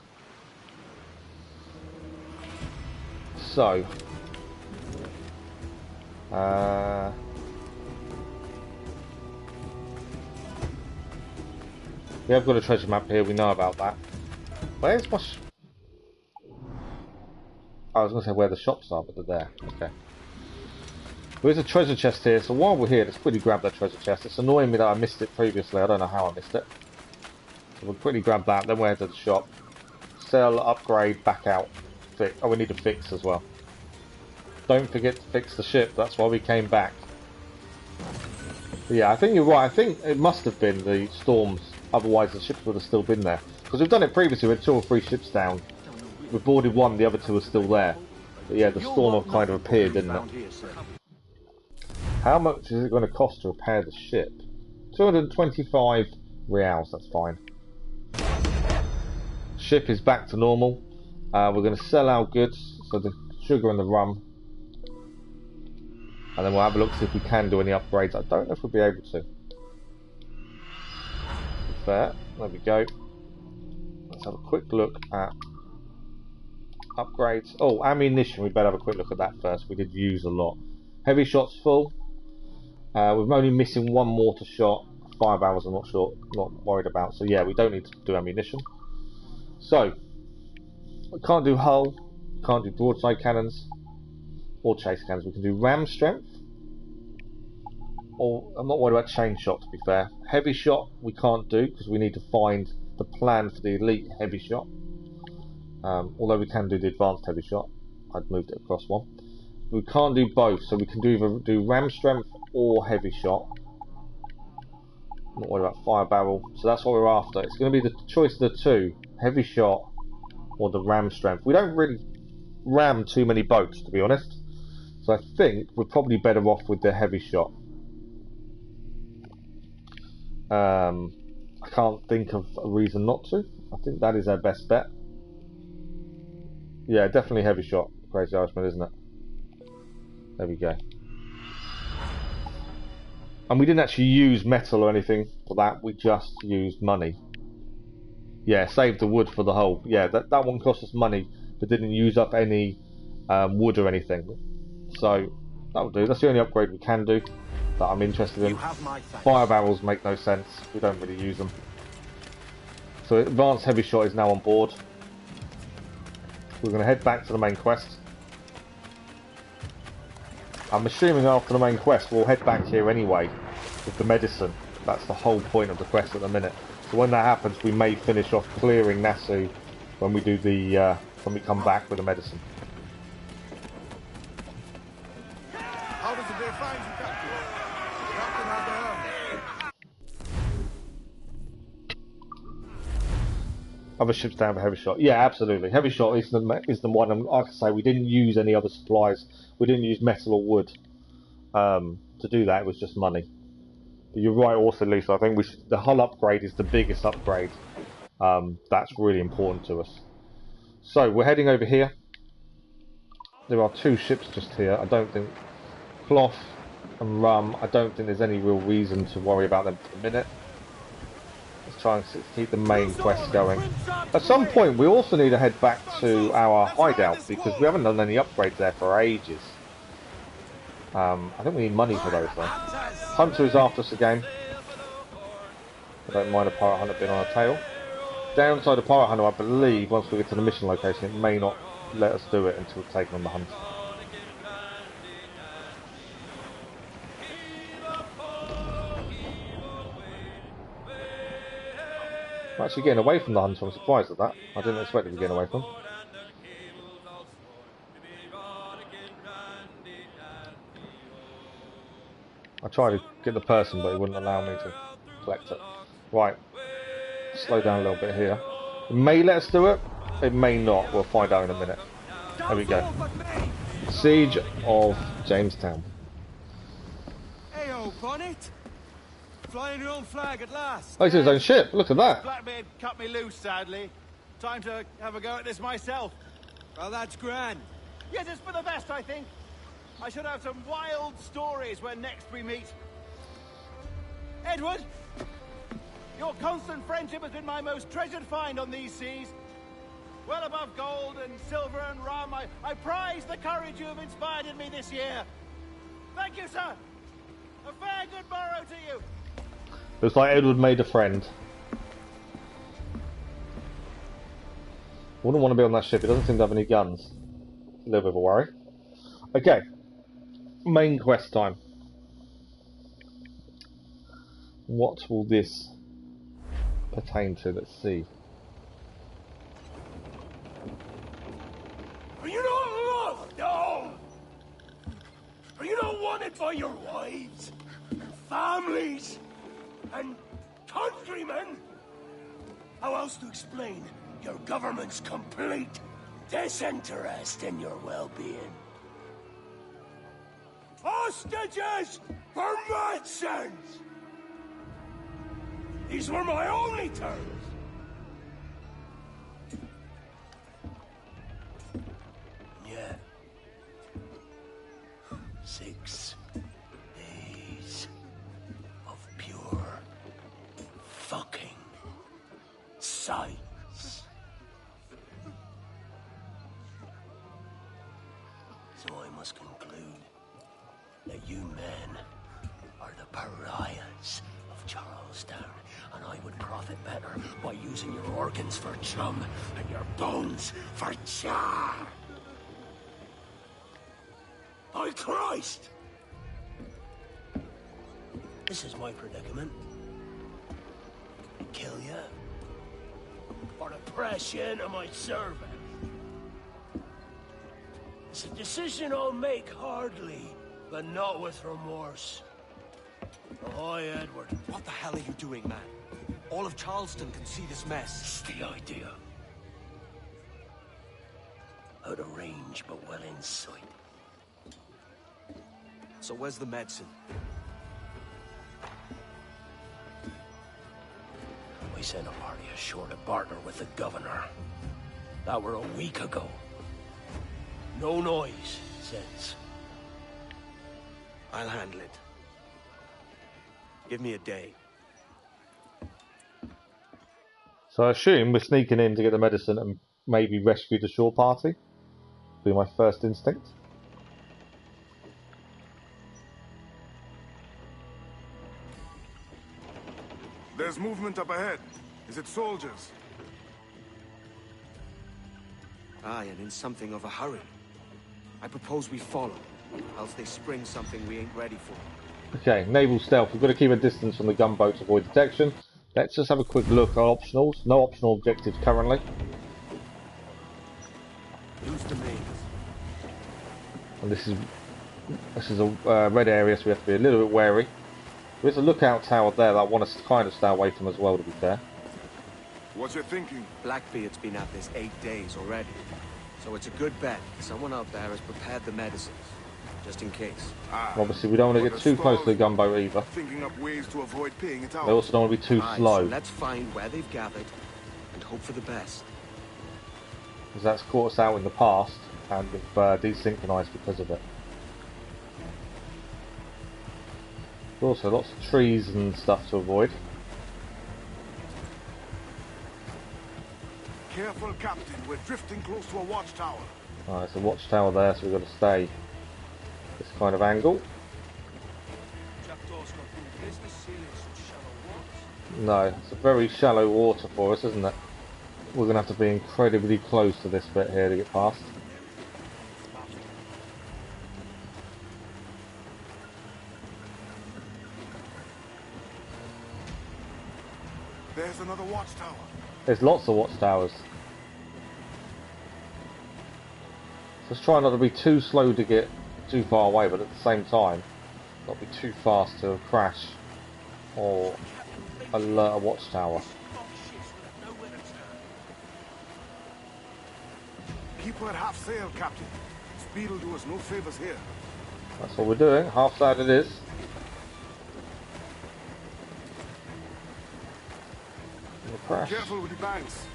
So, we have got a treasure map here, we know about that. Where's my... I was going to say where the shops are, but they're there. Okay. There's a treasure chest here, so while we're here, let's quickly grab that treasure chest. It's annoying me that I missed it previously, I don't know how I missed it. So we'll quickly grab that, then we'll head to the shop. Sell, upgrade, back out. Fix. Oh, we need to fix as well. Don't forget to fix the ship, that's why we came back. But yeah, I think you're right, I think it must have been the storms, otherwise the ships would have still been there. Because we've done it previously, we had 2 or 3 ships down. We boarded one, the other 2 are still there. But yeah, the storm kind of appeared, didn't it? How much is it going to cost to repair the ship? 225 reals, that's fine. Ship is back to normal. We're going to sell our goods, so the sugar and the rum. And then we'll have a look, see if we can do any upgrades. I don't know if we'll be able to. There we go. Let's have a quick look at upgrades. Oh, ammunition, we better have a quick look at that first. We did use a lot. Heavy shots full. We're only missing 1 mortar shot. 5 hours I'm not worried about. So yeah, we don't need to do ammunition. So, we can't do hull, can't do broadside cannons, or chase cannons. We can do ram strength. Or, I'm not worried about chain shot, to be fair. Heavy shot we can't do, because we need to find the plan for the elite heavy shot. Although we can do the advanced heavy shot. I'd moved it across 1. We can't do both, so we can either do ram strength or heavy shot. Not worried about fire barrel, so that's what we're after. It's going to be the choice of the 2, heavy shot or the ram strength. We don't really ram too many boats, to be honest, so I think we're probably better off with the heavy shot. I can't think of a reason not to. I think that is our best bet. Yeah, definitely heavy shot, Crazy Irishman, isn't it? There we go. And we didn't actually use metal or anything for that, we just used money. Yeah, save the wood for the hull. Yeah, that one cost us money, but didn't use up any wood or anything. So, that'll do. That's the only upgrade we can do that I'm interested in. Fire barrels make no sense, we don't really use them. So advanced heavy shot is now on board. We're going to head back to the main quest. I'm assuming after the main quest we'll head back here anyway with the medicine. That's the whole point of the quest at the minute. So when that happens we may finish off clearing Nassau when we do the when we come back with the medicine. How does the day find you, Captain? Captain, how the hell? Other ships down for heavy shot. Yeah, absolutely. Heavy shot is the one. And like I say, we didn't use any other supplies. We didn't use metal or wood to do that. It was just money. But you're right, also, Lisa. I think the hull upgrade is the biggest upgrade. That's really important to us. So we're heading over here. There are 2 ships just here. I don't think cloth and rum. I don't think there's any real reason to worry about them for the minute. Let's try and keep the main quest going. At some point we also need to head back to our hideout because we haven't done any upgrades there for ages. I think we need money for those though. Hunter is after us again. I don't mind a pirate hunter being on a tail. Downside of pirate hunter, I believe once we get to the mission location it may not let us do it until we've taken on the hunt. We're actually getting away from the hunter, I'm surprised at that. I didn't expect to be getting away from. I tried to get the person, but he wouldn't allow me to collect it. Right, slow down a little bit here. It may let us do it, it may not. We'll find out in a minute. There we go. Siege of Jamestown. Hey, old Bonnet. Flying your own flag at last. Oh, it's his own ship. Look at that. Blackbeard cut me loose, sadly. Time to have a go at this myself. Well, that's grand. Yes, it's for the best, I think. I should have some wild stories when next we meet. Edward, your constant friendship has been my most treasured find on these seas. Well above gold and silver and rum, I prize the courage you have inspired in me this year. Thank you, sir. A fair good morrow to you. Looks like Edward made a friend. Wouldn't want to be on that ship. It doesn't seem to have any guns. A little bit of a worry. Okay. Main quest time. What will this pertain to? Let's see. Are you not loved, no? Are you not wanted by your wives, families, and countrymen? How else to explain your government's complete disinterest in your well-being? Hostages for medicines! These were my only terms. Yeah. 6 days of pure fucking silence. So I must conclude that you men are the pariahs of Charlestown, and I would profit better by using your organs for chum and your bones for char. By Christ! This is my predicament. Kill you or to press you into my service. It's a decision I'll make hardly, but not with remorse. Ahoy, Edward. What the hell are you doing, man? All of Charleston can see this mess. It's the idea. Out of range, but well in sight. So where's the medicine? We sent a party ashore to partner with the governor. That were a week ago. No noise since. I'll handle it. Give me a day. So I assume we're sneaking in to get the medicine and maybe rescue the shore party. Be my first instinct. There's movement up ahead. Is it soldiers? Aye, and in something of a hurry. I propose we follow, else they spring something we ain't ready for. Okay, Naval Stealth. We've got to keep a distance from the gunboat to avoid detection. Let's just have a quick look at optionals. No optional objectives currently. Use the mains. And this is a red area, so we have to be a little bit wary. There's a lookout tower there that I want to kind of stay away from as well, to be fair. What's your thinking? Blackbeard's been at this 8 days already. So it's a good bet. Someone out there has prepared the medicines. Just in case. Obviously, we don't want to get too close to the gunboat either. Thinking up ways to avoid paying it out. They also don't want to be too slow. So let's find where they've gathered and hope for the best. Because that's caught us out in the past and we've desynchronized because of it. Also, lots of trees and stuff to avoid. Careful, Captain. We're drifting close to a watchtower. Alright, there's a watchtower there, so we've got to stay this kind of angle. No, it's a very shallow water for us, isn't it? We're going to have to be incredibly close to this bit here to get past. There's another watchtower. There's lots of watchtowers. Let's try not to be too slow to get too far away, but at the same time, Not be too fast to crash or alert a watchtower. Keep her at half sail, Captain. Speed will do us no favors here. That's what we're doing. Half side it is. Crash. Careful with the banks.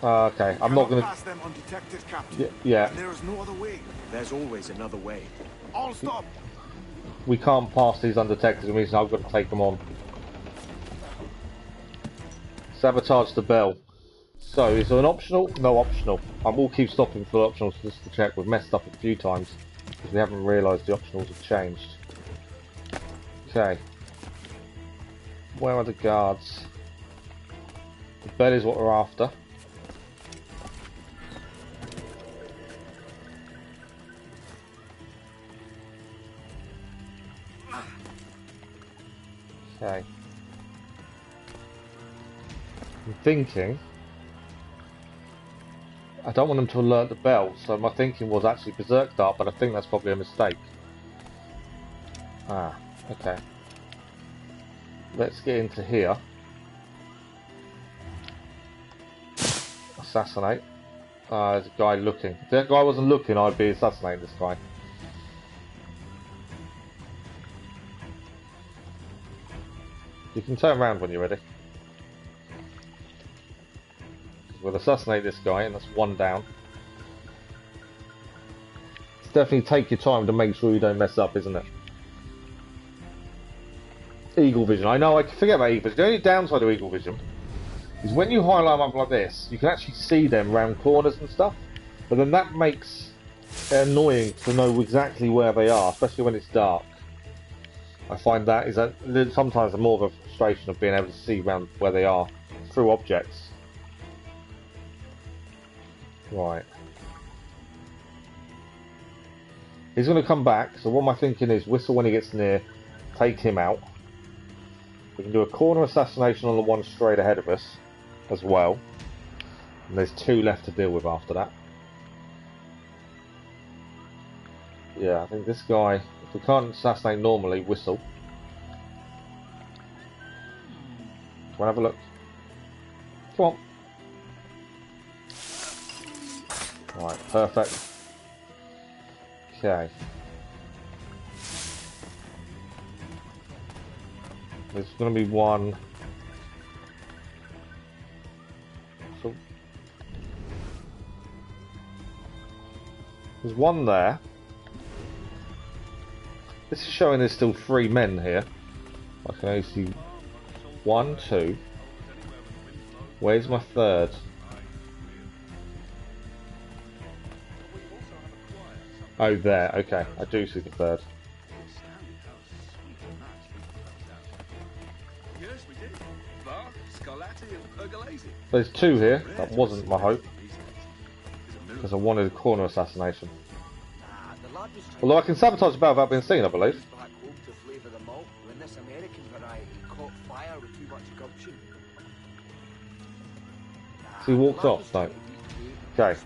Okay, I'm not going to pass them undetected, Captain. Yeah. And there is no other way. There's always another way. All stop. We can't pass these undetected. It means I've got to take them on. Sabotage the bell. So, is there an optional? No optional. I will keep stopping for optionals just to check. We've messed up a few times because we haven't realised the optionals have changed. Okay. Where are the guards? The bell is what we're after. Okay. I'm thinking I don't want them to alert the bell, so my thinking was actually Berserk Dart, but I think that's probably a mistake. Ah, okay. Let's get into here. Assassinate. There's a guy looking. If that guy wasn't looking, I'd be assassinating this guy. You can turn around when you're ready. We'll assassinate this guy, and that's one down. It's definitely take your time to make sure you don't mess up, isn't it? Eagle vision. I know, I forget about eagle vision. The only downside of eagle vision is when you highlight them up like this, you can actually see them round corners and stuff, but then that makes it annoying to know exactly where they are, especially when it's dark. I find that is sometimes more of a frustration of being able to see around where they are through objects. Right. He's going to come back, so what my thinking is whistle when he gets near, take him out. We can do a corner assassination on the one straight ahead of us as well. And there's two left to deal with after that. Yeah, I think this guy, if we can't assassinate normally, whistle. Come on, have a look. Come on. Right, perfect. Okay. There's going to be one. So there's one there. This is showing there's still 3 men here. I can only see 1, 2. Where's my third? Oh, there. Okay, I do see the third. There's 2 here. That wasn't my hope, because I wanted a corner assassination. Although I can sabotage the bell without being seen, I believe. So he walked off, no. Okay,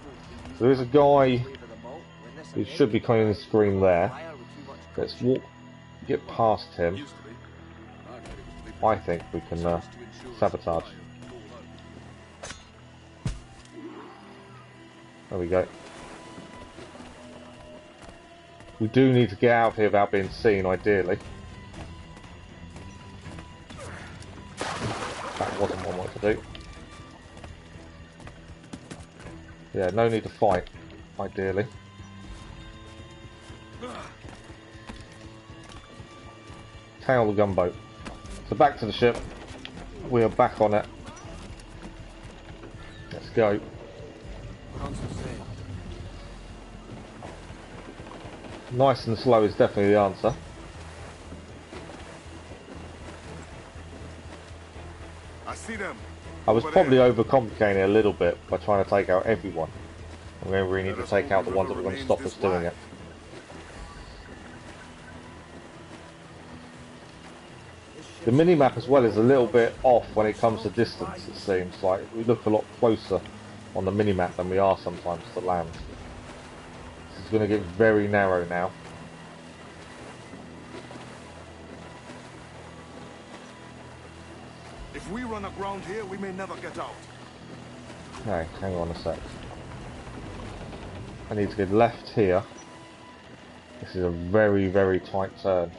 so there's a guy who should be clearing the screen there. Let's get past him. I think we can sabotage. There we go. We do need to get out of here without being seen, ideally. That wasn't what I wanted to do. Yeah, no need to fight, ideally. Tail the gunboat. So back to the ship. We are back on it. Let's go. Nice and slow is definitely the answer. I see them. I was probably overcomplicating it a little bit by trying to take out everyone. And we really need to take out the ones that are going to stop us doing it. The mini-map as well is a little bit off when it comes to distance, it seems. Like, we look a lot closer on the mini-map than we are sometimes to land. This is going to get very narrow now. run aground here, we may never get out. Okay, hang on a sec. I need to get left here. This is a very, very tight turn.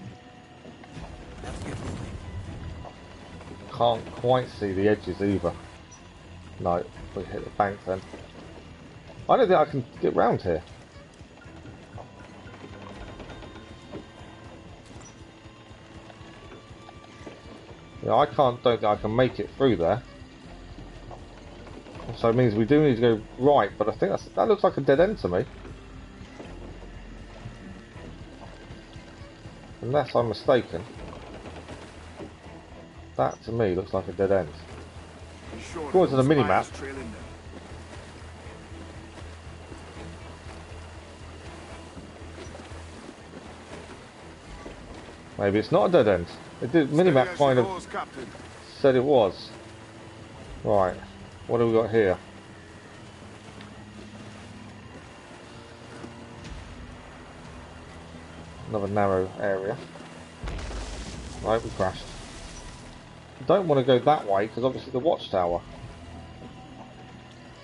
Can't quite see the edges either. No, we hit the bank then. I don't think I can get round here. Yeah, don't think I can make it through there. So it means we do need to go right, but I think that looks like a dead end to me. Unless I'm mistaken. That to me looks like a dead end. According to the mini-map. Maybe it's not a dead end. The mini-map kind of said it was. Right, what have we got here? Another narrow area. Right, we crashed. I don't want to go that way because obviously the watchtower.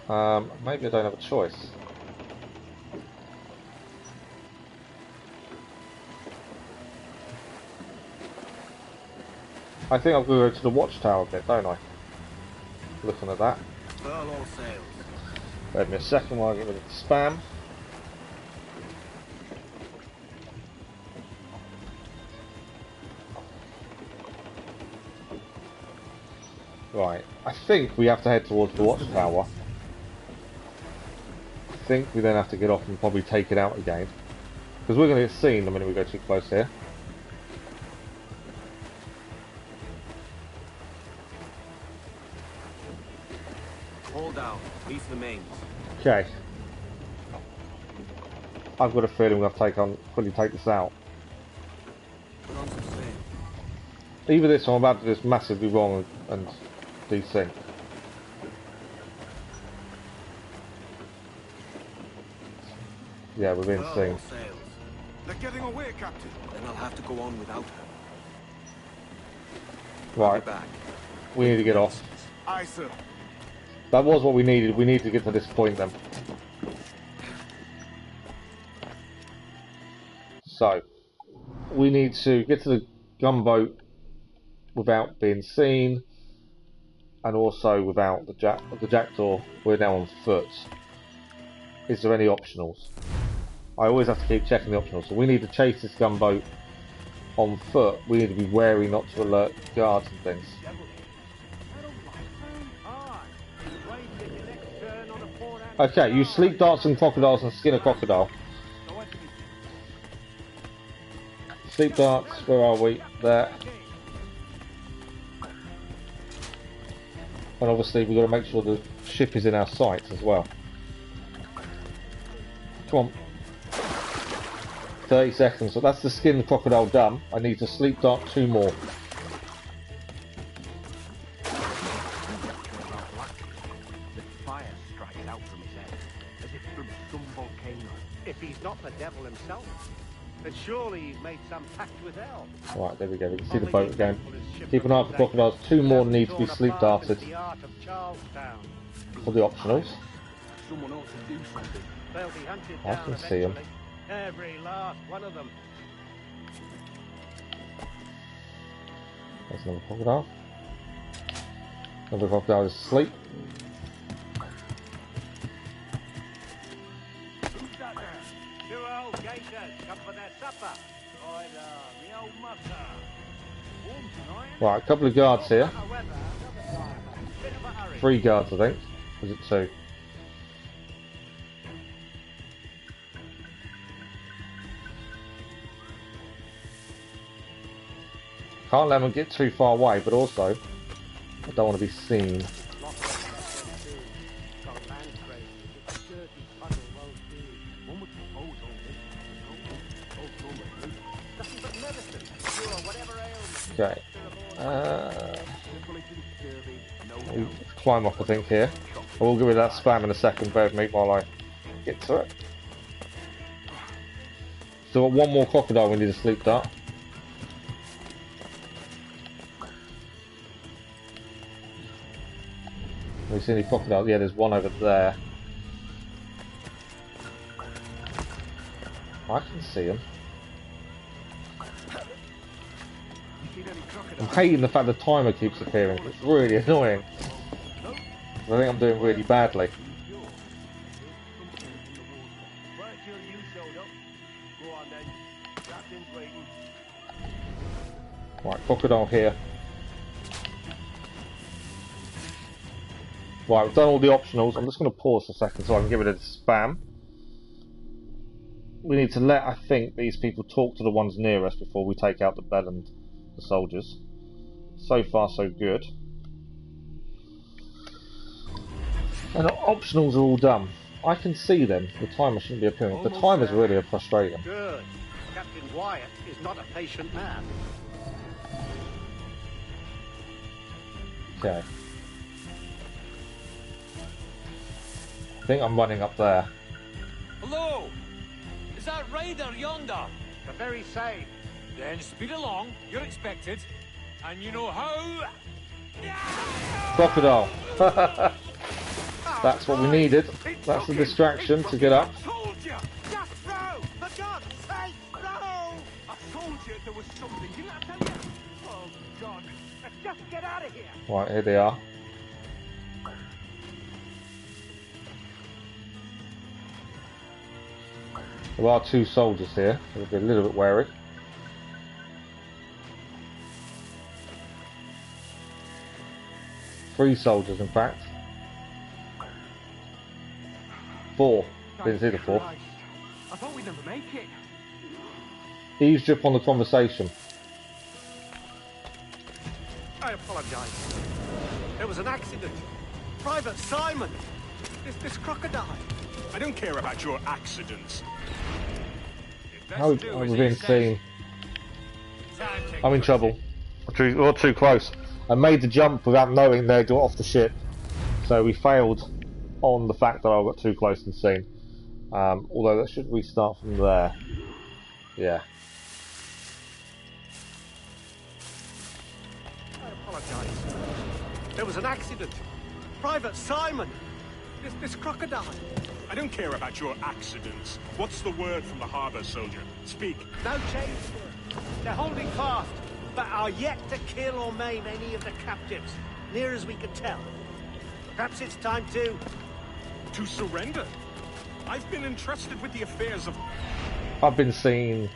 Maybe I don't have a choice. I think I've got to go to the watchtower bit, don't I? Looking at that. Wait me a second while I get rid of the spam. Right, I think we have to head towards the watchtower. I think we then have to get off and probably take it out again. Because we're going to get seen the minute we go too close here. Hold down, these are the mains. Okay. I've got a feeling we'll have to fully take this out. Put on some sail. Either this or I'm about to do this massively wrong and desync. Yeah, we're being seen. They're getting away, Captain. Then I'll have to go on without her. Right. Back. We need to get off. Aye, sir. That was what we needed. We need to get to this point then. So, we need to get to the gunboat without being seen, and also without the jackdaw. We're now on foot. Is there any optionals? I always have to keep checking the optionals. So we need to chase this gunboat on foot. We need to be wary not to alert guards and things. Okay, use sleep darts and crocodiles and skin a crocodile. Sleep darts, where are we? There. And obviously we've got to make sure the ship is in our sights as well. Come on. 30 seconds. So that's the skin the crocodile done. I need to sleep dart 2 more. If he's not the devil himself, then surely he's made some pact with hell. Right, there we go. We can see the boat again. Keep an eye for crocodiles. 2 more need to be sleep darted for the optionals. I can see them. Every last one of them. There's another crocodile. Another crocodile is asleep. Right, a couple of guards here. 3 guards, I think. Was it 2? Can't let them get too far away, but also I don't want to be seen. Okay. We climb up, I think, here. I will give it that spam in a second, bear with me while I get to it. So got 1 more crocodile we need to sleep dart. We see any crocodiles? Yeah, there's one over there. I can see him. I'm hating the fact the timer keeps appearing. It's really annoying. I think I'm doing really badly. Right, crocodile here. Right, we've done all the optionals. I'm just going to pause for a second so I can give it a spam. We need to let, I think, these people talk to the ones near us before we take out the bell and the soldiers. So far, so good. And the optionals are all done. I can see them. The timer shouldn't be appearing. The timer's really frustrating. Good. Captain Wyatt is not a patient man. Okay. I think I'm running up there. Hello! Is that Ryder yonder? The very same. Then speed along, you're expected. And you know how... Crocodile! That's what we needed. That's the distraction to get up. I told you! Just throw! For God's sake, throw! I told you there was something. Didn't I tell you? Oh, God. Let's just get out of here. Right, here they are. There are 2 soldiers here, so we'll be a little bit wary. Three soldiers, in fact. 4. Didn't see the 4th. I thought we'd never make it. Eavesdrop on the conversation. I apologize. There was an accident. Private Simon. This crocodile. I don't care about your accidents. How are we being seen? I'm in trouble. We're too close. I made the jump without knowing they got off the ship, so we failed on the fact that I got too close and seen. Although that should restart from there. Yeah. I apologize. There was an accident. Private Simon. This crocodile. I don't care about your accidents. What's the word from the harbour, soldier? Speak. No change. They're holding fast, but are yet to kill or maim any of the captives, near as we can tell. Perhaps it's time to... To surrender? I've been entrusted with the affairs of... I've been seen...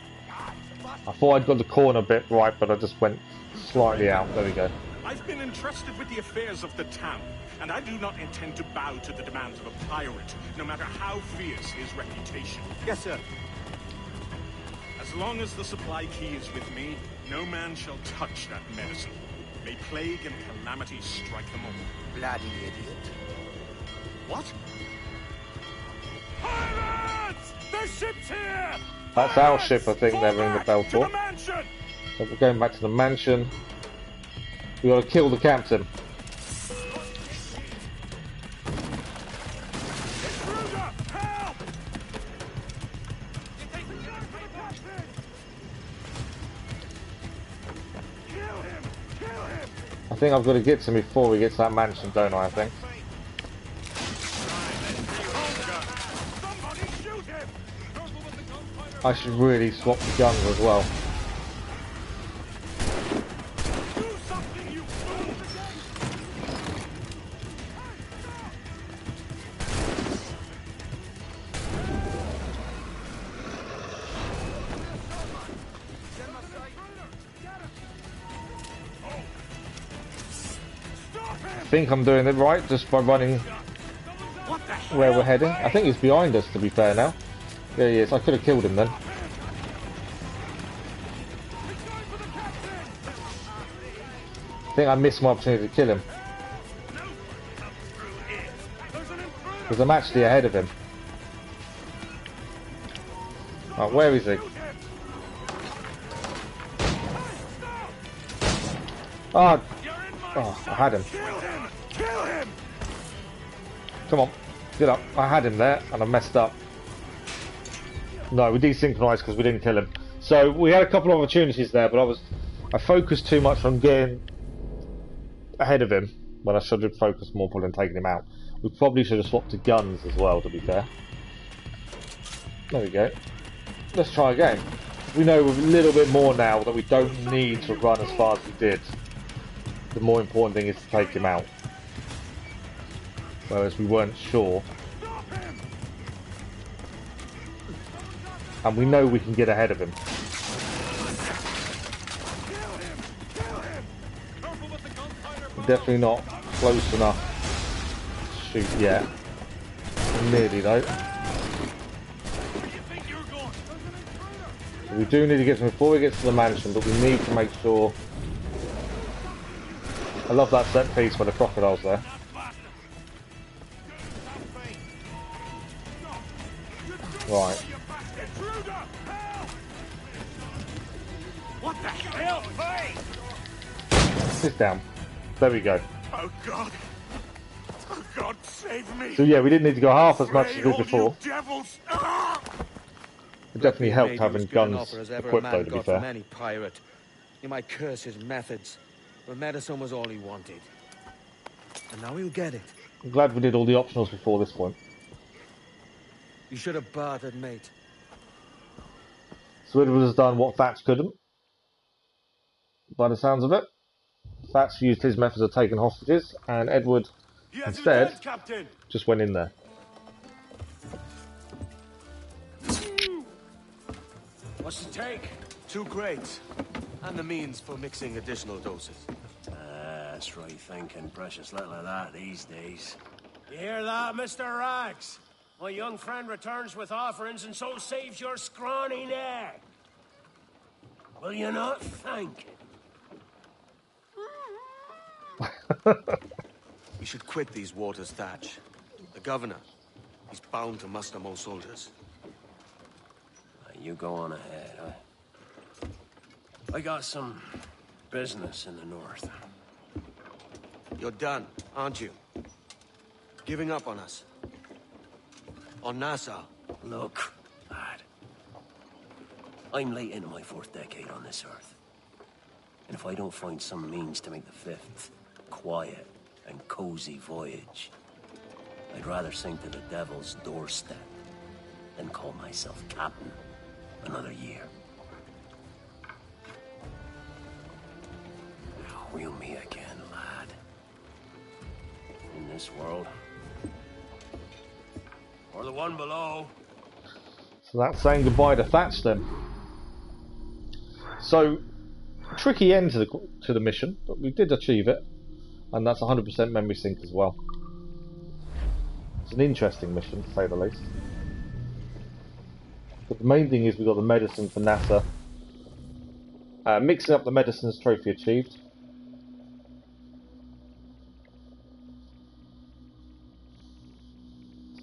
I thought I'd got the corner bit right, but I just went slightly out. There we go. I've been entrusted with the affairs of the town, and I do not intend to bow to the demands of a pirate, no matter how fierce his reputation. Yes, sir. As long as the supply key is with me, no man shall touch that medicine. May plague and calamity strike them all. Bloody idiot. What? Pirates! The ship's here! That's our ship, I think they're ringing the bell To for. the mansion! So we're going back to the mansion. We gotta kill the captain. Help! I think I've got to get to him before we get to that mansion, don't I think? I should really swap the guns as well. I think I'm doing it right just by running where we're heading. I think he's behind us, to be fair now. There he is. I could have killed him then. I think I missed my opportunity to kill him. Because I'm actually ahead of him. Right, where is he? Oh, I had him. Come on, get up. I had him there and I messed up. No, we desynchronized because we didn't kill him. So we had a couple of opportunities there, but I focused too much on getting ahead of him When I should have focused more on taking him out. We probably should have swapped to guns as well, to be fair. There we go. Let's try again. We know a little bit more now that we don't need to run as far as we did. The more important thing is to take him out. Whereas we weren't sure. And we know we can get ahead of him. We're definitely not close enough to shoot yet. Nearly though. We do need to get to him before we get to the mansion, but we need to make sure. I love that set piece where the crocodile's there. Right. What the hell, Sit down. There we go. Oh God! Oh God, save me! So yeah, we didn't need to go half as much as we did before. Devils! It definitely helped having guns equipped though, to be fair. Any pirate. You might curse his methods, but medicine was all he wanted. And now he'll get it. I'm glad we did all the optionals before this point. You should have bartered, mate. So Edward has done what Thatch couldn't. By the sounds of it. Thatch used his methods of taking hostages, and Edward instead just went in there. What's the take? 2 crates. And the means for mixing additional doses. That's right thinking. Precious little of that these days. You hear that, Mr. Rags? My young friend returns with offerings and so saves your scrawny neck. Will you not thank him? We should quit these waters, Thatch. The governor, he's bound to muster more soldiers. You go on ahead. I got some business in the north. You're done, aren't you? Giving up on us? On Nassau? Look, lad. I'm late into my 4th decade on this earth. And if I don't find some means to make the 5th quiet and cozy voyage, I'd rather sink to the devil's doorstep than call myself captain another year. We'll meet again, lad. In this world. Or the one below. So that's saying goodbye to Thatch then. So, tricky end to the mission, but we did achieve it. And that's 100% memory sync as well. It's an interesting mission, to say the least. But the main thing is we got the medicine for NASA. Mixing up the medicines trophy achieved.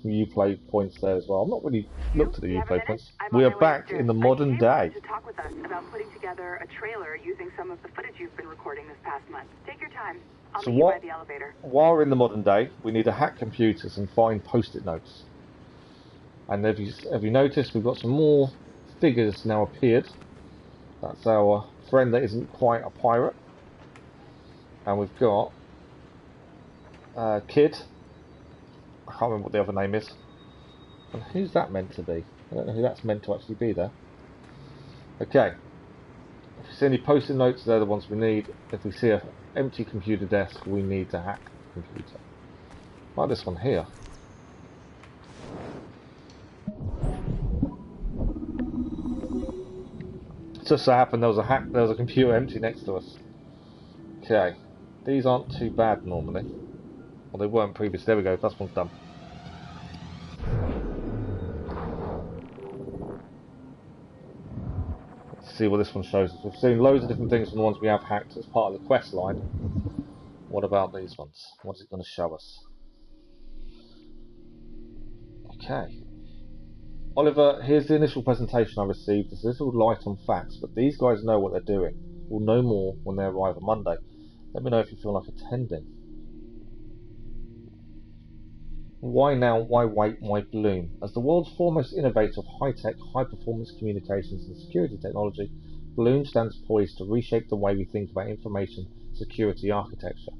Some Uplay points there as well. I've not really looked at the Uplay points. We are back in the modern day. To talk with us about putting together a trailer using some of the footage you've been recording this past month. Take your time. I'll meet you by the elevator. While we're in the modern day, we need to hack computers and find post-it notes. And have you noticed we've got some more figures now appeared. That's our friend that isn't quite a pirate. And we've got Kid. I can't remember what the other name is. And who's that meant to be? I don't know who that's meant to actually be there. Okay. If we see any post-it notes, they're the ones we need. If we see an empty computer desk, we need to hack the computer. Like this one here. Just so happened there was a computer empty next to us. Okay. These aren't too bad normally. Well, they weren't previously. There we go, that one's done. Let's see what this one shows us. We've seen loads of different things from the ones we have hacked as part of the quest line. What about these ones? What is it going to show us? Okay. Oliver, here's the initial presentation I received. There's a little light on facts, but these guys know what they're doing. We'll know more when they arrive on Monday. Let me know if you feel like attending. Why now, why wait, why bloom? As the world's foremost innovator of high-tech, high-performance communications and security technology, Bloom stands poised to reshape the way we think about information security architecture.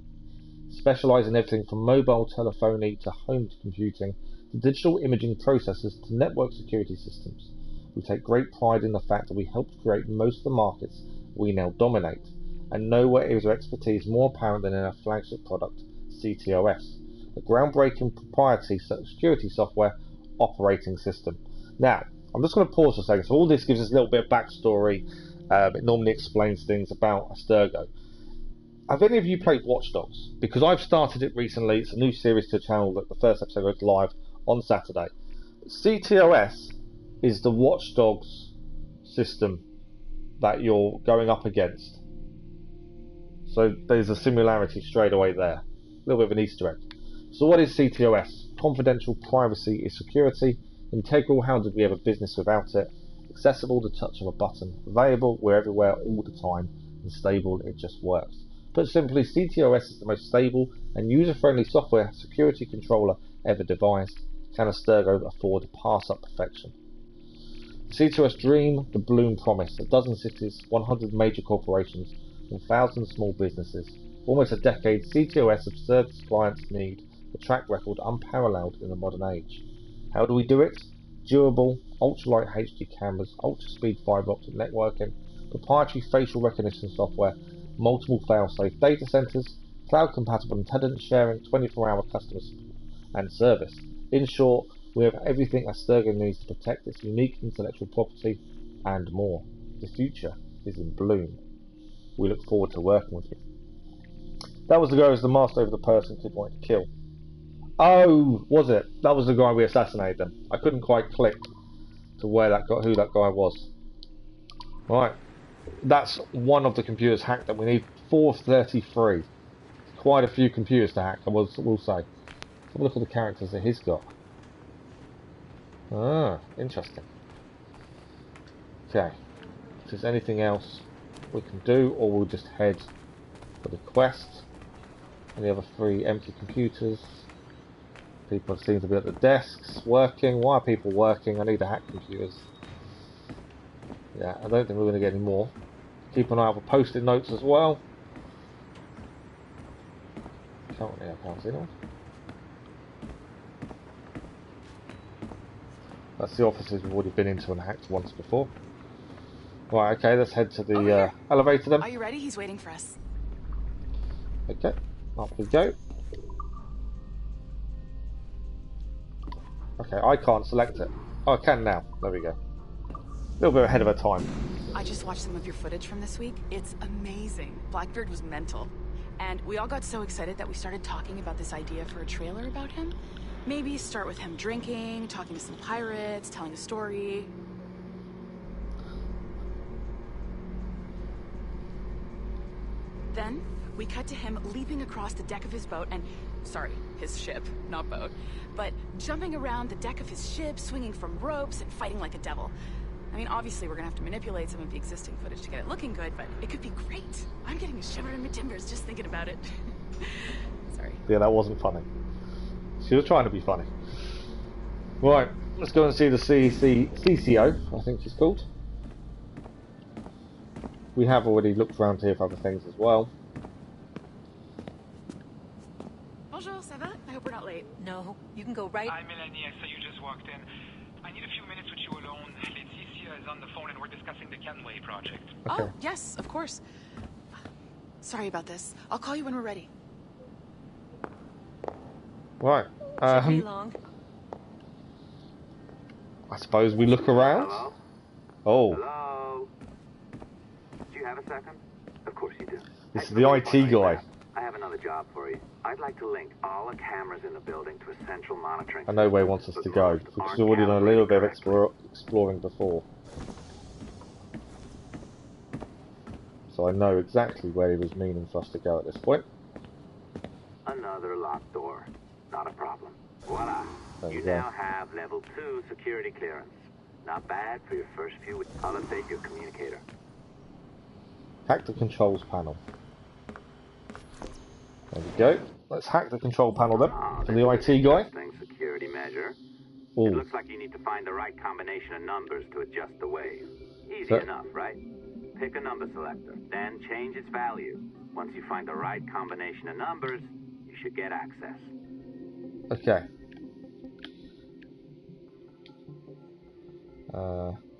specialise in everything from mobile telephony to home computing to digital imaging processors to network security systems. We take great pride in the fact that we helped create most of the markets we now dominate, and nowhere is our expertise more apparent than in our flagship product, CTOS, a groundbreaking proprietary security software operating system. Now, I'm just going to pause for a second. So all this gives us a little bit of backstory. It normally explains things about Asturgo. Have any of you played Watch Dogs? Because I've started it recently. It's a new series to the channel that the first episode goes live on Saturday. CTOS is the Watch Dogs system that you're going up against. So there's a similarity straight away there. A little bit of an Easter egg. So what is CTOS? Confidential privacy is security. Integral, how did we have a business without it? Accessible, the touch of a button. Available, we're everywhere all the time. And stable, it just works. Put simply, CTOS is the most stable and user-friendly software security controller ever devised. Can Asturgo afford to pass up perfection? CTOS dream, the Bloom promise. A dozen cities, 100 major corporations, and 1,000 small businesses. For almost a decade, CTOS has served its clients' need, a track record unparalleled in the modern age. How do we do it? Durable, ultralight HD cameras, ultra-speed fibre optic networking, proprietary facial recognition software, multiple fail-safe data centres, cloud-compatible intelligence sharing, 24-hour customer support and service. In short, we have everything Asturgo needs to protect its unique intellectual property and more. The future is in bloom. We look forward to working with you. That was the guy who was the master over the person who wanted to kill. Oh, was it? That was the guy we assassinated then. I couldn't quite click to where that guy, who that guy was. Right, that's one of the computers hacked that we need. 433. Quite a few computers to hack, I will say. Have a look at the characters that he's got. Ah, interesting. Okay, if there's anything else we can do, or we'll just head for the quest. And the other 3 empty computers. People seem to be at the desks, working. Why are people working? I need to hack computers. Yeah, I don't think we're going to get any more. Keep an eye out for post-it notes as well. Currently I can't see anyone. That's the offices we've already been into and hacked once before. Right, okay, let's head to the elevator then. Are you ready? He's waiting for us. Okay, up we go. Okay, I can't select it. Oh, I can now. There we go. A little bit ahead of our time. I just watched some of your footage from this week. It's amazing. Blackbeard was mental. And we all got so excited that we started talking about this idea for a trailer about him. Maybe start with him drinking, talking to some pirates, telling a story. Then, we cut to him leaping across the deck of his boat and... Sorry, his ship, not boat. But jumping around the deck of his ship, swinging from ropes, and fighting like a devil. I mean, obviously we're gonna have to manipulate some of the existing footage to get it looking good, but it could be great. I'm getting a shiver in my timbers just thinking about it. Sorry. Yeah, that wasn't funny. She was trying to be funny. Right, let's go and see the CCO, I think she's called. We have already looked around here for other things as well. Bonjour, ça va? I hope we're not late. No, you can go right... Hi, Melanie. I saw you just walked in. I need a few minutes with you alone. Laetitia is on the phone and we're discussing the Kenway project. Okay. Oh, yes, of course. Sorry about this. I'll call you when we're ready. Right. Shouldn't be long. I suppose we look around. Hello? Oh. Hello? Do you have a second? Of course you do. This is the IT guy. I have another job for you. I'd like to link all the cameras in the building to a central monitoring. I know where he wants us to go, because we've already done a little bit of exploring before. So I know exactly where he was meaning for us to go at this point. Another locked door. Not a problem. Voila. You now have level 2 security clearance. Not bad for your first few weeks. I'll update your communicator. Hack the controls panel. There we go. Let's hack the control panel then, from the IT guy. Security measure. Ooh. It looks like you need to find the right combination of numbers to adjust the wave. Easy enough, right? Pick a number selector, then change its value. Once you find the right combination of numbers, should get access. Okay.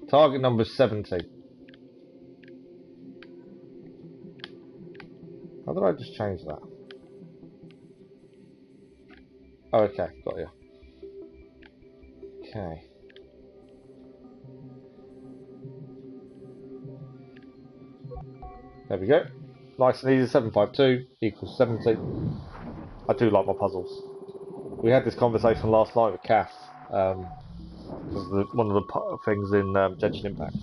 Target number is 70. How did I just change that? Oh, okay, got you. Okay. There we go. Nice and easy. 752 equals 70. I do like my puzzles. We had this conversation last night with Cass. Because one of the things in Genshin Impact.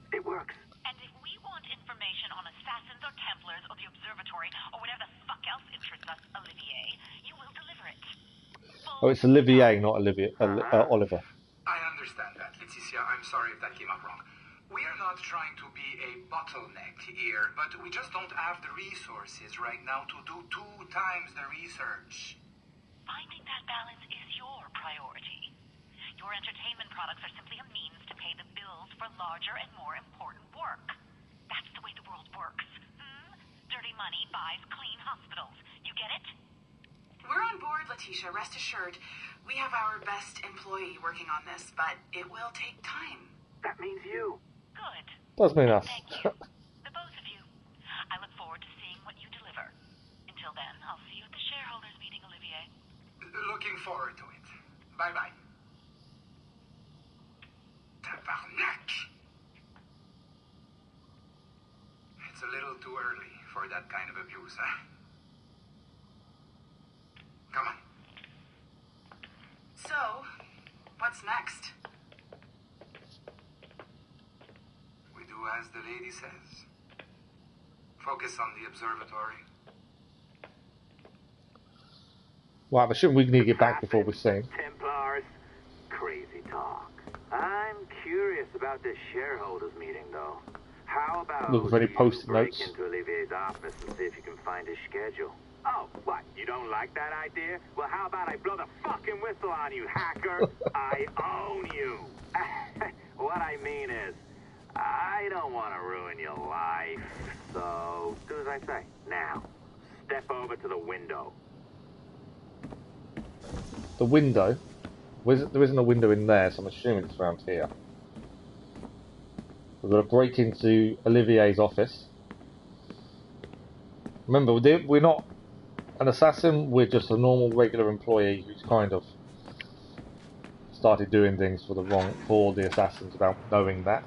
It works. And if we want information on assassins or Templars or the observatory or whatever the fuck else interests us, Olivier, you will deliver it. Oh, it's Olivier, not Olivia. Oliver. I understand that, Laetitia. I'm sorry if that came up wrong. We are not trying to be a bottleneck here, but we just don't have the resources right now to do 2 times the research. Finding that balance is your priority. Your entertainment products are simply a means to pay the bills for larger and more important work. That's the way the world works. Dirty money buys clean hospitals. You get it? We're on board, Letitia. Rest assured. We have our best employee working on this, but it will take time. That means you. Good. Does mean us. Thank you. The both of you. I look forward to seeing what you deliver. Until then, I'll see you at the shareholders meeting, Olivier. Looking forward to it. Bye-bye. Tabarnak! It's a little too early for that kind of abuse, huh? Come on. So, what's next? We do as the lady says. Focus on the observatory. Wow, but shouldn't we need to get back before we sing? Templars. Crazy talk. I'm curious about this shareholders meeting, though. How about looking for any post-it notes? Break into Olivier's office and see if you can find his schedule. Oh, what? You don't like that idea? Well, how about I blow the fucking whistle on you, hacker? I own you. What I mean is, I don't want to ruin your life. So, do as I say. Now, step over to the window. The window? There isn't a window in there, so I'm assuming it's around here. We've got to break into Olivier's office. Remember, we're not an assassin, we're just a normal, regular employee who's kind of started doing things for the assassins without knowing that.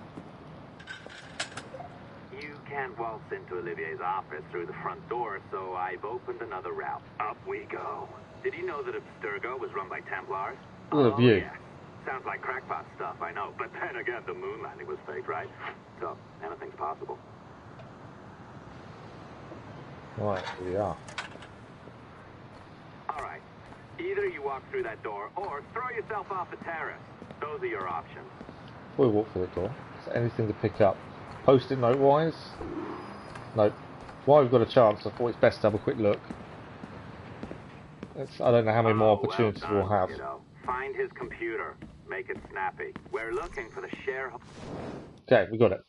You can't waltz into Olivier's office through the front door, so I've opened another route. Up we go. Did you know that Abstergo was run by Templars? Good view. Yeah. Sounds like crackpot stuff, I know. But then again, the moon landing was fake, right? So, anything's possible. Right, here we are. Alright. Either you walk through that door, or throw yourself off the terrace. Those are your options. Before we walk through the door, is there anything to pick up? Post-it note-wise? Nope. While we've got a chance, I thought it's best to have a quick look. I don't know how many more opportunities we'll have. You know. Find his computer. Make it snappy. We're looking for the shareholder. Okay, we got it.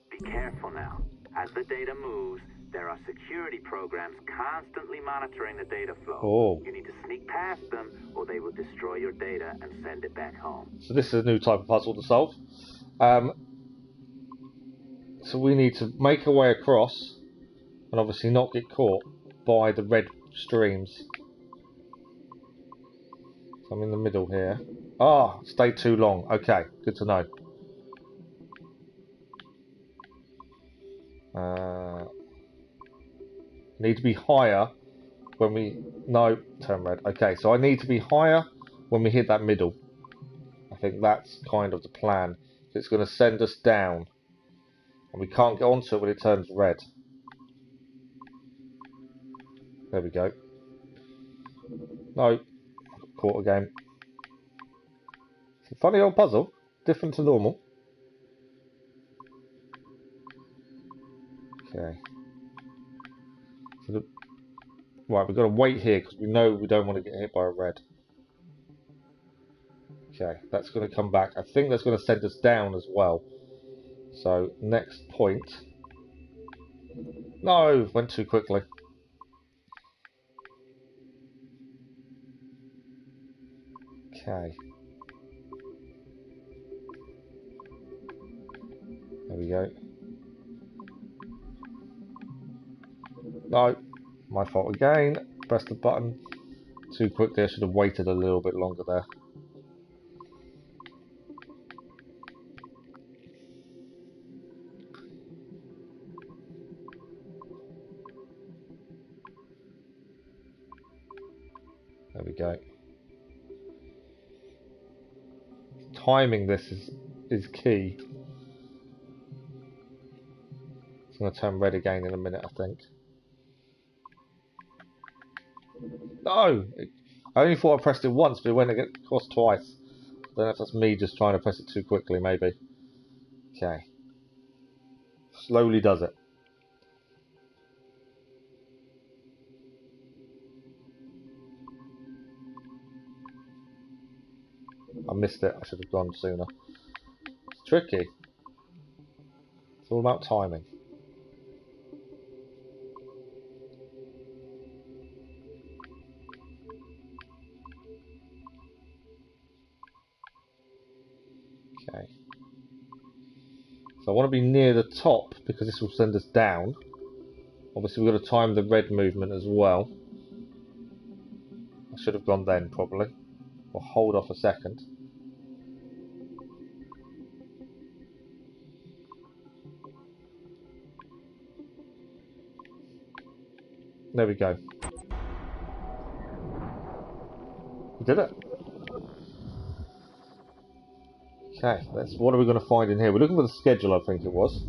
Be careful now. As the data moves, there are security programs constantly monitoring the data flow. Oh. You need to sneak past them, or they will destroy your data and send it back home. So this is a new type of puzzle to solve. So we need to make our way across, and obviously not get caught by the red streams. So I'm in the middle here. Ah, stayed too long. Okay, good to know. Need to be higher when we... No, turn red. Okay, so I need to be higher when we hit that middle. I think that's kind of the plan. It's going to send us down. And we can't get onto it when it turns red. There we go. No. Caught again. It's a funny old puzzle. Different to normal. Okay. So right, we've got to wait here because we know we don't want to get hit by a red. Okay, that's going to come back. I think that's going to send us down as well. So, next point. No, went too quickly. Okay. There we go. No, my fault again. Press the button too quickly. I should have waited a little bit longer there. There we go. Timing this is key. It's going to turn red again in a minute, I think. No! I only thought I pressed it once, but it went across twice. I don't know if that's me just trying to press it too quickly, maybe. Okay. Slowly does it. I missed it. I should have gone sooner. It's tricky. It's all about timing. Okay. So I want to be near the top because this will send us down. Obviously we've got to time the red movement as well. I should have gone then probably. We'll hold off a second. There we go. We did it. Okay, what are we going to find in here? We're looking for the schedule, I think it was.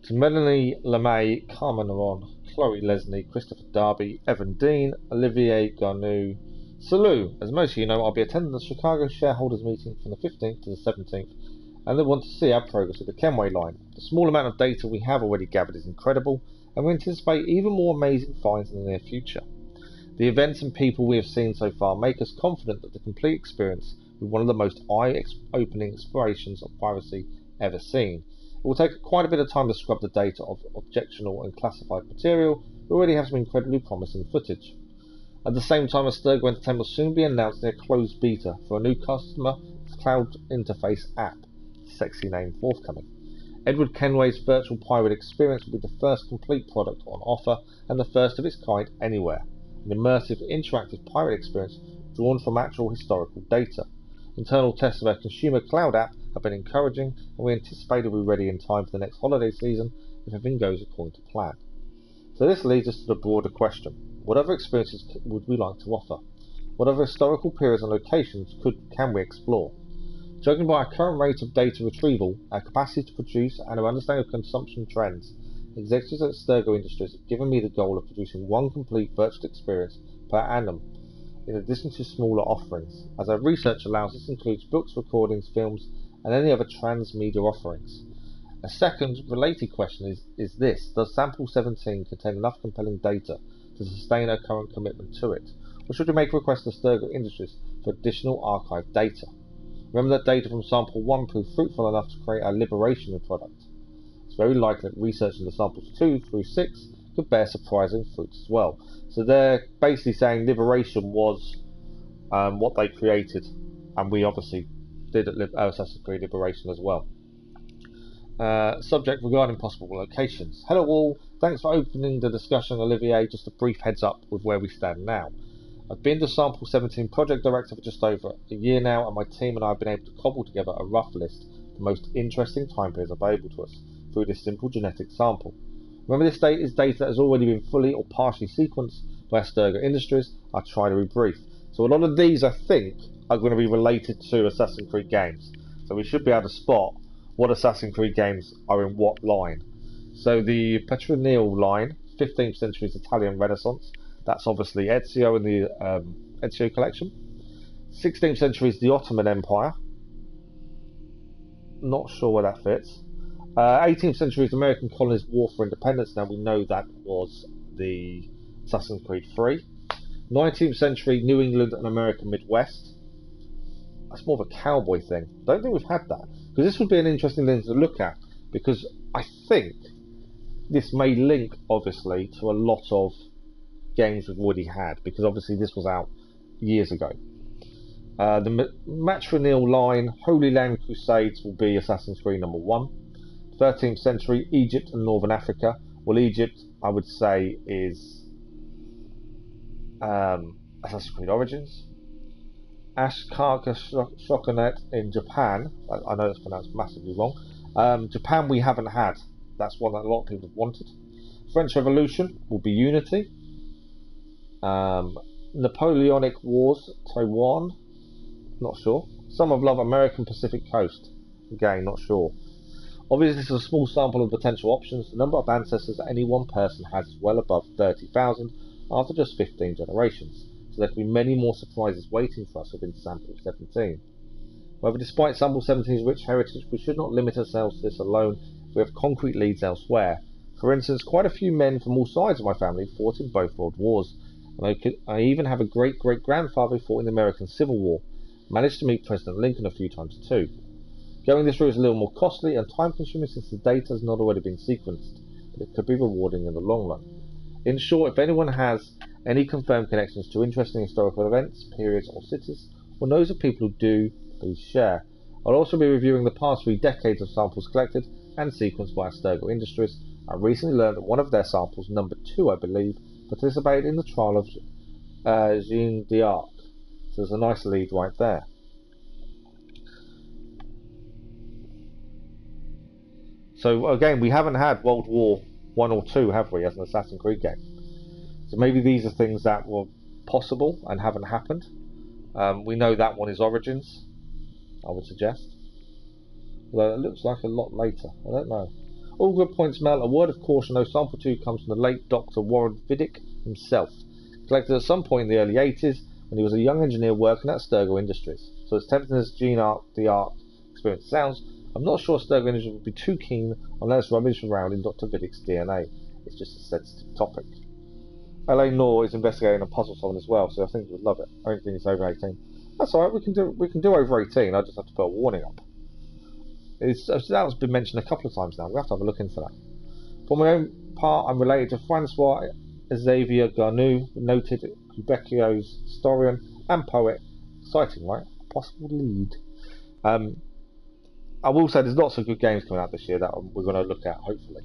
To Melanie LeMay, Carmen Aron, Chloe Lesney, Christopher Darby, Evan Dean, Olivier Garnou, Salou. As most of you know, I'll be attending the Chicago shareholders meeting from the 15th to the 17th, and they want to see our progress with the Kenway line. The small amount of data we have already gathered is incredible, and we anticipate even more amazing finds in the near future. The events and people we have seen so far make us confident that the complete experience will be one of the most eye-opening explorations of piracy ever seen. It will take quite a bit of time to scrub the data of objectionable and classified material. We already have some incredibly promising footage. At the same time, Asturgo Entertainment will soon be announcing a closed beta for a new customer cloud interface app, sexy name forthcoming. Edward Kenway's virtual pirate experience will be the first complete product on offer and the first of its kind anywhere. An immersive, interactive pirate experience drawn from actual historical data. Internal tests of our consumer cloud app have been encouraging, and we anticipate it will be ready in time for the next holiday season if everything goes according to plan. So this leads us to the broader question. What other experiences would we like to offer? What other historical periods and locations can we explore? Judging by our current rate of data retrieval, our capacity to produce, and our understanding of consumption trends, executives at Sturgo Industries have given me the goal of producing one complete virtual experience per annum, in addition to smaller offerings. As our research allows, this includes books, recordings, films, and any other transmedia offerings. A second related question is this: does Sample 17 contain enough compelling data to sustain our current commitment to it? Or should we make a request to Sturgo Industries for additional archived data? Remember that data from Sample 1 proved fruitful enough to create our Liberation product. It's very likely that research into samples 2 through 6 could bear surprising fruits as well. So they're basically saying Liberation was what they created, and we obviously did at Assassin's Creed Liberation as well. Subject regarding possible locations. Hello all, thanks for opening the discussion, Olivier. Just a brief heads up with where we stand now. I've been the Sample 17 project director for just over a year now, and my team and I have been able to cobble together a rough list of the most interesting time periods available to us through this simple genetic sample. Remember, this data is data that has already been fully or partially sequenced by Sturgo Industries. I'll try to be brief. So a lot of these, I think, are going to be related to Assassin's Creed games. So we should be able to spot what Assassin's Creed games are in what line. So the Petronile line, 15th century's Italian Renaissance. That's obviously Ezio in the Ezio collection. 16th century is the Ottoman Empire. Not sure where that fits. 18th century is American colonies' war for independence. Now we know that was the Assassin's Creed 3. 19th century New England and American Midwest. That's more of a cowboy thing. Don't think we've had that, because this would be an interesting thing to look at, because I think this may link obviously to a lot of games we've already had, because obviously this was out years ago. The matrilineal line Holy Land Crusades will be Assassin's Creed number 1. 13th century Egypt and Northern Africa. Well, Egypt, I would say, is Assassin's Creed Origins. Ashikaga Shokunet in Japan. I know that's pronounced massively wrong. Japan we haven't had. That's one that a lot of people have wanted. French Revolution will be Unity. Napoleonic Wars, Taiwan. Not sure. Some of Love, American Pacific Coast. Again, not sure. Obviously, this is a small sample of potential options. The number of ancestors that any one person has is well above 30,000 after just 15 generations. So there could be many more surprises waiting for us within sample 17. However, despite sample 17's rich heritage, we should not limit ourselves to this alone if we have concrete leads elsewhere. For instance, quite a few men from all sides of my family fought in both world wars, and I even have a great-great-grandfather who fought in the American Civil War. Managed to meet President Lincoln a few times too. Going this route is a little more costly and time-consuming since the data has not already been sequenced, but it could be rewarding in the long run. In short, if anyone has any confirmed connections to interesting historical events, periods or cities, or knows of people who do, please share. I'll also be reviewing the past 3 decades of samples collected and sequenced by Asturgo Industries. I recently learned that one of their samples, number 2 I believe, participated in the trial of Jeanne d'Arc. So there's a nice lead right there. So again, we haven't had World War 1 or 2, have we, as an Assassin's Creed game? So maybe these are things that were possible and haven't happened. We know that one is Origins, I would suggest. Although it looks like a lot later, I don't know. All good points, Mel. A word of caution, though, sample 2 comes from the late Dr. Warren Vidic himself. Collected at some point in the early 80s when he was a young engineer working at Asturgo Industries. So as tempting as Jeanne d'Arc experience sounds, I'm not sure Asturgo Industries would be too keen on letting us rummage around in Dr. Vidic's DNA. It's just a sensitive topic. L.A. Noor is investigating a puzzle solving as well, so I think we'd love it. I don't think it's over 18. That's alright, we can do over 18, I just have to put a warning up. That's been mentioned a couple of times now, we'll have to have a look into that. For my own part, I'm related to Francois Xavier Garnou, noted Quebecio's historian and poet. Exciting, right? A possible lead. I will say there's lots of good games coming out this year that we're going to look at, hopefully.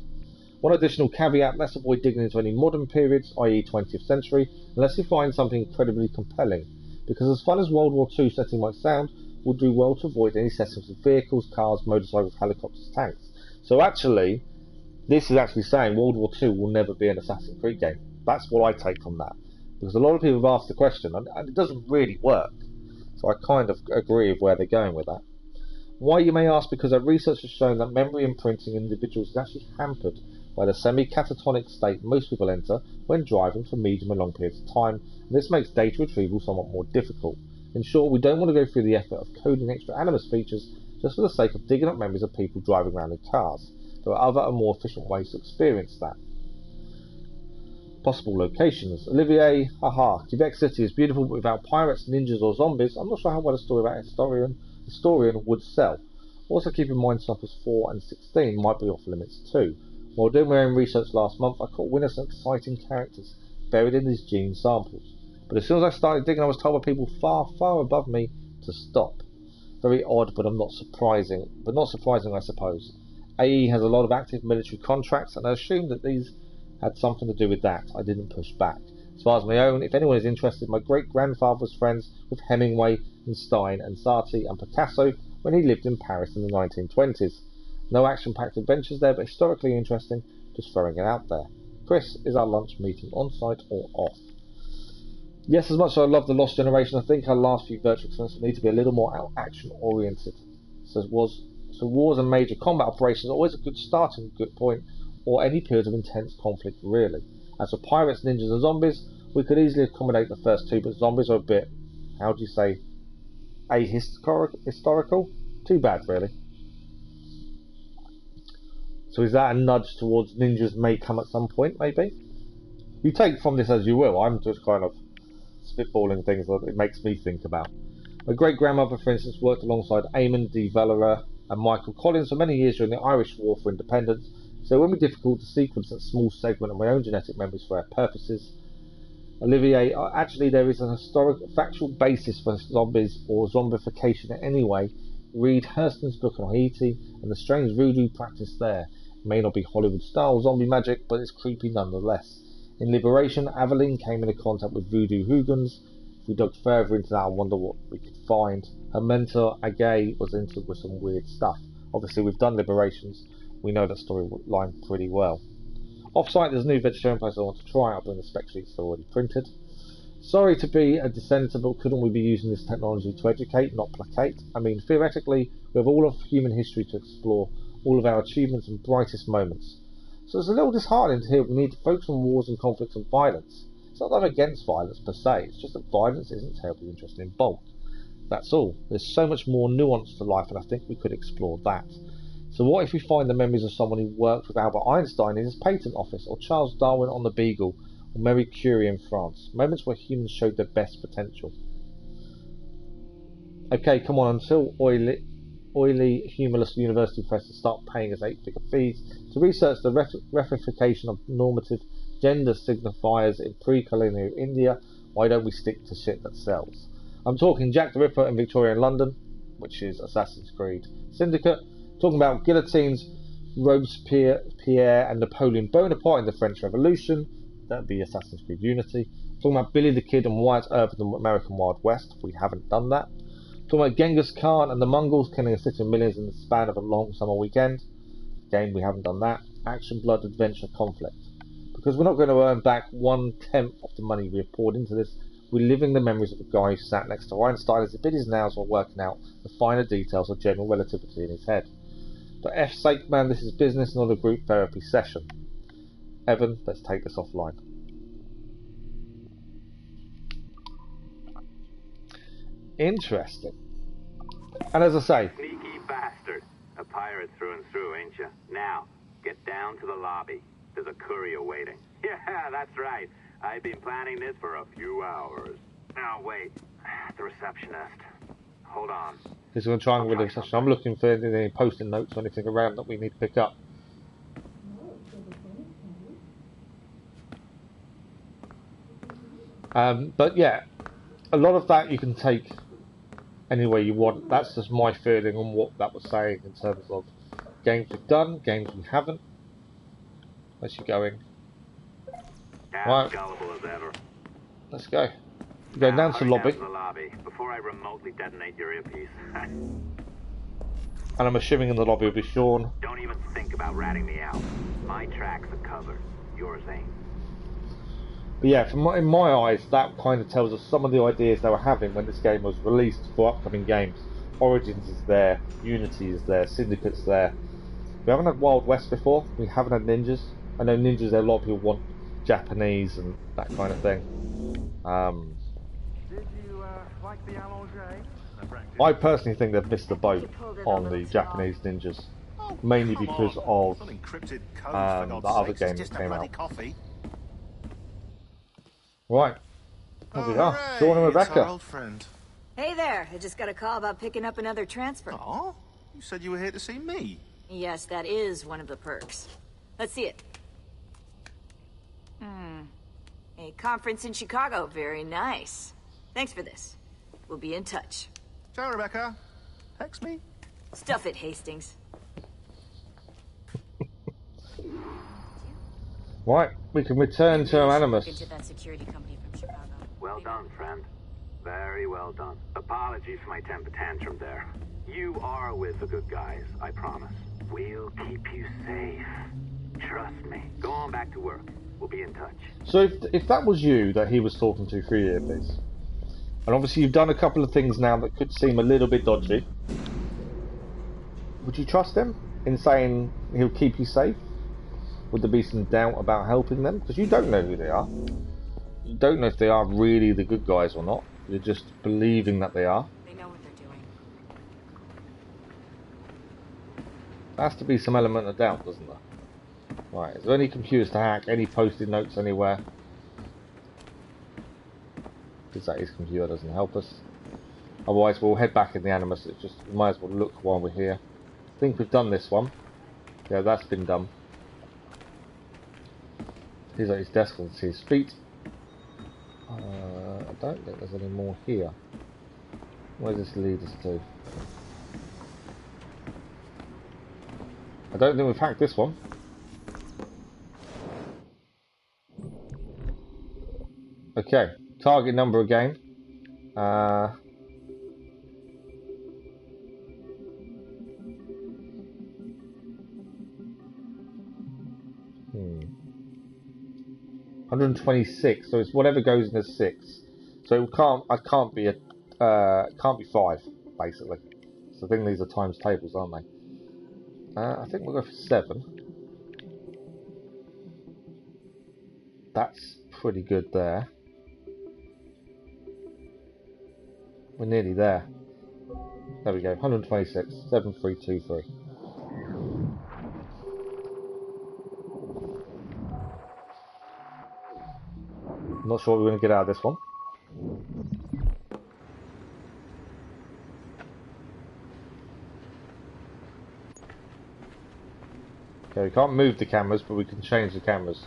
One additional caveat, let's avoid digging into any modern periods, i.e. 20th century, unless we find something incredibly compelling. Because as fun as World War II setting might sound, we'll do well to avoid any settings of vehicles, cars, motorcycles, helicopters, tanks. So actually, this is actually saying World War II will never be an Assassin's Creed game. That's what I take from that. Because a lot of people have asked the question, and it doesn't really work. So I kind of agree with where they're going with that. Why, you may ask? Because our research has shown that memory imprinting in individuals is actually hampered by the semi-catatonic state most people enter when driving for medium and long periods of time, and this makes data retrieval somewhat more difficult. In short, we don't want to go through the effort of coding extra animus features just for the sake of digging up memories of people driving around in cars. There are other and more efficient ways to experience that. Possible locations. Olivier, Quebec City is beautiful, but without pirates, ninjas or zombies, I'm not sure how well a story about a historian would sell. Also keep in mind samples 4 and 16 might be off limits too. While doing my own research last month, I caught wind of some exciting characters buried in these gene samples. But as soon as I started digging, I was told by people far, far above me to stop. Very odd, but not surprising, I suppose. AE has a lot of active military contracts, and I assumed that these had something to do with that. I didn't push back. As far as my own, if anyone is interested, my great-grandfather was friends with Hemingway and Stein and Sartre and Picasso when he lived in Paris in the 1920s. No action-packed adventures there, but historically interesting, just throwing it out there. Chris, is our lunch meeting on-site or off? Yes, as much as I love The Lost Generation, I think our last few virtual experiences need to be a little more action-oriented. So wars and major combat operations are always a good starting good point, or any period of intense conflict, really. As for pirates, ninjas and zombies, we could easily accommodate the first two, but zombies are a bit, how do you say, ahistorical? Too bad, really. So is that a nudge towards ninjas may come at some point, maybe? You take from this as you will. I'm just kind of spitballing things that it makes me think about. My great-grandmother, for instance, worked alongside Eamon de Valera and Michael Collins for many years during the Irish War for Independence, so it won't be difficult to sequence a small segment of my own genetic memories for our purposes. Olivier, actually there is an historic, factual basis for zombies or zombification anyway. Read Hurston's book on Haiti and the strange voodoo practice there. It may not be Hollywood-style zombie magic, but it's creepy nonetheless. In Liberation, Aveline came into contact with voodoo hooligans. If we dug further into that, I wonder what we could find. Her mentor, Agay, was into with some weird stuff. Obviously, we've done Liberations. We know that storyline pretty well. Off-site, there's a new vegetarian place I want to try. I'll bring the spec sheets already printed. Sorry to be a dissenter, but couldn't we be using this technology to educate, not placate? I mean, theoretically, we have all of human history to explore, all of our achievements and brightest moments. So it's a little disheartening to hear we need to focus on wars and conflicts and violence. It's not that I'm against violence per se, it's just that violence isn't terribly interesting in bulk. That's all. There's so much more nuance to life, and I think we could explore that. So what if we find the memories of someone who worked with Albert Einstein in his patent office, or Charles Darwin on the Beagle, or Marie Curie in France? Moments where humans showed their best potential. Okay, come on, until oily, humorless university professors start paying us 8-figure fees to research the reification of normative gender signifiers in pre-colonial India, why don't we stick to shit that sells? I'm talking Jack the Ripper in Victorian London, which is Assassin's Creed Syndicate, talking about guillotines, Robespierre and Napoleon Bonaparte in the French Revolution, that'd be Assassin's Creed Unity, talking about Billy the Kid and Wyatt Earp in the American Wild West, we haven't done that, talking about Genghis Khan and the Mongols killing a city of millions in the span of a long summer weekend, again we haven't done that, action, blood, adventure, conflict. Because we're not going to earn back 1/10 of the money we have poured into this, we're living the memories of the guy who sat next to Einstein as he bit his nails while working out the finer details of general relativity in his head. For F's sake, man, this is business, not a group therapy session. Evan, let's take this offline. Interesting. And as I say... Sneaky bastard. A pirate through and through, ain't you? Now, get down to the lobby. There's a courier waiting. Yeah, that's right. I've been planning this for a few hours. Now, wait. The receptionist. Hold on. He's going to try and get a session. I'm looking for any post-it notes or anything around that we need to pick up. But yeah, a lot of that you can take any way you want. That's just my feeling on what that was saying in terms of games we've done, games we haven't. Where's she going? Right. As ever. Let's go. Go down to the lobby. Before I remotely detonate your earpiece. And I'm assuming in the lobby will be Sean. Don't even think about ratting me out. My tracks are covered. Yours ain't. But yeah, in my eyes, that kind of tells us some of the ideas they were having when this game was released for upcoming games. Origins is there, Unity is there, Syndicate's there. We haven't had Wild West before, we haven't had Ninjas. I know Ninjas, a lot of people want Japanese and that kind of thing. Did you like the allongé? I personally think they've missed the boat on the Japanese Ninjas. Mainly because of the other game that came out. Right, here we are, Sean and Rebecca. Hey there, I just got a call about picking up another transfer. Oh, you said you were here to see me. Yes, that is one of the perks. Let's see it. A conference in Chicago, very nice. Thanks for this. We'll be in touch. Ciao, Rebecca. Text me. Stuff it, Hastings. Right, we can return to Animus. Into that security company from Chicago. Well done, friend. Very well done. Apologies for my temper tantrum there. You are with the good guys, I promise. We'll keep you safe. Trust me. Go on back to work. We'll be in touch. So if that was you that he was talking to through the earpiece, and obviously you've done a couple of things now that could seem a little bit dodgy, would you trust him in saying he'll keep you safe? Would there be some doubt about helping them? Because you don't know who they are. You don't know if they are really the good guys or not. You're just believing that they are. They know what they're doing. There has to be some element of doubt, doesn't there? Right, is there any computers to hack? Any posted notes anywhere? Because that his computer doesn't help us. Otherwise we'll head back in the Animus. It's just, we might as well look while we're here. I think we've done this one. Yeah, that's been done. He's at his desk, and see his feet. don't think there's any more here. Where does this lead us to? I don't think we've hacked this one. Okay, target number again. Hmm. 126. So it's whatever goes in a 6. So it can't be 5 basically. So I think these are times tables, aren't they? I think we'll go for 7. That's pretty good there. We're nearly there. There we go. 126. 7323. Not sure what we're going to get out of this one. Okay, we can't move the cameras, but we can change the cameras.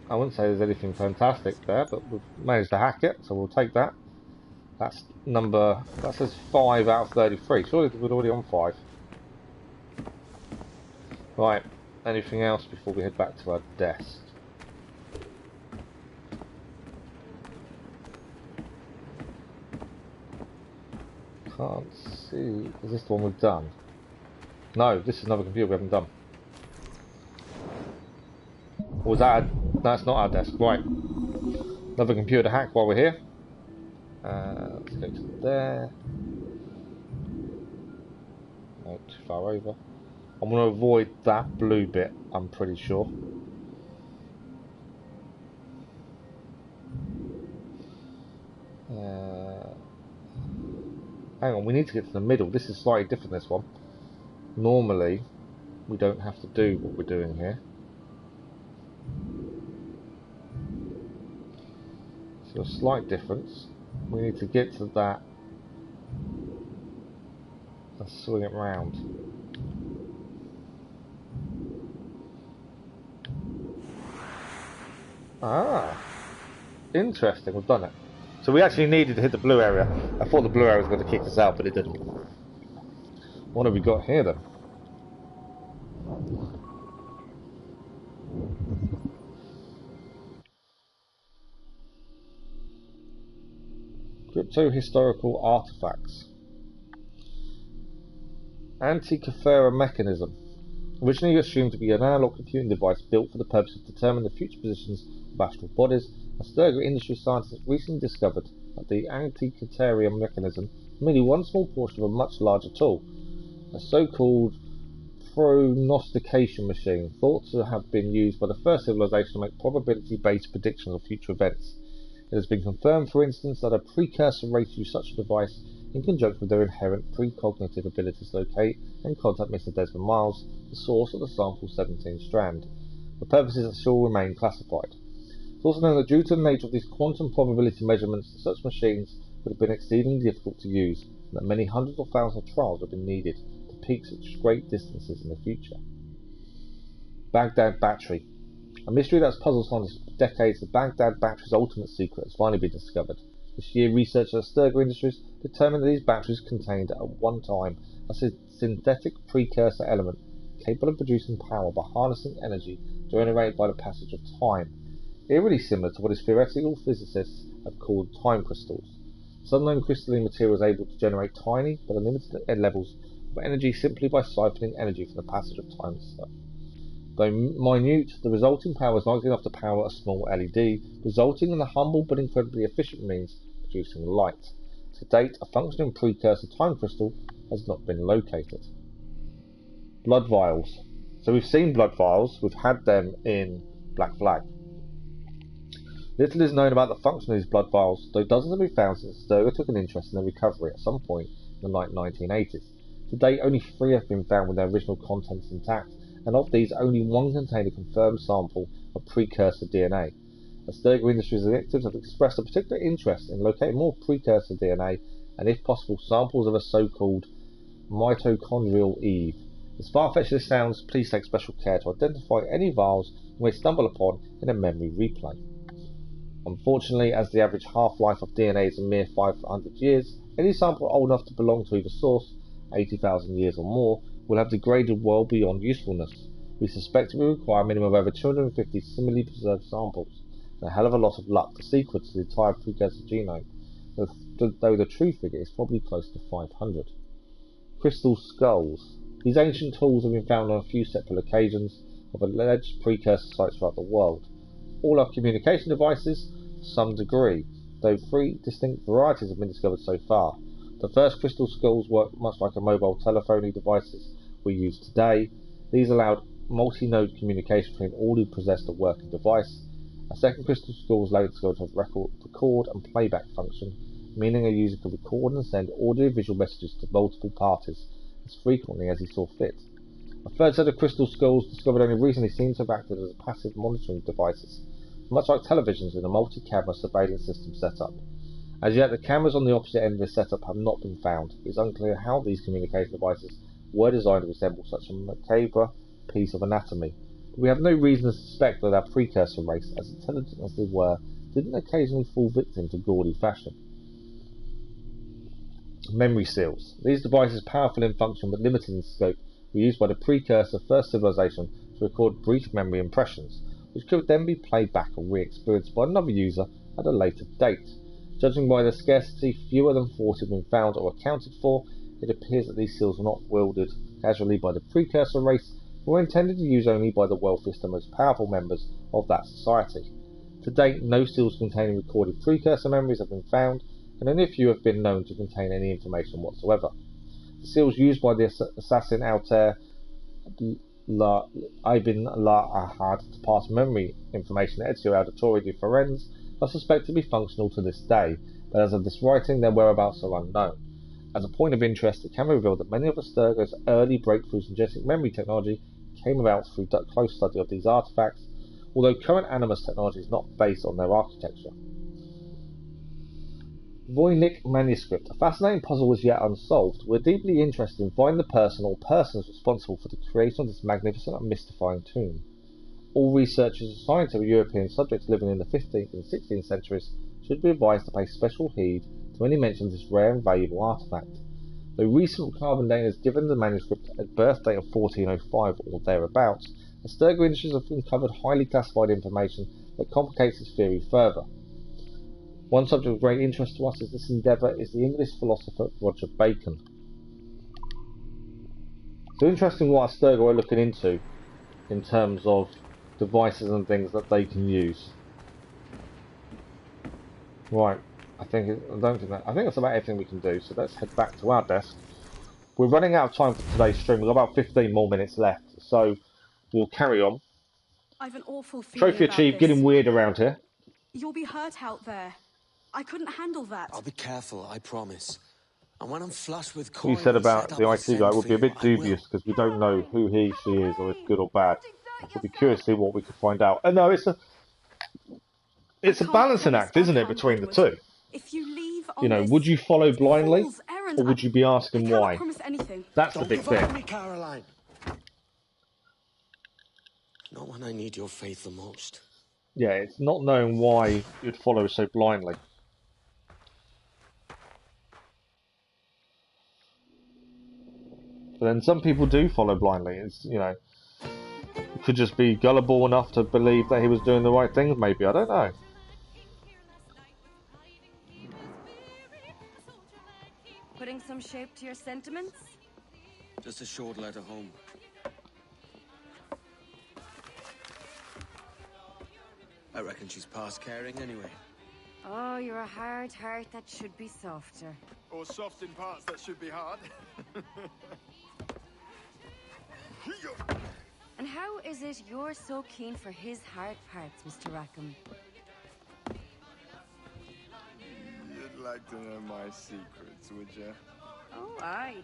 I wouldn't say there's anything fantastic there, but we've managed to hack it, so we'll take that. That says 5 out of 33. Surely we're already on 5. Right, anything else before we head back to our desk? Can't see. Is this the one we've done? No, this is another computer we haven't done. Or was that that's not our desk, right. Another computer to hack while we're here. Let's go to there. No, too far over. I'm going to avoid that blue bit, I'm pretty sure. Hang on, we need to get to the middle. This is slightly different, this one. Normally, we don't have to do what we're doing here. So a slight difference. We need to get to that and swing it round. Ah, interesting, we've done it. So we actually needed to hit the blue area. I thought the blue area was going to kick us out, but it didn't. What have we got here then? Crypto-historical artifacts. Antikythera mechanism. Originally assumed to be an analog computing device built for the purpose of determining the future positions of astral bodies, Asturga industry scientists recently discovered that the Antikythera mechanism is merely one small portion of a much larger tool, a so-called prognostication machine, thought to have been used by the first civilization to make probability-based predictions of future events. It has been confirmed, for instance, that a precursor race used such a device in conjunction with their inherent precognitive abilities to locate and contact Mr. Desmond Miles, the source of the sample 17 strand, for purposes that still remain classified. It's also known that due to the nature of these quantum probability measurements, such machines would have been exceedingly difficult to use, and that many hundreds or thousands of trials have been needed to peak such great distances in the future. Baghdad Battery. A mystery that's puzzled scientists for decades, the Baghdad Battery's ultimate secret has finally been discovered. This year, researchers at Asturga Industries determined that these batteries contained at one time a synthetic precursor element capable of producing power by harnessing energy generated by the passage of time, eerily similar to what is theoretical physicists have called time crystals. Some known crystalline material is able to generate tiny but unlimited levels of energy simply by siphoning energy from the passage of time itself. Though minute, the resulting power is likely enough to power a small LED, resulting in a humble but incredibly efficient means of producing light. To date, a functioning precursor time crystal has not been located. Blood vials. So we've seen blood vials, we've had them in Black Flag. Little is known about the function of these blood vials, though dozens have been found since Asturga took an interest in their recovery at some point in the late 1980s. To date, only 3 have been found with their original contents intact, and of these, only 1 contained a confirmed sample of precursor DNA. Asturga Industries executives have expressed a particular interest in locating more precursor DNA, and if possible, samples of a so-called mitochondrial Eve. As far-fetched as this sounds, please take special care to identify any vials you may stumble upon in a memory replay. Unfortunately, as the average half-life of DNA is a mere 500 years, any sample old enough to belong to either source, 80,000 years or more, will have degraded well beyond usefulness. We suspect it will require a minimum of over 250 similarly preserved samples, and a hell of a lot of luck to sequence the entire precursor genome, though the true figure is probably close to 500. Crystal skulls. These ancient tools have been found on a few separate occasions of alleged precursor sites throughout the world. All are communication devices to some degree, though 3 distinct varieties have been discovered so far. The first crystal skulls work much like a mobile telephony devices we use today. These allowed multi-node communication between all who possessed a working device. A second crystal skull is later discovered to have record and playback function, meaning a user could record and send audio-visual messages to multiple parties as frequently as he saw fit. A third set of crystal skulls discovered only recently seems to have acted as passive monitoring devices, much like televisions in a multi-camera surveillance system setup. As yet, the cameras on the opposite end of this setup have not been found. It is unclear how these communication devices were designed to resemble such a macabre piece of anatomy. But we have no reason to suspect that our precursor race, as intelligent as they were, didn't occasionally fall victim to gaudy fashion. Memory seals. These devices, powerful in function but limited in scope, were used by the precursor first civilization to record brief memory impressions, which could then be played back or re-experienced by another user at a later date. Judging by their scarcity, fewer than 40 have been found or accounted for. It appears that these seals were not wielded casually by the precursor race, but were intended to use only by the wealthiest and most powerful members of that society. To date, no seals containing recorded precursor memories have been found, and only a few have been known to contain any information whatsoever. The seals used by the assassin Altair Ibn La-Ahad to pass memory information to Ezio Auditore di Firenze are suspected to be functional to this day, but as of this writing, their whereabouts are unknown. As a point of interest, it can be revealed that many of Asturgo's early breakthroughs in genetic memory technology came about through close study of these artifacts, although current Animus technology is not based on their architecture. Voynich manuscript. A fascinating puzzle is yet unsolved. We're deeply interested in finding the person or persons responsible for the creation of this magnificent and mystifying tomb. All researchers assigned to European subjects living in the 15th and 16th centuries should be advised to pay special heed to any mention of this rare and valuable artifact. Though recent carbon dating has given the manuscript a birth date of 1405 or thereabouts, Asturgo Industries have uncovered highly classified information that complicates this theory further. One subject of great interest to us in this endeavour is the English philosopher Roger Bacon. So interesting what Asturgo are looking into in terms of devices and things that they can use. Right, I think that's about everything we can do, so let's head back to our desk. We're running out of time for today's stream. We've got about 15 more minutes left, so we'll carry on. I've an awful feeling Trophy about achieved, this. getting weird around here. You'll be hurt out there. I couldn't handle that. I'll be careful, I promise. And when I'm flush with coin, You said about the IT guy would be a bit dubious because we don't know who he, she is, or if good or bad. We'll be curious to see what we can find out. And no, it's a balancing act, isn't it, between the two? If you leave on you know, would you follow blindly, errand, or would you be asking why? That's the big thing. Me, Caroline. Not when I need your faith the most. Yeah, it's not knowing why you'd follow so blindly. But then some people do follow blindly. It's, you know, could just be gullible enough to believe that he was doing the right things, maybe. I don't know. Putting some shape to your sentiments? Just a short letter home. I reckon she's past caring anyway. Oh, you're a hard heart that should be softer. Or soft in parts that should be hard. And how is it you're so keen for his hard parts, Mr. Rackham? You'd like to know my secrets, would you? Oh, aye.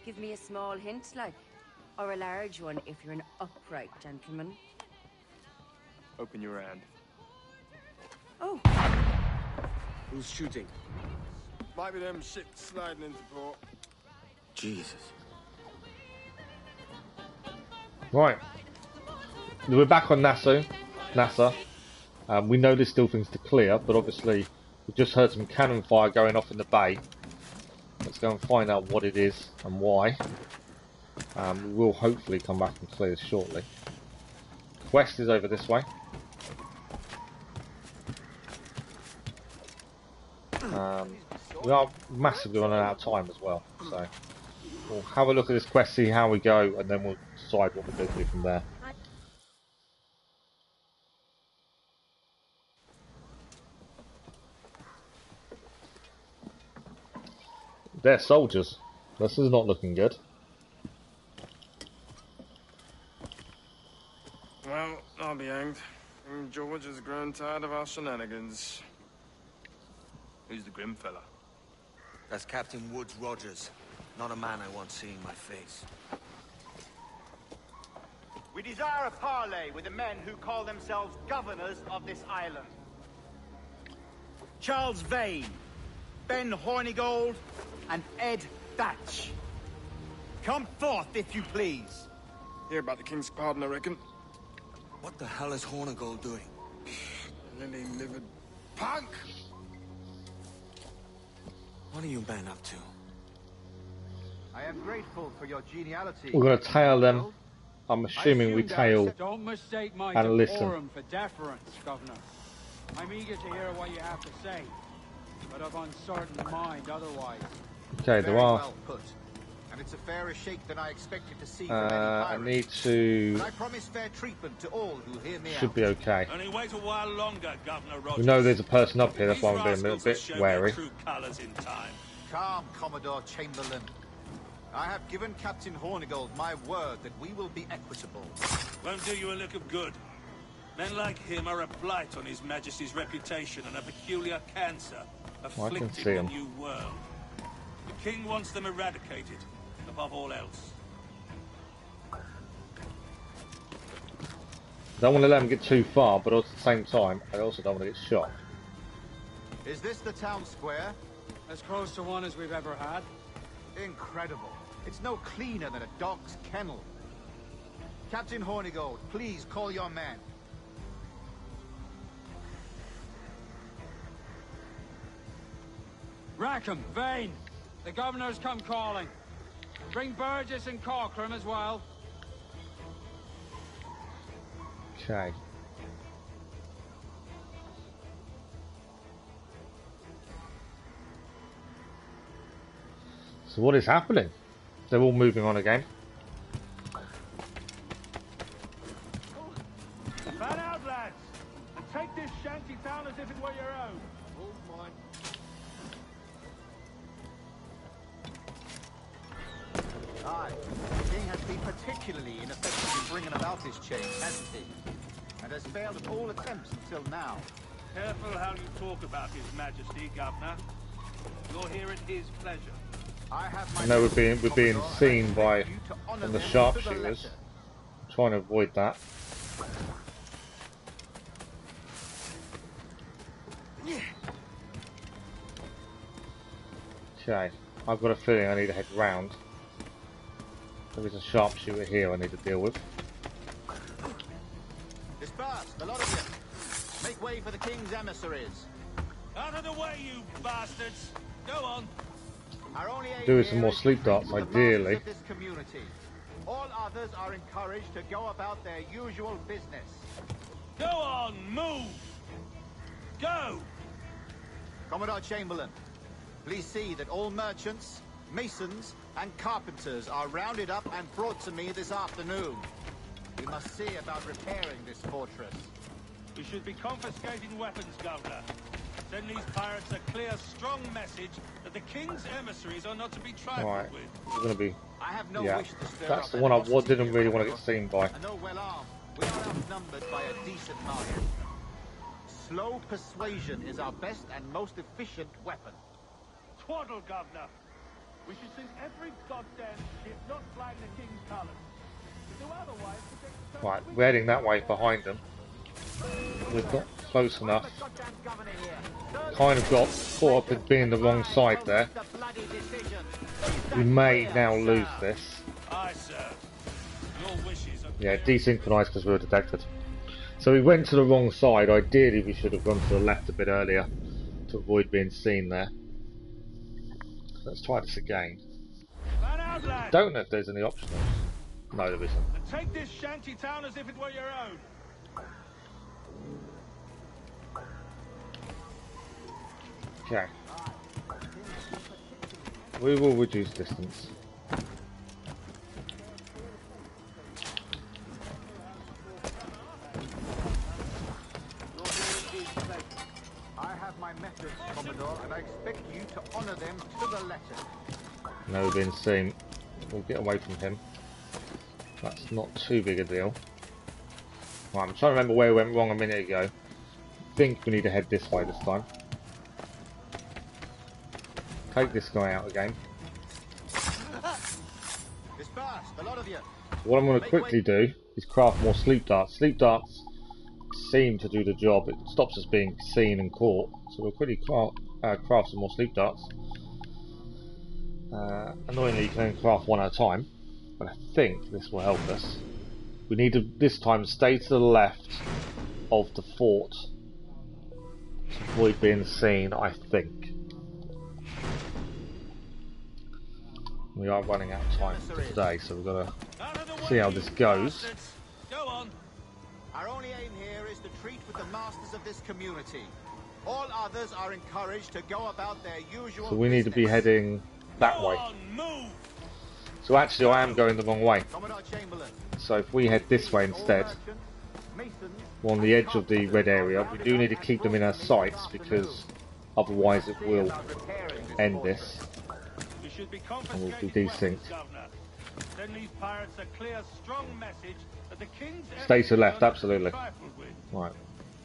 Give me a small hint, like. Or a large one, if you're an upright gentleman. Open your hand. Oh. Who's shooting? Might be them ships sliding into port. Jesus. Right. We're back on NASA. We know there's still things to clear, but obviously we just heard some cannon fire going off in the bay. Let's go and find out what it is and why. We will hopefully come back and clear this shortly. Quest is over this way. We are massively running out of time as well, so we'll have a look at this quest, see how we go, and then we'll decide what we're going to do from there. They're soldiers. This is not looking good. Well, I'll be hanged. George has grown tired of our shenanigans. Who's the grim fella? That's Captain Woods Rogers. Not a man I want seeing my face. We desire a parley with the men who call themselves governors of this island. Charles Vane, Ben Hornigold, and Ed Thatch. Come forth, if you please. Hear about the King's pardon, I reckon. What the hell is Hornigold doing? Lily-livered punk! What are you men up to? I am grateful for your geniality. We're going to tail them. I'm assuming we tail Don't mistake my and listen. decorum for deference, Governor. I'm eager to hear what you have to say, but of uncertain mind otherwise. Okay, there are. Well put. And it's a fairer shake than I expected to see from any I pirate. need to. But I promise fair treatment to all who hear me Should out. be okay. Only wait a while longer, Governor Rogers. We know there's a person up here, that's why I'm being a little bit These rascals will show wary. their true colours in time. Calm, Commodore Chamberlain. I have given Captain Hornigold my word that we will be equitable. Won't do you a lick of good. Men like him are a blight on His Majesty's reputation and a peculiar cancer afflicting see the him. new world. The King wants them eradicated, above all else. Don't want to let them get too far, but at the same time, I also don't want to get shot. Is this the town square? As close to one as we've ever had. Incredible. It's no cleaner than a dog's kennel. Captain Hornigold, please call your men. Rackham, Vane, the governor's come calling. Bring Burgess and Corcoran as well. Okay. So what is happening? They're all moving on again. Man out, lads! And take this shanty town as if it were your own. All mine. Aye, the king has been particularly ineffective in bringing about this change, hasn't he? And has failed at all attempts until now. Careful how you talk about His Majesty, Governor. You're here at his pleasure. I know we're being seen by from the sharpshooters. Trying to avoid that. Okay, I've got a feeling I need to head round. There is a sharpshooter here I need to deal with. Disperse, the lot of you. Make way for the king's emissaries. Out of the way, you bastards! Go on! Our only aim Doing some here more is sleep to darts, protect the ideally. masters of this community. All others are encouraged to go about their usual business. Go on, move! Go! Commodore Chamberlain, please see that all merchants, masons, and carpenters are rounded up and brought to me this afternoon. We must see about repairing this fortress. We should be confiscating weapons, Governor. Send these pirates a clear, strong message that the King's emissaries are not to be trifled Right, with. we're gonna be. I have no Yeah, wish to stir that's up the one I animosity didn't really here, want to get seen by. and though well armed, we are outnumbered by a decent margin. Slow persuasion is our best and most efficient weapon. Twaddle, Governor! We should sink every goddamn ship not flying the King's colours. To do otherwise, Right, we're heading that way behind them. We've got close enough. Kind of got caught up in being the wrong side there. We may now lose this. Aye, sir. Your wishes are Yeah, desynchronized because we were detected. So we went to the wrong side. Ideally, we should have gone to the left a bit earlier to avoid being seen there. Let's try this again. Don't know if there's any options. No, there isn't. And take this shanty town as if it were your own. Okay. We will reduce distance. I have my methods, Commodore, and I expect you to honor them to the letter. No being seen. We'll get away from him. That's not too big a deal. Right, I'm trying to remember where we went wrong a minute ago. I think we need to head this way this time. Take this guy out again. Disperse, a lot of you. What I'm going to quickly do is craft more sleep darts. Sleep darts seem to do the job. It stops us being seen and caught. So we'll quickly craft some more sleep darts. Annoyingly, you can only craft one at a time, but I think this will help us. We need to this time stay to the left of the fort to avoid being seen, I think. We are running out of time for today, so we've got to see how this goes. Go on. Our only aim here is to treat with the masters of this community. All others are encouraged to go about their usual. So we need to be heading that way. So actually I am going the wrong way. So if we head this way instead, we're on the edge of the red area. We do need to keep them in our sights because otherwise it will end this. And we'll be desynced. Stay to the left, absolutely. Right.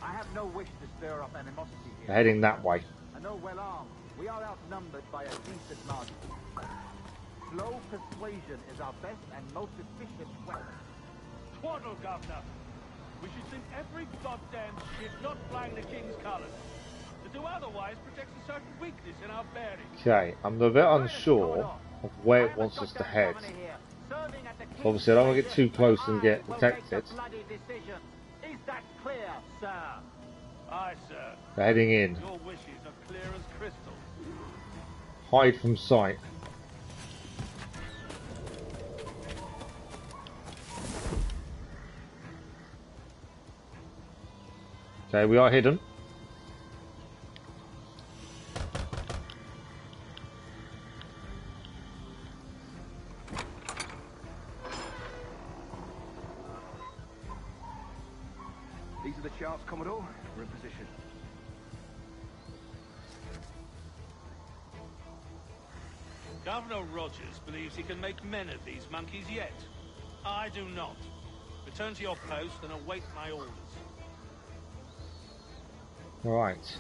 I have no wish to stir up animosity here. We're heading that way. I know well armed. We are outnumbered by a decent margin. Slow persuasion is our best and most efficient weapon. Twaddle, Governor. We should sink every goddamn ship not flying the King's colours. To do otherwise protects a certain weakness in our bearings. Okay, I'm a bit unsure of where it wants us to head. Obviously I don't want to get too close and get detected. Is that clear, sir? Aye, sir. They're heading in. Your wishes are clear as crystal. Hide from sight. Okay, we are hidden. These are the charts, Commodore. We're in position. Governor Rogers believes he can make men of these monkeys yet. I do not. Return to your post and await my orders. Right.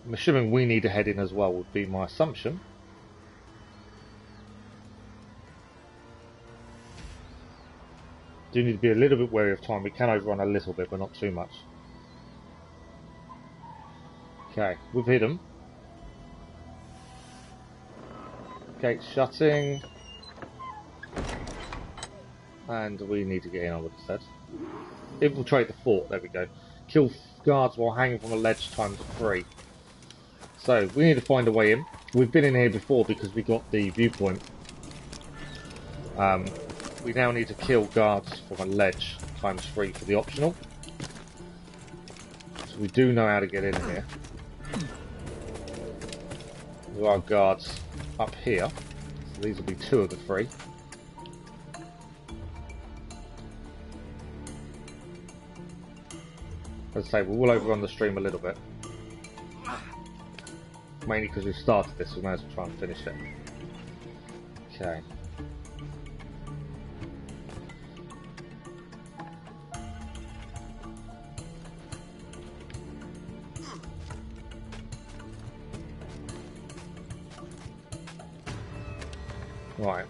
I'm assuming we need to head in as well, would be my assumption. Do need to be a little bit wary of time. We can overrun a little bit, but not too much. Okay, we've hit them. Gates shutting. And we need to get in, I would have said. Infiltrate the fort, there we go. Kill guards while hanging from a ledge ×3. So, we need to find a way in. We've been in here before because we got the viewpoint. We now need to kill guards from a ledge ×3 for the optional. So we do know how to get in here. There are guards up here. So these will be 2 of the 3. As I say, we will overrun the stream a little bit. Mainly because we've started this, we may as well try and finish it. Okay. Right.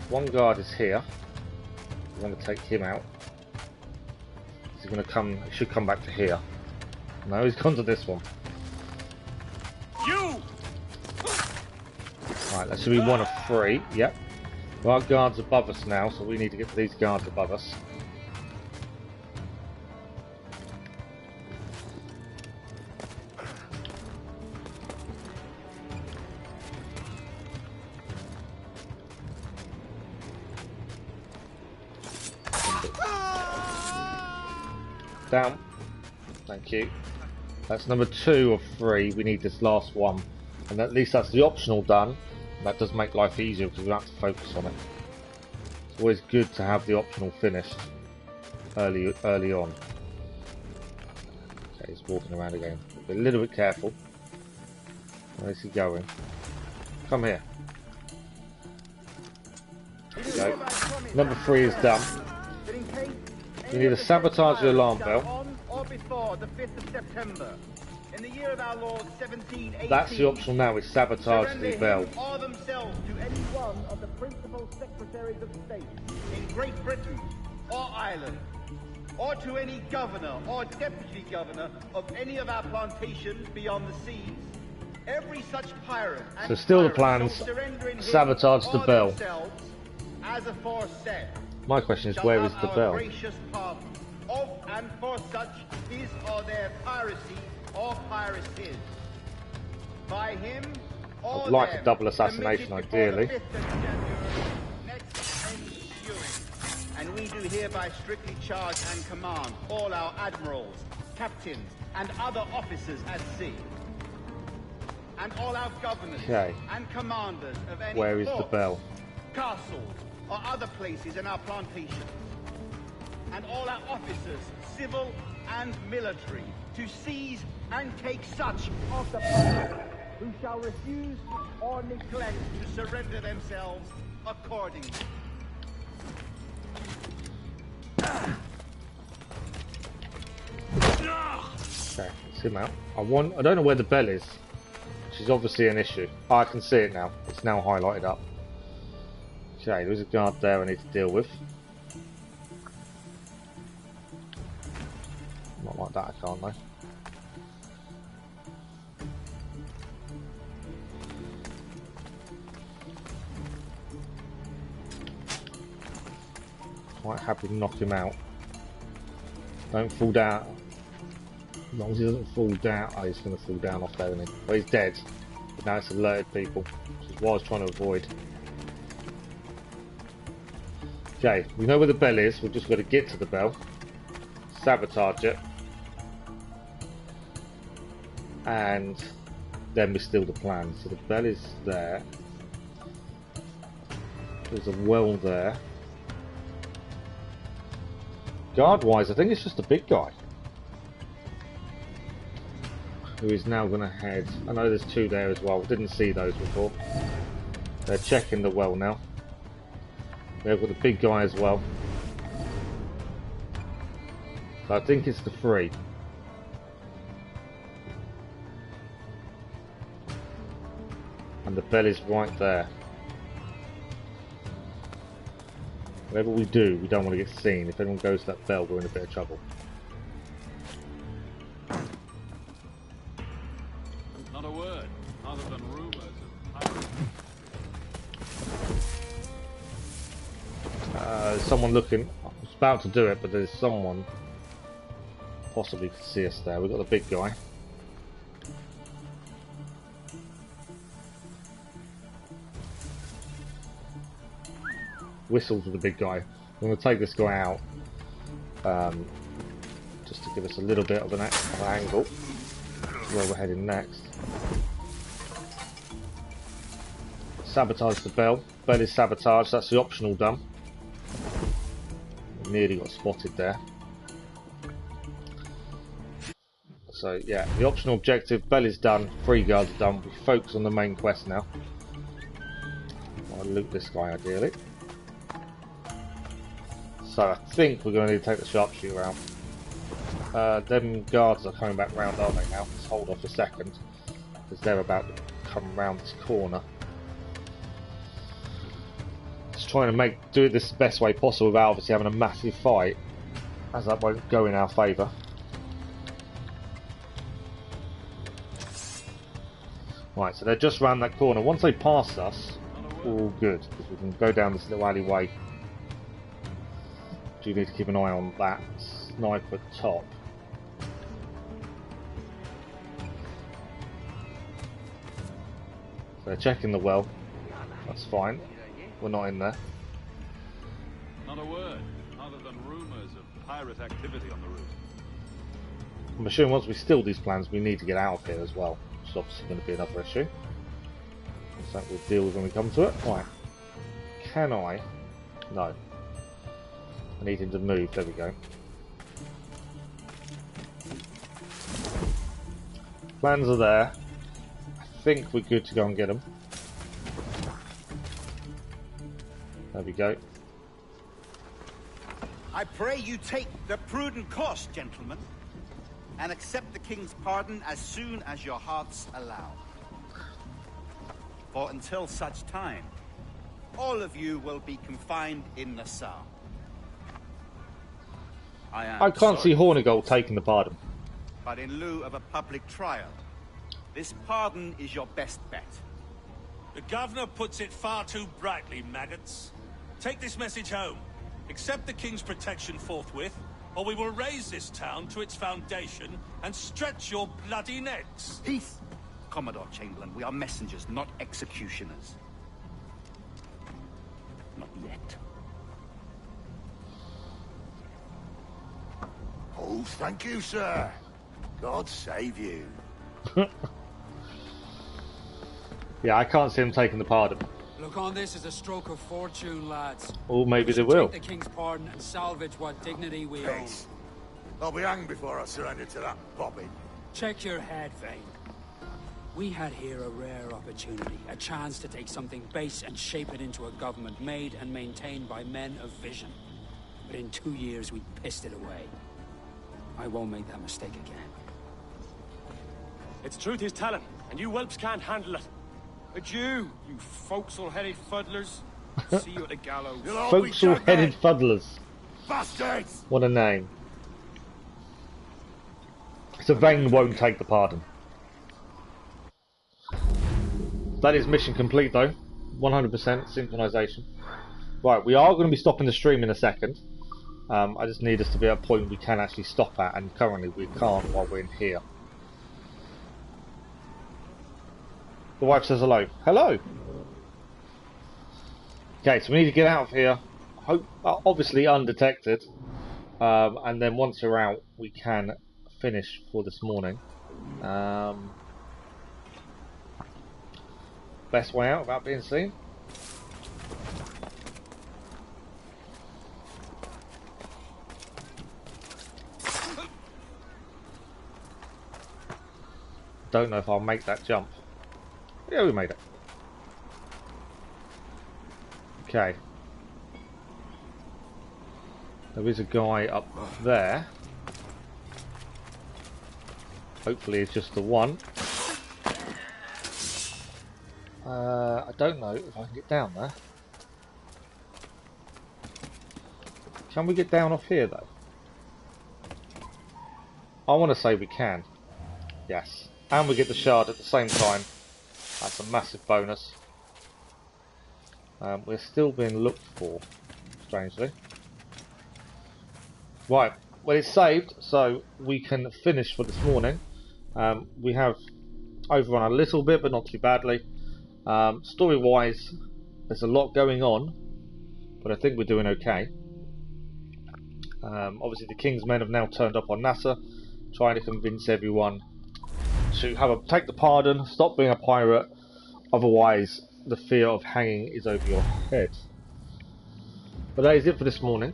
One guard is here. We're going to take him out. He's going to come. He should come back to here. No, he's gone to this one. You! Right, that should be 1 of 3. Yep. There are guards above us now, so we need to get to these guards above us. Down. Thank you. That's number 2 of 3. We need this last one. And at least that's the optional done. That does make life easier because we don't have to focus on it. It's always good to have the optional finished early on. Okay, he's walking around again. Be a little bit careful. Where's he going? Come here. There you go. Number 3 is done. You need to sabotage the alarm bell. On or before the 5th of September, in the year of our Lord 1718. That's the optional now, is sabotage the bell. Or themselves to any one of the principal secretaries of state in Great Britain or Ireland, or to any governor or deputy governor of any of our plantations beyond the seas. Every such pirate and So still the plans, sabotage the bell. As aforesaid. My question is, where is the bell? Gracious pardon of and for such his or their piracy or piracies. By him or I'd like them a double assassination, ideally. And we do hereby strictly charge and command all our admirals, captains, and other officers at sea, and all our governors and commanders of any Where is the forts, bell? castles, or other places in our plantations, and all our officers, civil and military, to seize and take such of the public who shall refuse or neglect to surrender themselves accordingly. Okay, let's him out. I don't know where the bell is, which is obviously an issue. Oh, I can see it now. It's now highlighted up. Okay, there's a guard there I need to deal with. Not like that, I can't though. Quite happy to knock him out. Don't fall down. As long as he doesn't fall down. Oh, he's going to fall down off there, isn't he? Well, he's dead. But now it's alerted people, which is what I was trying to avoid. Okay, we know where the bell is. We've just got to get to the bell, sabotage it, and then we steal the plan. So the bell is there. There's a well there. Guard-wise, I think it's just a big guy who is now going to head. I know there's 2 there as well. Didn't see those before. They're checking the well now. They've got the big guy as well. So I think it's the 3. And the bell is right there. Whatever we do, we don't want to get seen. If anyone goes to that bell, we're in a bit of trouble. Not a word, other than rumors of Someone looking. I was about to do it, but there's someone possibly could see us there. We've got the big guy. Whistles with the big guy. I'm going to take this guy out just to give us a little bit of an angle where we're heading next. Sabotage the bell. Bell is sabotaged. That's the optional done. Nearly got spotted there. So yeah, the optional objective, bell is done, 3 guards are done. We focus on the main quest now. I'll loot this guy ideally. So I think we're going to need to take the sharpshooter out. Them guards are coming back round, aren't they now? Let's hold off a second, because they're about to come round this corner. Just trying to do this the best way possible without obviously having a massive fight, as that won't go in our favour. Right, so they're just round that corner. Once they pass us, we're all good, because we can go down this little alleyway. Do need to keep an eye on that sniper top. So they're checking the well. That's fine. We're not in there. Not a word, other than rumors of pirate activity on the route. I'm assuming once we steal these plans, we need to get out of here as well, which is obviously going to be another issue. So we'll deal with when we come to it. Right. Can I? No. I need him to move. There we go. Plans are there. I think we're good to go and get them. There we go. I pray you take the prudent course, gentlemen, and accept the king's pardon as soon as your hearts allow. For until such time, all of you will be confined in Nassau. I can't see Hornigold taking the pardon. But in lieu of a public trial, this pardon is your best bet. The governor puts it far too brightly, maggots. Take this message home. Accept the king's protection forthwith, or we will raise this town to its foundation and stretch your bloody necks. Peace, Commodore Chamberlain. We are messengers, not executioners. Not yet. Oh, thank you, sir. God save you. Yeah, I can't see him taking the pardon. Look on this as a stroke of fortune, lads. Or maybe We they should will. take the king's pardon and salvage what dignity we own. Peace. I'll be hanged before I surrender to that bobbin. Check your head, Vane. We had here a rare opportunity, a chance to take something base and shape it into a government made and maintained by men of vision. But in 2 years, we pissed it away. I won't make that mistake again. Its truth is telling, and you whelps can't handle it. But you forecastle-headed fuddlers, see you at the gallows. Forecastle-headed fuddlers. Bastards! What a name. So Vane won't take the pardon. That is mission complete though. 100% synchronization. Right, we are going to be stopping the stream in a second. I just need us to be at a point we can actually stop at, and currently we can't while we're in here. The wife says hello. Hello! Okay, so we need to get out of here, obviously undetected, and then once we're out we can finish for this morning. Best way out without being seen. Don't know if I'll make that jump. Yeah, we made it. Okay. There is a guy up there. Hopefully it's just the one. I don't know if I can get down there. Can we get down off here though? I want to say we can. Yes. And we get the shard at the same time. That's a massive bonus. We're still being looked for, strangely. Right, well it's saved, so we can finish for this morning. We have overrun a little bit, but not too badly. Story-wise, there's a lot going on, but I think we're doing okay. Obviously the King's men have now turned up on NASA, trying to convince everyone to take the pardon, stop being a pirate, otherwise the fear of hanging is over your head. But that is it for this morning.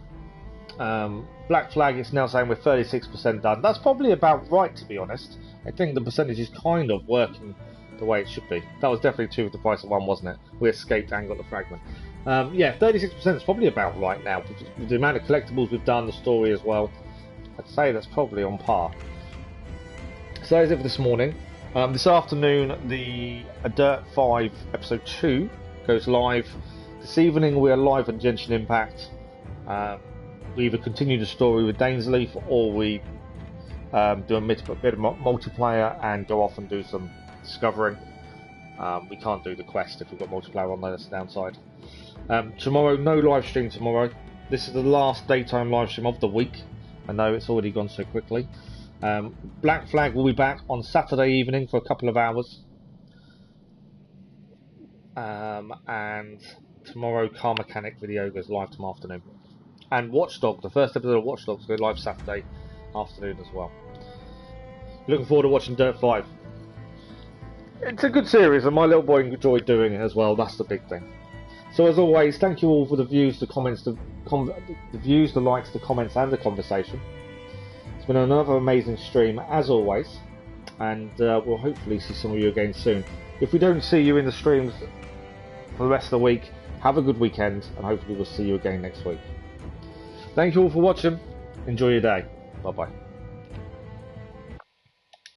Black Flag is now saying we're 36% done. That's probably about right, to be honest. I think the percentage is kind of working the way it should be. That was definitely 2 with the price of 1, wasn't it? We escaped and got the fragment. Yeah, 36% is probably about right now. With the amount of collectibles we've done, the story as well, I'd say that's probably on par. So that is it for this morning. This afternoon, the Dirt 5 Episode 2 goes live. This evening we are live on Genshin Impact. We either continue the story with Dainsleif, or we do a bit of multiplayer and go off and do some discovering. We can't do the quest if we've got multiplayer on there, that's the downside. Tomorrow, no live stream tomorrow. This is the last daytime live stream of the week. I know it's already gone so quickly. Black Flag will be back on Saturday evening for a couple of hours. And tomorrow, Car Mechanic video goes live tomorrow afternoon. And Watchdog, the first episode of Watchdog, goes live Saturday afternoon as well. Looking forward to watching Dirt 5. It's a good series, and my little boy enjoyed doing it as well. That's the big thing. So as always, thank you all for the views, the comments, the views, the likes, the comments, and the conversation. It's been another amazing stream as always, and we'll hopefully see some of you again soon. If we don't see you in the streams for the rest of the week, have a good weekend, and hopefully we'll see you again next week. Thank you all for watching. Enjoy your day. Bye bye.